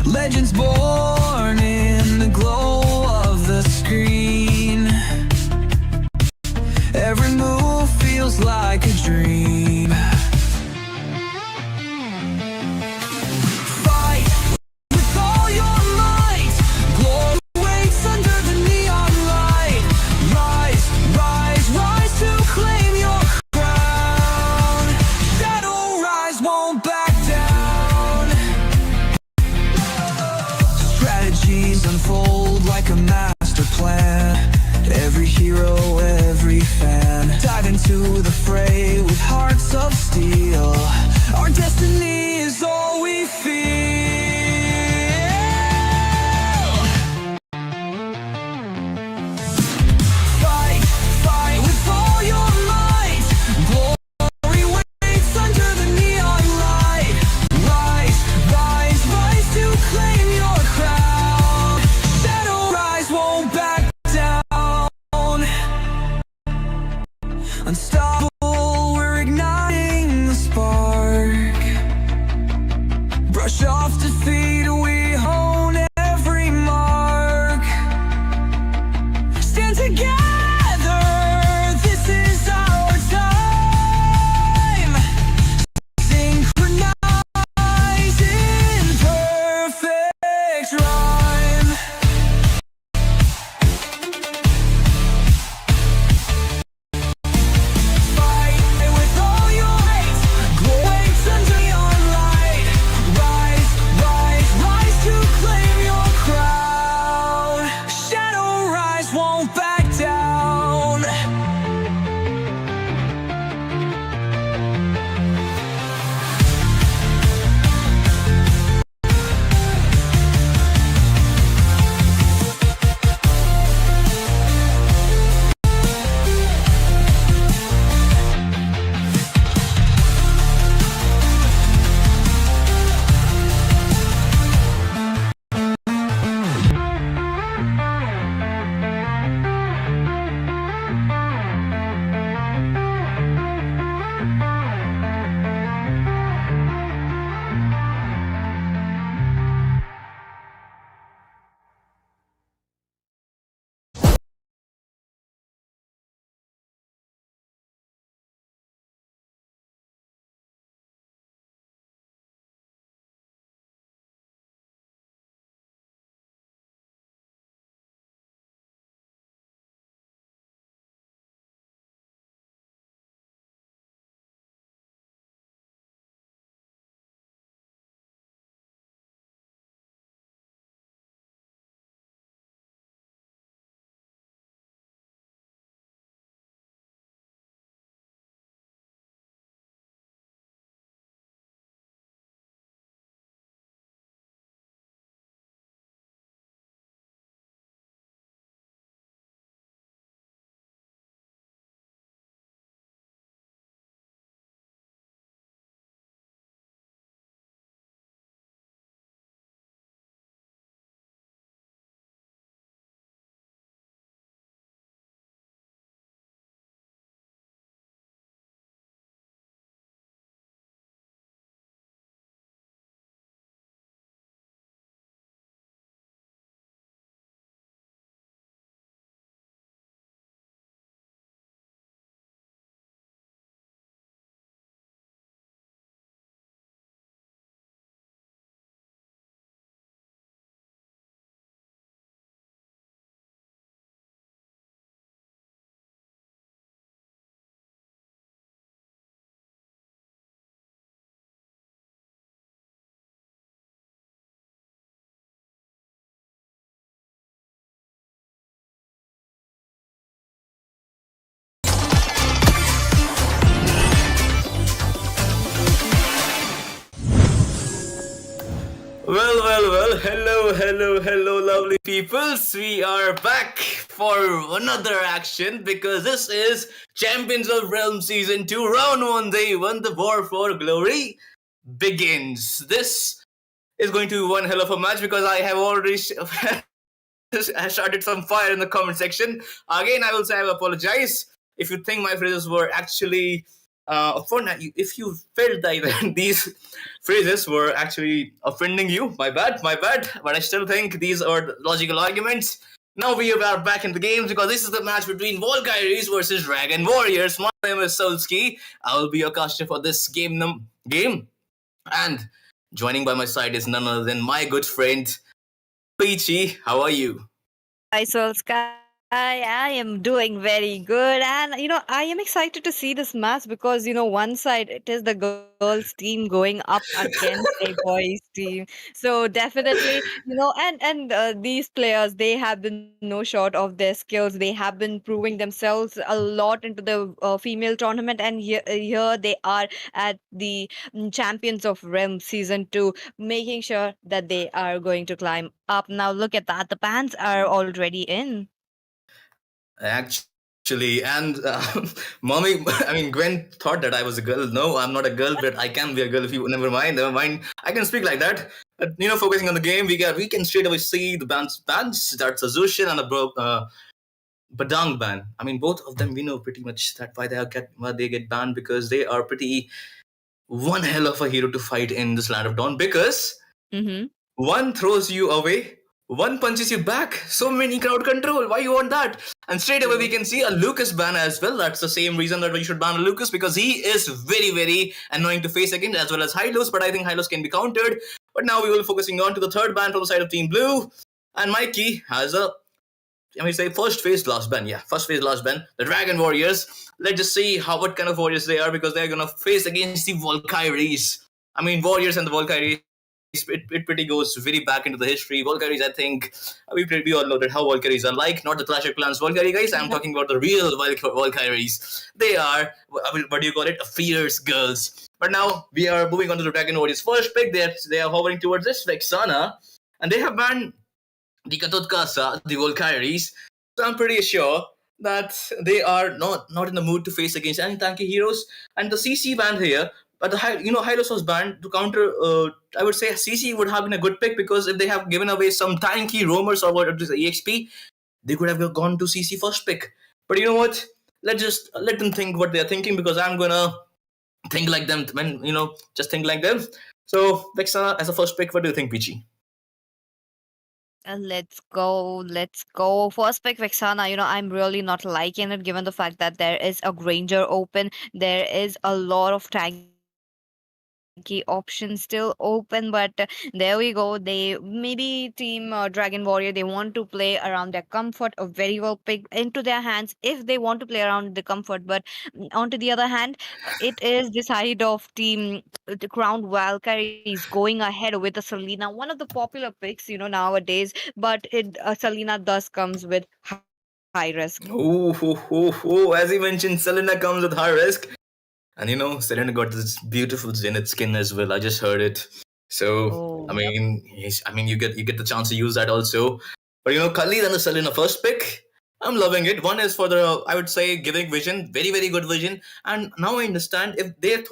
Legends born in the glow of the screen. Every move feels like a dream. Fight with all your might. Glory waits under the neon light. Rise, rise, rise to claim your crown. Shadow rise, won't back down. Strategies unfold like a master plan. Every hero, every fan, dive into the fray with hearts of steel. Our destiny is all we feel. Fight, fight with all your might. Glory waits under the neon light. Rise, rise, rise to claim your crown. Shadow rise, won't back down. Unstoppable, we're igniting the spark. Brush off defeat, we hone every mark. Stand together, this is our time. Synchronize in perfect rhyme. Fight with all your might. Glow waits under your light. Rise, rise, rise to claim your crown. Shadow rise, won't back down. Well, hello, lovely peoples. We are back for another action because this is Champions of Realm Season 2, Round 1, Day 1, the War for Glory begins. This is going to be one hell of a match because I have already I started some fire in the comment section. Again, I will say I apologize. if you think my phrases were actually if you felt that these phrases were actually offending you, my bad. But I still think these are logical arguments. Now we are back in the games because this is the match between Valkyries versus Dragon Warriors. My name is Solsky. I will be your caster for this game. And joining by my side is none other than my good friend Peachy. How are you? Hi, Soul Sky. I am doing very good. And, I am excited to see this match because, one side it is the girls' team going up against a boys' team. So definitely, these players, they have been no short of their skills. They have been proving themselves a lot into the female tournament. And here they are at the Champions of Realm Season 2, making sure that they are going to climb up. Now, look at that. The pants are already in. Actually, and mommy, I mean, Gwen thought that I was a girl. No, I'm not a girl, but I can be a girl if you never mind. Never mind. I can speak like that. But, focusing on the game, we can straight away see the bands that's a Zushin and a Badang ban. I mean, both of them we know pretty much that why they get banned because they are pretty one hell of a hero to fight in this land of dawn because Mm-hmm. one throws you away, one punches you back. So many crowd control. Why you want that? And straight away we True. can see a Lucas ban as well. That's the same reason that we should ban Lucas because he is very, very annoying to face against as well as Hylos. But I think Hylos can be countered. But now we will be focusing on to the third ban from the side of Team Blue. And Mikey has a say first phase last ban. Yeah, first phase last ban. The Dragon Warriors. Let's just see what kind of warriors they are because they're gonna face against the Valkyries. I mean, Warriors and the Valkyries. It pretty goes very back into the history. Valkyries, I think we all know that how Valkyries are like. Not the Clash of Clans Valkyrie guys. I'm talking about the real Valkyries. They are what do you call it? Fierce girls. But now we are moving on to the Dragon Warriors. First pick. They are hovering towards this Vexana, and they have banned the Katotkasa, the Valkyries. So I'm pretty sure that they are not in the mood to face against any tanky heroes. And the CC banned here, but Hylos was banned to counter. I would say CC would have been a good pick because if they have given away some tanky roamers or what it is EXP, they could have gone to CC first pick. But you know what? Let's just let them think what they're thinking because I'm gonna think like them when just think like them. So Vexana as a first pick, what do you think, Peachy? Let's go. Let's go. First pick Vexana. I'm really not liking it given the fact that there is a Granger open. There is a lot of tanky options still open, but there we go. They maybe team Dragon Warrior, they want to play around their comfort. A very well picked into their hands if they want to play around the comfort. But onto the other hand, it is the side of team the Crown Valkyries going ahead with the Selena, one of the popular picks, nowadays. But Selena thus comes with high risk. As you mentioned, Selena comes with high risk. And Selena got this beautiful Zenith skin as well. I just heard it. So Oh, I yep. mean, you get the chance to use that also. But Khalid and the Selena first pick. I'm loving it. One is for the I would say giving vision, very very good vision. And now I understand if they.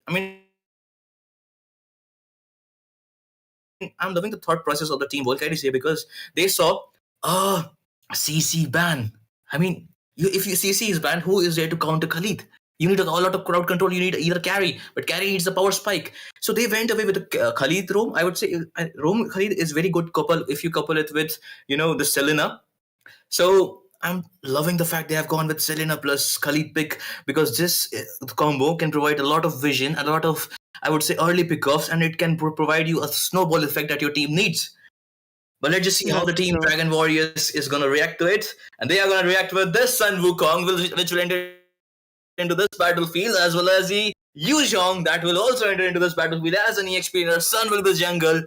I mean, I'm loving the thought process of the team Volkaitis here because they saw ah CC ban. I mean, if you CC is banned, who is there to counter Khalid? You need a lot of crowd control. You need either carry, but carry needs a power spike. So they went away with the Khalid roam. I would say roam Khalid is very good couple if you couple it with the Selena. So I'm loving the fact they have gone with Selena plus Khalid pick because this combo can provide a lot of vision, a lot of I would say early pickoffs, and it can provide you a snowball effect that your team needs. But let's just see how the That's team true. Dragon Warriors is going to react to it. And they are going to react with this Sun Wukong, which will enter into this battlefield, as well as the Yu Zhong that will also enter into this battlefield as an EXP in Sun will the jungle.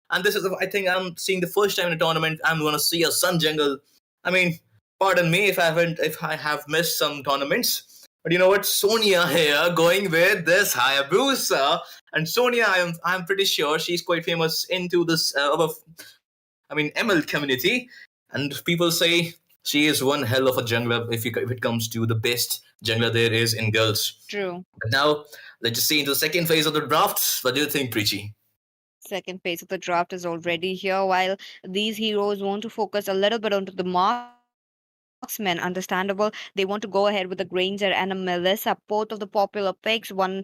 And this is, I think, I'm seeing the first time in a tournament. I'm going to see a Sun jungle. I mean, pardon me if I have missed some tournaments. But you know what? Sonia here going with this Hayabusa. And Sonia, I'm pretty sure she's quite famous into this ML community. And people say she is one hell of a jungler if it comes to the best jungler there is in girls. True. But now let's just see into the second phase of the draft. What do you think, Preachy? Second phase of the draft is already here. While these heroes want to focus a little bit onto the marksmanship, marksmen, understandable. They want to go ahead with a Granger and a Melissa, both of the popular picks. One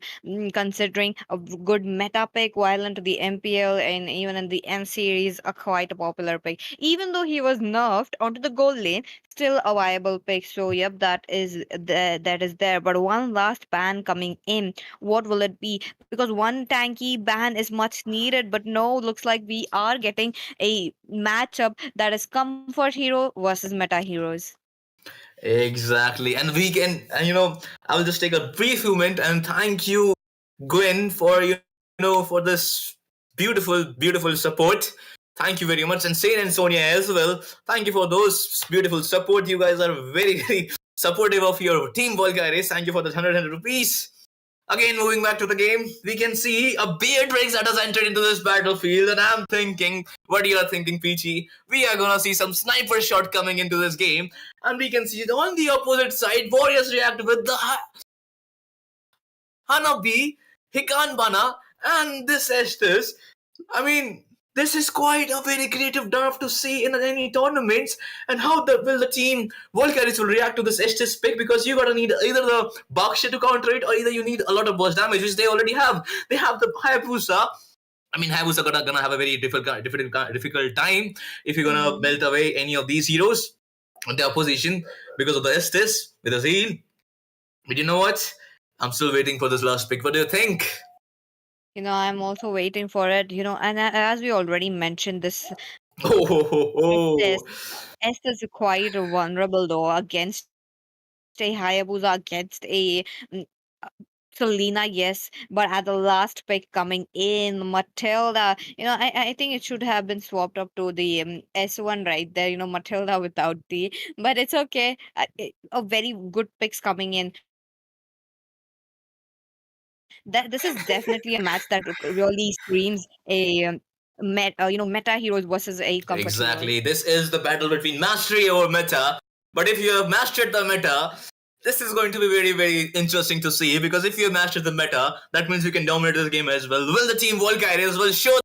considering a good meta pick, while into the MPL and even in the M series, a quite a popular pick. Even though he was nerfed onto the gold lane, still a viable pick. So yep, that is there. But one last ban coming in. What will it be? Because one tanky ban is much needed, but no, looks like we are getting a matchup that is comfort hero versus meta heroes. Exactly. And we can, and I will just take a brief moment and thank you, Gwen, for, for this beautiful support. Thank you very much. And Sane and Sonia as well. Thank you for those beautiful support. You guys are very, very supportive of your team Volcaris. Thank you for the 100 rupees. Again, moving back to the game, we can see a Beatrix that has entered into this battlefield, and I'm thinking, what you are thinking, Peachy? We are gonna see some sniper shot coming into this game, and we can see on the opposite side, Warriors react with the Hanabi, Hikanbana, and this Estes. I mean, this is quite a very creative draft to see in any tournaments. And how will the team Volcaris will react to this Estes pick? Because you gotta need either the Baksha to counter it, or either you need a lot of burst damage, which they already have. They have the Hayabusa. I mean, Hayabusa gonna have a very difficult time if you're gonna Mm. melt away any of these heroes on their position because of the Estes with a zeal. But you know what? I'm still waiting for this last pick. What do you think? I'm also waiting for it. And as we already mentioned, this Oh, ho, ho, Estes, ho. Estes is quite vulnerable though against a Hayabusa, against a mm, uh, Selena, yes, but at the last pick coming in, Matilda, I think it should have been swapped up to the S1 right there, Matilda without the, but it's okay. A very good picks coming in. That this is definitely a match that really screams meta heroes versus a comfort heroes. Exactly. This is the battle between mastery or meta. But if you have mastered the meta, this is going to be very, very interesting to see because if you have mastered the meta, that means you can dominate this game as well. Will the team Volcaris will show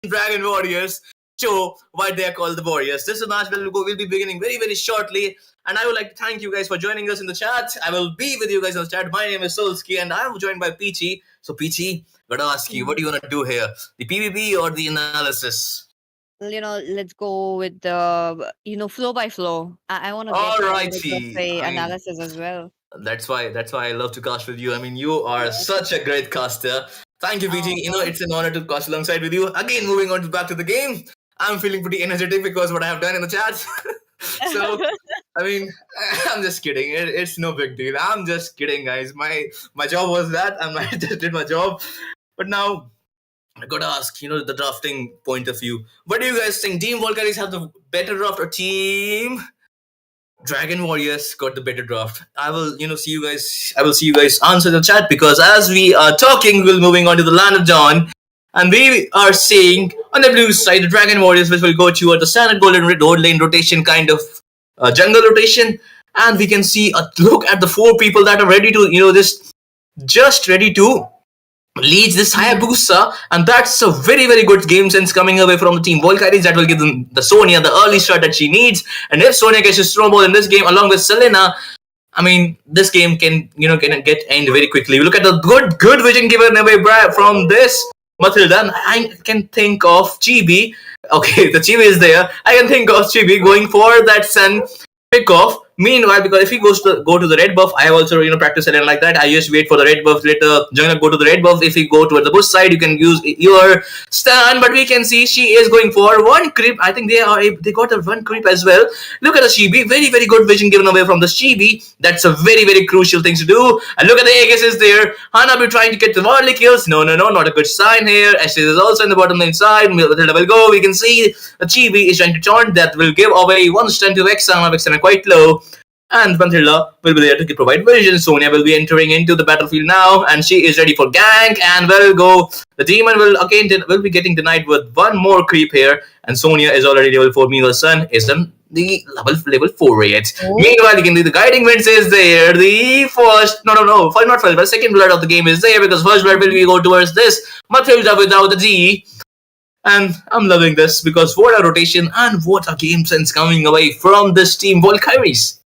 Dragon Warriors show why they are called the Warriors? This match will be beginning very, very shortly. And I would like to thank you guys for joining us in the chat. I will be with you guys in the chat. My name is Solsky and I'm joined by Peachy. So, Peachy, gotta ask you, what do you want to do here? The PvP or the analysis? Well, let's go with the flow by flow. I want to get a little bit of Alrighty. a I mean, analysis as well. that's why I love to cast with you. I mean, you are such a great caster. Thank you, PG. Oh. It's an honor to cast alongside with you. Again, moving on back to the game. I'm feeling pretty energetic because what I have done in the chat. So, I mean, I'm just kidding. It's no big deal. I'm just kidding, guys. My job was that, and I just did my job. But now I gotta ask, the drafting point of view. What do you guys think? Team Volcaris have the better draft or Team Dragon Warriors got the better draft? I will, see you guys. I will see you guys answer the chat because as we are talking, we're moving on to the land of dawn, and we are seeing on the blue side the Dragon Warriors, which will go toward the standard gold lane rotation kind of jungle rotation, and we can see a look at the four people that are ready to, just ready to leads this Hayabusa, and that's a very, very good game sense coming away from the team Volcaris that will give them the Sonya the early start that she needs. And if Sonya gets a snowball in this game along with Selena, I mean, this game can get end very quickly. We look at the good vision given away from this Matilda. And I can think of Chibi. Okay, the Chibi is there. I can think of Chibi going for that Sun pick off. Meanwhile, because if he go to the red buff, I have also practiced it like that. I just wait for the red buff. Later, jungler go to the red buff. If he go toward the bush side, you can use your stun. But we can see she is going for one creep. I think they got a one creep as well. Look at the Shibi. Very, very good vision given away from the Shibi. That's a very, very crucial thing to do. And look at the Aegis is there. Hanabi trying to get the worldly kills. No, not a good sign here. Ashes is also in the bottom lane side. Matilda will go. We can see the Chibi is trying to taunt that will give away one stun to Vexana. Vexana quite low. And Panthilla will be there to provide vision. Sonya will be entering into the battlefield now, and she is ready for gank. And will go. The demon will be getting denied with one more creep here, and Sonya is already level 4. Meanwhile, Sun is on the level 4 yet. Oh. Meanwhile, you can see the guiding winds is there. The first, not first, but second blood of the game is there because first blood will be go towards this Matilda without the G. And I'm loving this because what a rotation and what a game sense coming away from this team Valkyries.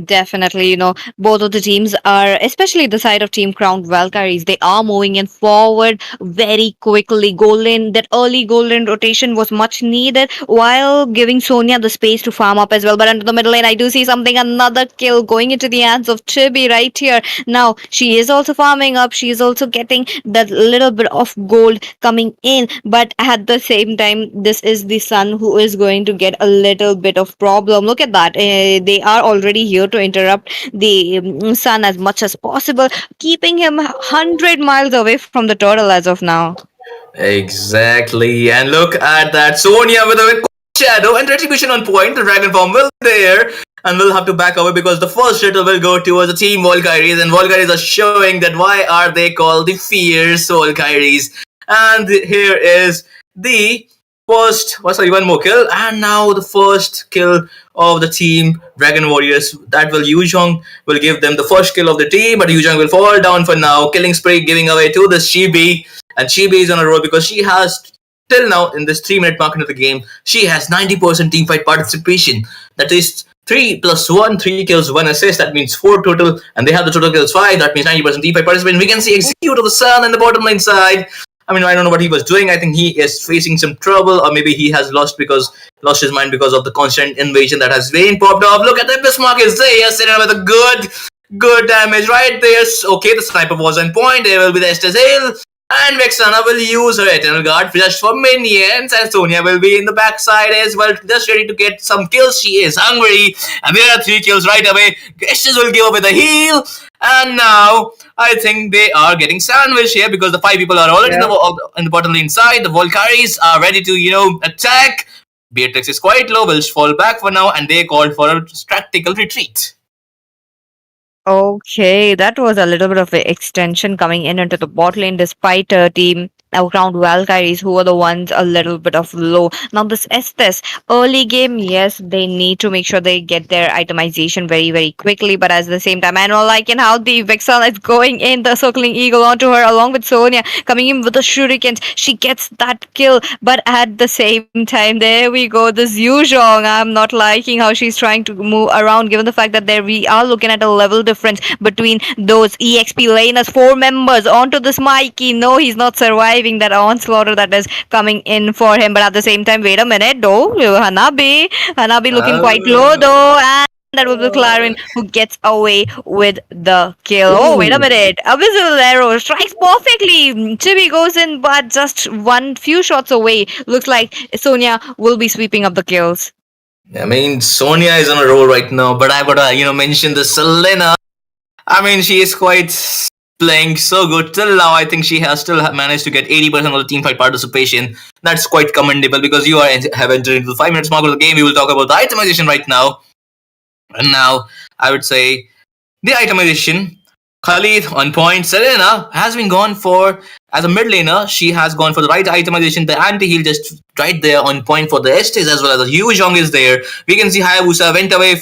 Definitely, both of the teams are, especially the side of Team Crown Valkyries, they are moving in forward very quickly. Golden, that early golden rotation was much needed while giving Sonia the space to farm up as well. But into the middle lane, I do see something, another kill going into the hands of Chibi right here. Now, she is also farming up, she is also getting that little bit of gold coming in, but at the same time, this is the Sun who is going to get a little bit of problem. Look at that. They are already here to interrupt the Sun as much as possible, keeping him 100 miles away from the turtle as of now. Exactly. And look at that. Sonya with a shadow and retribution on point. The dragon form will be there. And we'll have to back away because the first shuttle will go towards the team Valkyries. And Valkyries are showing that why are they called the fierce Valkyries. And here is the first, sorry, one more kill. And now the first kill of the team Dragon Warriors. That will Yuzhong will give them the first kill of the team. But Yuzhong will fall down for now. Killing spree giving away to the Shibi. And Chibi is on a roll because she has till now in this 3 minute mark into the game, she has 90% team fight participation. That is 3 plus 1, 3 kills, 1 assist. That means 4 total, and they have the total kills 5. That means 90% team fight participation. We can see execute of the Sun in the bottom lane side. I mean, I don't know what he was doing. I think he is facing some trouble, or maybe he has lost his mind because of the constant invasion that has been popped off. Look at that, Bismarck is there, sitting with a good damage right there. Okay, the sniper was on point. There will be the Estes Hill. And Vexana will use her Eternal Guard just for minions, and Sonia will be in the backside as well, just ready to get some kills. She is hungry, and there are 3 kills right away. Gestes will give away the heal, and now I think they are getting sandwiched here because the 5 people are already in the bottom lane side. The Valkyries are ready to, attack. Beatrix is quite low, will fall back for now, and they called for a tactical retreat. Okay, that was a little bit of an extension coming in into the bot lane despite team around Valkyries who were the ones a little bit of low. Now this Estes early game, yes, they need to make sure they get their itemization very, very quickly, but at the same time, I don't like in how the Vexana is going in, the circling eagle onto her along with Sonia, coming in with the shurikens. She gets that kill, but at the same time, there we go, this Yuzhong. I'm not liking how she's trying to move around given the fact that there we are looking at a level difference between those EXP laners, 4 members onto this Mikey. No, he's not surviving that onslaught that is coming in for him. But at the same time, wait a minute, though. Hanabi looking quite low though, and that was the Clarin who gets away with the kill. Oh, wait a minute. Abyssal arrow strikes perfectly. Chibi goes in, but just one few shots away. Looks like Sonia will be sweeping up the kills. I mean, Sonia is on a roll right now, but I gotta, mention the Selena. I mean, she is quite playing so good till now. I think she has still managed to get 80% of the team fight participation. That's quite commendable because you have entered into the 5 minutes mark of the game. We will talk about the itemization right now. And now, I would say the itemization. Khalid on point. Selena has been gone for, as a mid laner, she has gone for the right itemization. The anti-heal just right there on point for the Estes as well as the Yuzhong is there. We can see Hayabusa went away.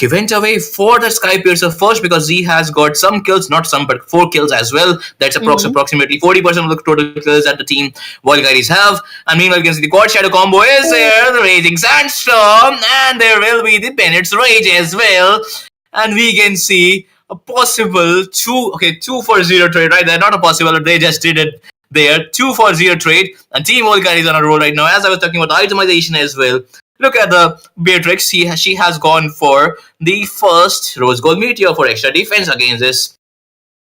Went away for the Sky Piercer first because he has got some kills, not some, but 4 kills as well. That's approximately 40% of the total kills that the team Valkyries have. And meanwhile, you can see the God Shadow combo is there, the Raging Sandstorm, and there will be the Bennett's Rage as well. And we can see a possible 2 for 0 trade right there. Not a possible, they just did it there. 2 for 0 trade. And Team Volcar is on a roll right now. As I was talking about itemization as well. Look at the Beatrix. She has gone for the first Rose Gold Meteor for extra defense against this.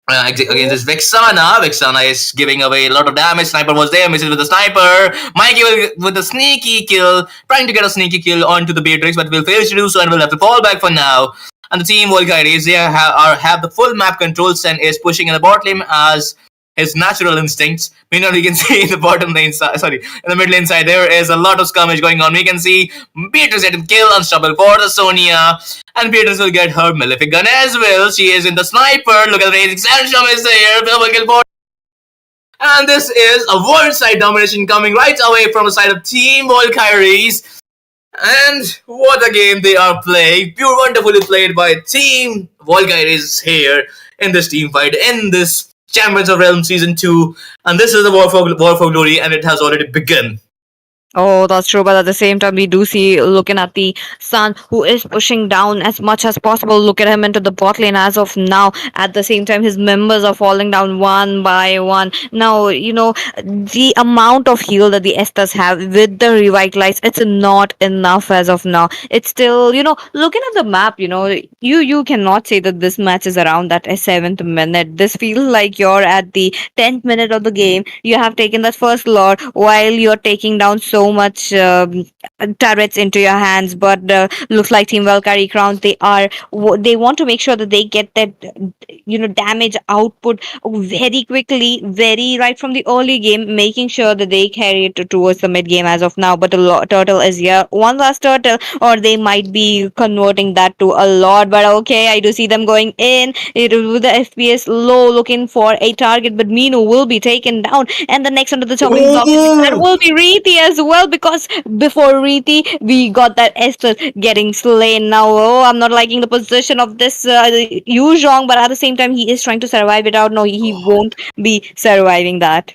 Against this Vexana. Vexana is giving away a lot of damage. Sniper was there, misses with the sniper. Mikey will with the sneaky kill, trying to get a sneaky kill onto the Beatrix, but will fail to do so and will have to fall back for now. And the team Volkyries have the full map controls and is pushing in the bot lane as his natural instincts. Meanwhile, we can see in the bottom lane side, in the mid lane side, there is a lot of skirmish going on. We can see Beatrice getting kill unstoppable for the Sonia, and Beatrice will get her Malefic gun as well. She is in the sniper. Look at the Raging Sandstorm is there. Double kill for. And this is a world side domination coming right away from the side of Team Valkyries. And what a game they are playing. Pure wonderfully played by Team Valkyries here in this team fight, in this Champions of Realm Season 2. And this is the War for Glory, and it has already begun. Oh, that's true. But at the same time, we do see looking at the Sun, who is pushing down as much as possible. Look at him into the bot lane as of now. At the same time, his members are falling down one by one. Now, the amount of heal that the Esthers have with the revitalize, it's not enough as of now. It's still, looking at the map, you cannot say that this match is around that seventh minute. This feels like you're at the 10th minute of the game. You have taken that first lord while you're taking down so much turrets into your hands, but looks like Team Valkyrie Crowns, they want to make sure that they get that damage output very quickly, very right from the early game, making sure that they carry it towards the mid game as of now. But the turtle is here, one last turtle, or they might be converting that to a lot. But okay, I do see them going in it with the FPS low, looking for a target, but Minu will be taken down, and the next under the chopping block, that Oh! will be Reeti as well, because before Reeti, we got that Esther getting slain. Now, oh, I'm not liking the position of this Yu Zhong, but at the same time, he is trying to survive it out. No, he won't be surviving that.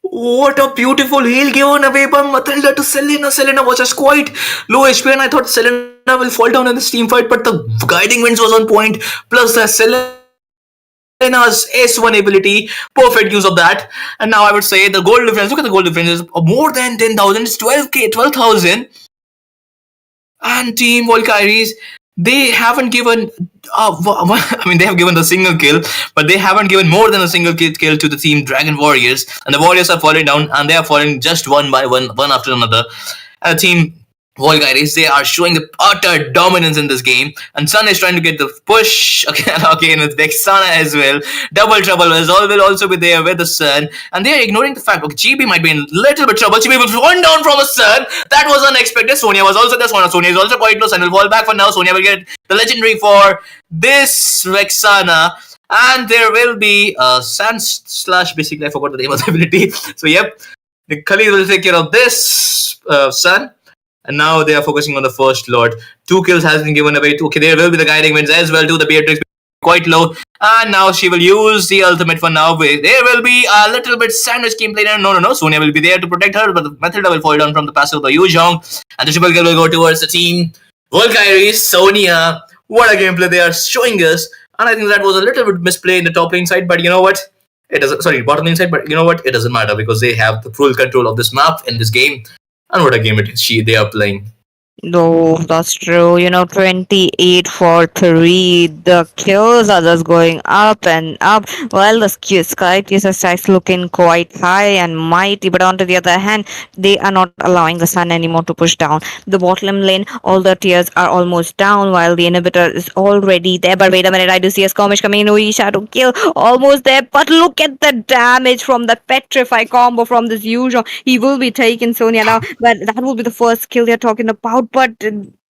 What a beautiful heal given away by Matilda to Selena. Selena was just quite low HP, and I thought Selena will fall down in this team fight, but the guiding winds was on point. Plus, the Selena's S1 ability, perfect use of that. And now I would say the gold difference. Look at the gold difference is more than 10,000. It's 12k, 12,000. And Team Valkyries, they haven't given. I mean, they have given the single kill, but they haven't given more than a single kill to the Team Dragon Warriors. And the Warriors are falling down, and they are falling just one by one after another. And the Team Volgairis, they are showing the utter dominance in this game. And Sun is trying to get the push again with Vexana as well. Double Trouble will also be there with the Sun. And they are ignoring the fact, okay, GB might be in little bit trouble. GB was one down from a Sun. That was unexpected. Sonia was also there. Sonia is also quite close and will fall back for now. Sonia will get the legendary for this Vexana. And there will be Sand Slash, basically, I forgot the name of the ability. So, yep, the Khalid will take care of this Sun. And now they are focusing on the first lord. 2 kills has been given away. Okay, there will be the guiding winds as well too. The Beatrix quite low. And now she will use the ultimate for now. There will be a little bit sandwich gameplay. No. Sonia will be there to protect her, but Matilda will fall down from the passive of the Yu Zhong. And the triple kill will go towards the team. Valkyrie, Sonia. What a gameplay they are showing us. And I think that was a little bit misplay in the top lane side, but you know what? It doesn't. Sorry, bottom lane side, but you know what? It doesn't matter because they have the full control of this map in this game. And what a game it is they are playing. No, that's true. 28 for 3. The kills are just going up and up. While the Sky Teaser stacks looking quite high and mighty, but on the other hand, they are not allowing the Sun anymore to push down. The bottom lane, all the tiers are almost down, while the inhibitor is already there. But wait a minute, I do see a skirmish coming in. We shadow kill almost there. But look at the damage from that Petrify combo from this Yuzhong. He will be taking Sonia now, but that will be the first kill they're talking about. But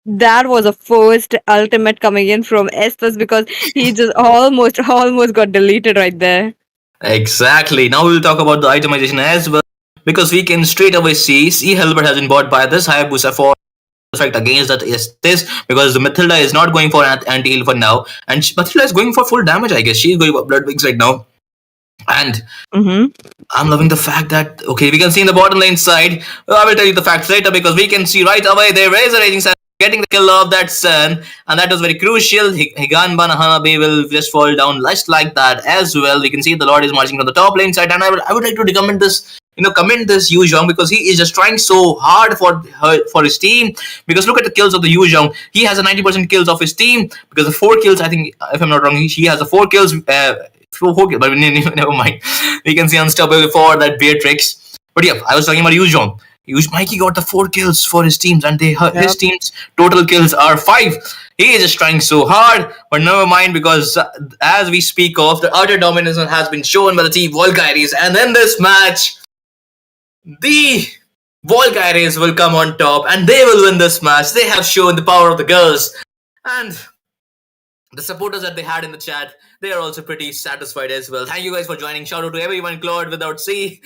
that was a first ultimate coming in from Estes, because he just almost got deleted right there. Exactly. Now we will talk about the itemization as well, because we can straight away see Helbert has been bought by this Hayabusa for effect against that is this, because the Matilda is not going for anti-heal for now, and Matilda is going for full damage. I guess she's going for blood wings right now. And I'm loving the fact that, okay, we can see in the bottom lane side. I will tell you the facts later, because we can see right away there is a Raging Sun getting the kill of that Sun, and that was very crucial. Higanban Hanabe will just fall down just like that as well. We can see the Lord is marching from the top lane side, and I would like to recommend this. Commend this Yu Zhong, because he is just trying so hard for his team. Because look at the kills of the Yu Zhong. He has a 90% kills of his team, because the 4 kills, I think, if I'm not wrong, he has the 4 kills. 4 kills, but never mind. We can see unstoppable for that Beatrix. But yeah, I was talking about Yu Zhong. Mikey got the 4 kills for his teams, and his team's total kills are 5. He is just trying so hard, but never mind, because as we speak of, the utter dominance has been shown by the team Valkyries, and in this match, the Valkyries will come on top, and they will win this match. They have shown the power of the girls, and the supporters that they had in the chat, they are also pretty satisfied as well. Thank you guys for joining. Shout out to everyone. Claude without C.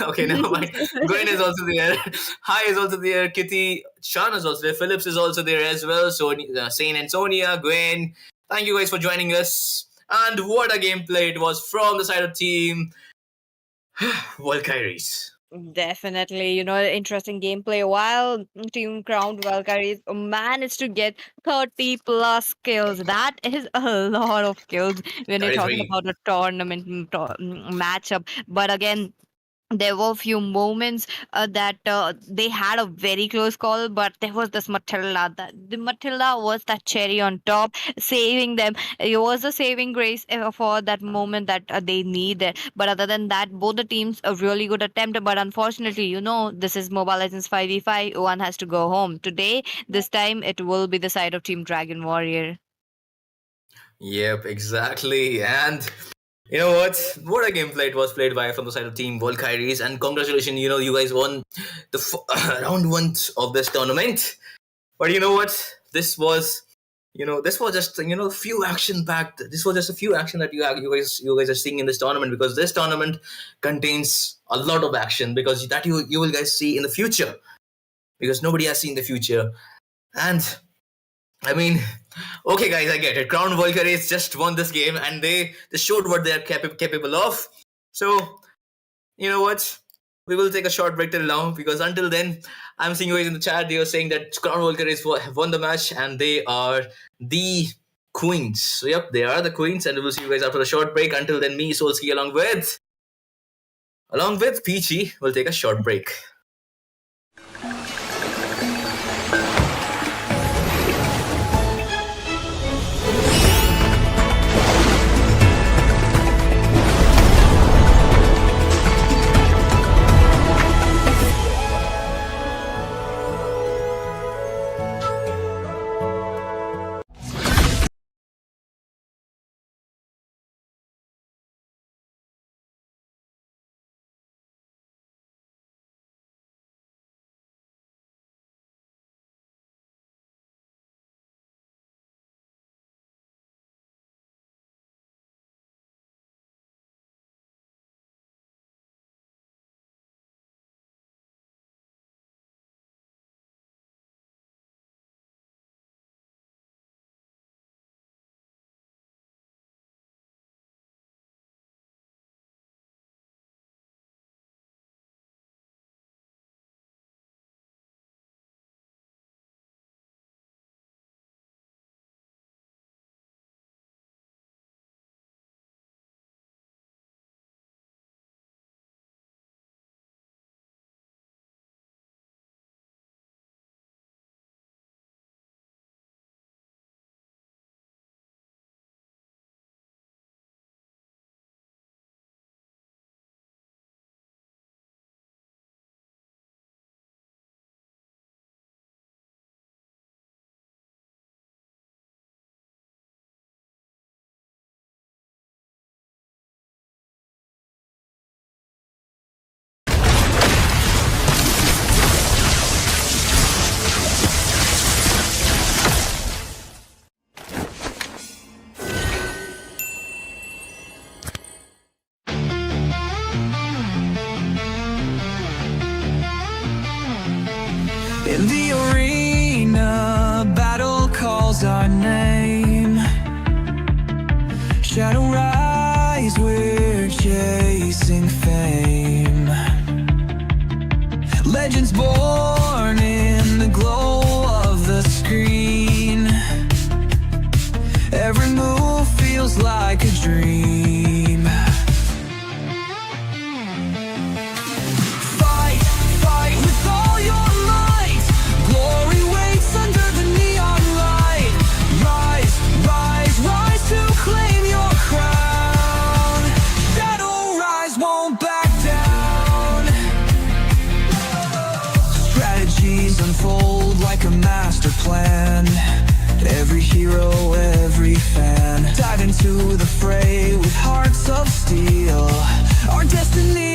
Okay, never mind. Gwen is also there. Hi is also there. Kitty Chan is also there. Phillips is also there as well. So Sane and Sonia, Gwen. Thank you guys for joining us. And what a gameplay it was from the side of team Valkyries. Definitely, interesting gameplay. While Team Crown Valkyries managed to get 30 plus kills. That is a lot of kills when you're talking 33. about a tournament matchup. But again, there were a few moments that they had a very close call, but there was this Matilda. The Matilda was that cherry on top, saving them. It was a saving grace for that moment that they needed. But other than that, both the teams a really good attempt. But unfortunately, this is Mobile Legends 5v5. One has to go home today. This time, it will be the side of Team Dragon Warrior. Yep, exactly. And you know what? What a gameplay it was played by from the side of Team Valkyries. And congratulations, you guys won the round one of this tournament. But you know what? This was just few action packed. This was just a few action that you guys are seeing in this tournament, because this tournament contains a lot of action, because that you will guys see in the future, because nobody has seen the future. And I mean, okay, guys, I get it. Crown Valkyries just won this game, and they showed what they are capable of. So, you know what? We will take a short break till now, because until then, I'm seeing you guys in the chat. They are saying that Crown Valkyries have won the match, and they are the queens. So, yep, they are the queens, and we will see you guys after a short break. Until then, me, Solski, along with Peachy, will take a short break. In the arena, battle calls our name. Shadow rise, we're chasing fame. Legends born in the glow of the screen. Every move feels like a dream. Fight, fight with all your might. Glory waits under the neon light. Rise, rise, rise to claim your crown. Shadow rise, won't back down. Strategies unfold like a master plan. Every hero, every fan, dive into the fray with hearts of steel. Our destiny